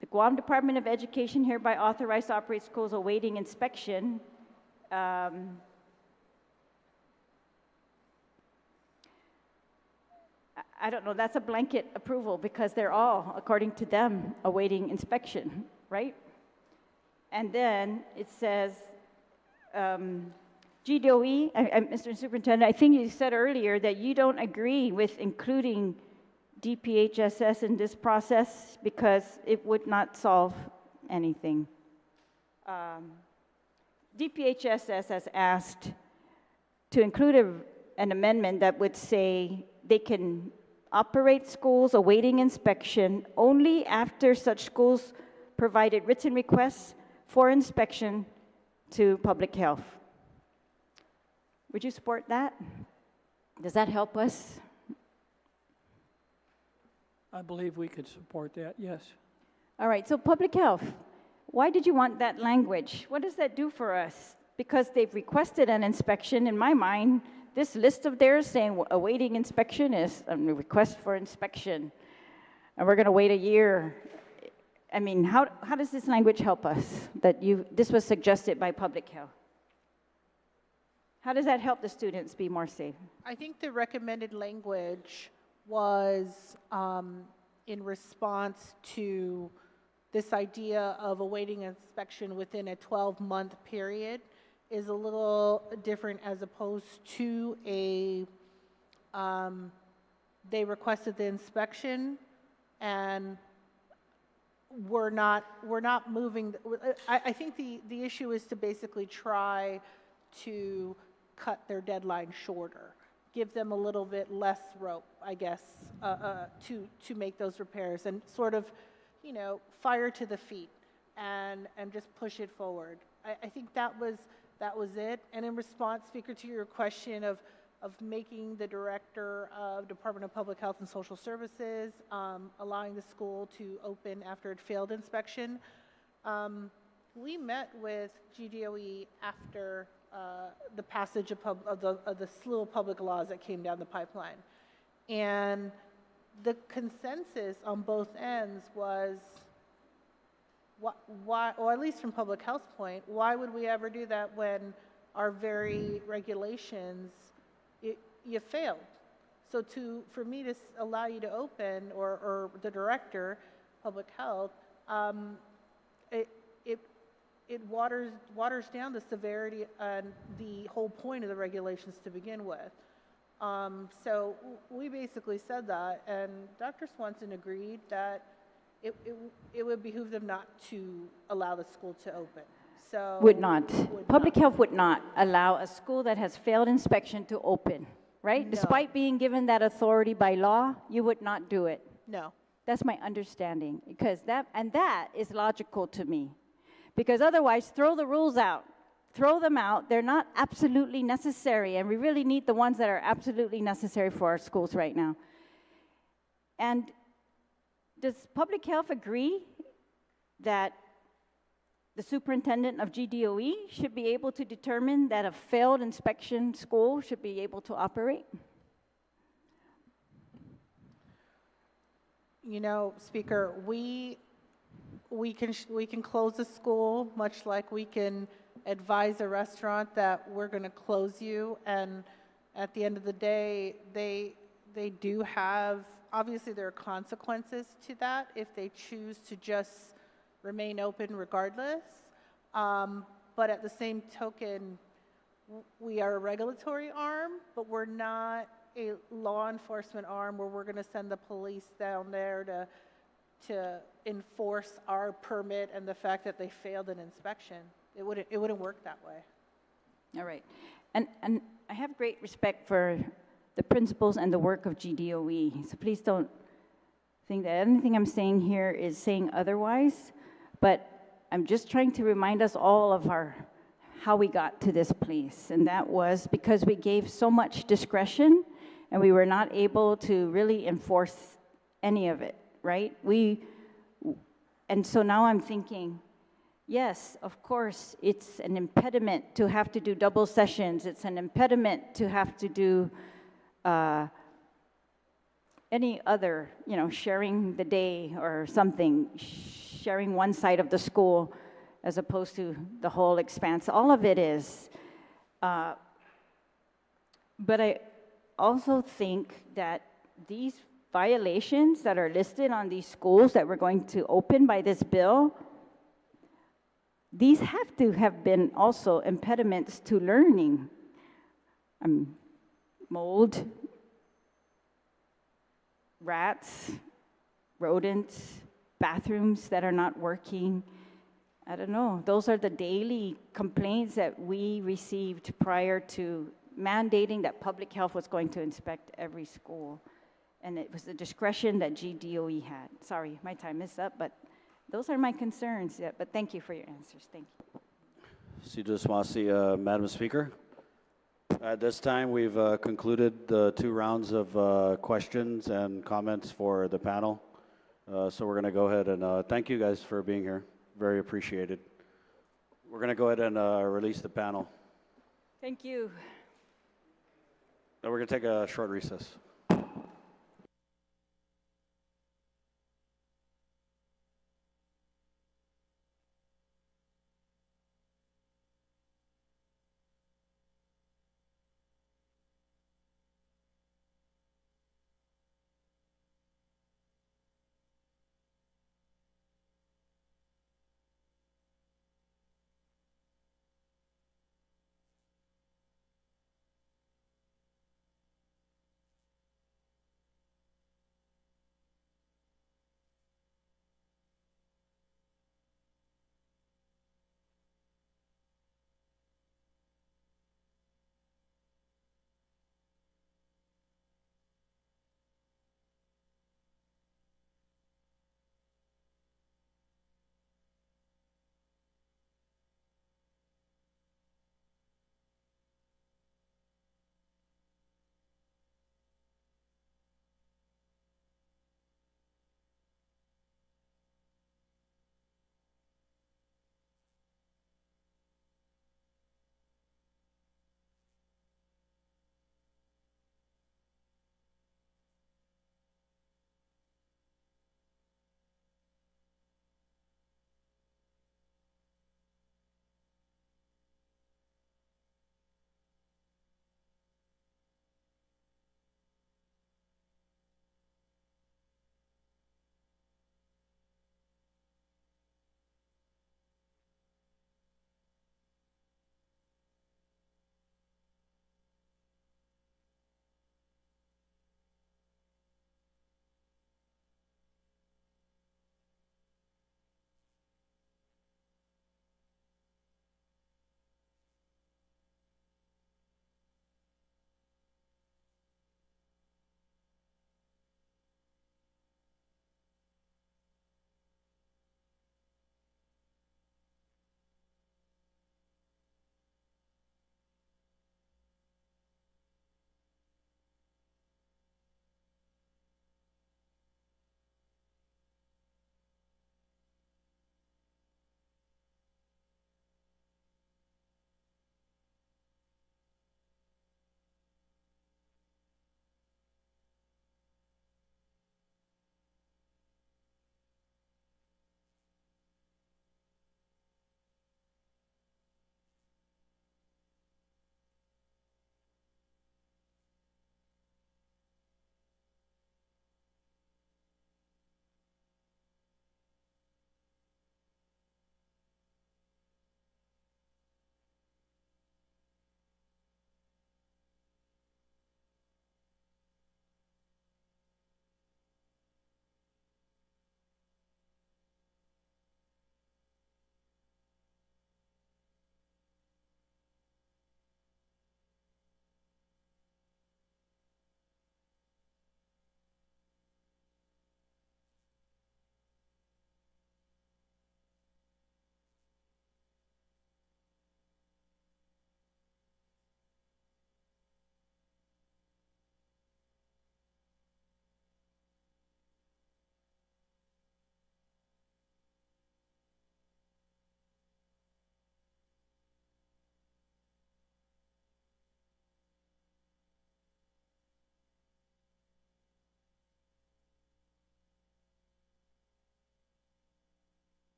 the Guam Department of Education hereby authorized to operate schools awaiting inspection? I don't know, that's a blanket approval because they're all, according to them, awaiting inspection, right? And then it says, GDOE, Mr. Superintendent, I think you said earlier that you don't agree with including DPHSS in this process because it would not solve anything. DPHSS has asked to include an amendment that would say they can operate schools awaiting inspection only after such schools provided written requests for inspection to public health. Would you support that? Does that help us? I believe we could support that, yes. All right, so public health. Why did you want that language? What does that do for us? Because they've requested an inspection. In my mind, this list of theirs saying awaiting inspection is a request for inspection, and we're going to wait a year. I mean, how does this language help us? That this was suggested by public health. How does that help the students be more safe? I think the recommended language was in response to this idea of awaiting inspection within a 12-month period is a little different as opposed to a, they requested the inspection and we're not moving. I think the issue is to basically try to cut their deadline shorter, give them a little bit less rope, I guess, to make those repairs and sort of, you know, fire to the feet and just push it forward. I think that was it. And in response, Speaker, to your question of of making the director of Department of Public Health and Social Services, allowing the school to open after it failed inspection. We met with GDOE after the passage of the slew of public laws that came down the pipeline. And the consensus on both ends was, why, or at least from public health point, why would we ever do that when our very regulations, you failed? So for me to allow you to open, or the director, public health, it waters down the severity and the whole point of the regulations to begin with. So we basically said that, and Dr. Swanson agreed that it would behoove them not to allow the school to open. So Would not. Public health would not allow a school that has failed inspection to open, right? No. Despite being given that authority by law, you would not do it. No. That's my understanding, because that is logical to me. Because otherwise, throw the rules out. Throw them out. They're not absolutely necessary, and we really need the ones that are absolutely necessary for our schools right now. And does public health agree that the superintendent of GDOE should be able to determine that a failed inspection school should be able to operate? You know, Speaker, we can close the school, much like we can advise a restaurant that we're going to close you. And at the end of the day, they do have, obviously there are consequences to that if they choose to just remain open regardless. But at the same token, we are a regulatory arm, but we're not a law enforcement arm where we're going to send the police down there to enforce our permit and the fact that they failed an inspection. It wouldn't work that way. All right. And I have great respect for the principles and the work of GDOE. So please don't think that anything I'm saying here is saying otherwise. But I'm just trying to remind us all of how we got to this place. And that was because we gave so much discretion and we were not able to really enforce any of it, right? And so now I'm thinking, yes, of course, it's an impediment to have to do double sessions. It's an impediment to have to do any other, sharing the day or something, sharing one side of the school as opposed to the whole expanse. All of it is. But I also think that these violations that are listed on these schools that we're going to open by this bill, these have to have been also impediments to learning. Mold, rats, rodents, bathrooms that are not working. I don't know. Those are the daily complaints that we received prior to mandating that public health was going to inspect every school. And it was the discretion that GDOE had. Sorry, my time is up, but those are my concerns. Yeah, but thank you for your answers. Thank you. Madam Speaker. At this time, we've concluded the 2 rounds of questions and comments for the panel. So we're going to go ahead and thank you guys for being here. Very appreciated. We're going to go ahead and release the panel. Thank you. Then we're going to take a short recess.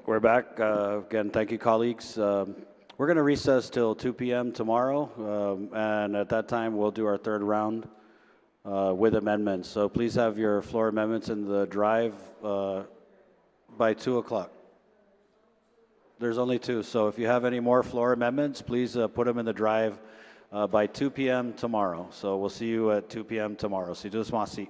we're back. Again, thank you, colleagues. We're going to recess till 2 p.m. tomorrow, and at that time, we'll do our third round with amendments. So please have your floor amendments in the drive by 2 o'clock. There's only 2, so if you have any more floor amendments, please put them in the drive by 2 p.m. tomorrow. So we'll see you at 2 p.m. tomorrow. Si Dios masi.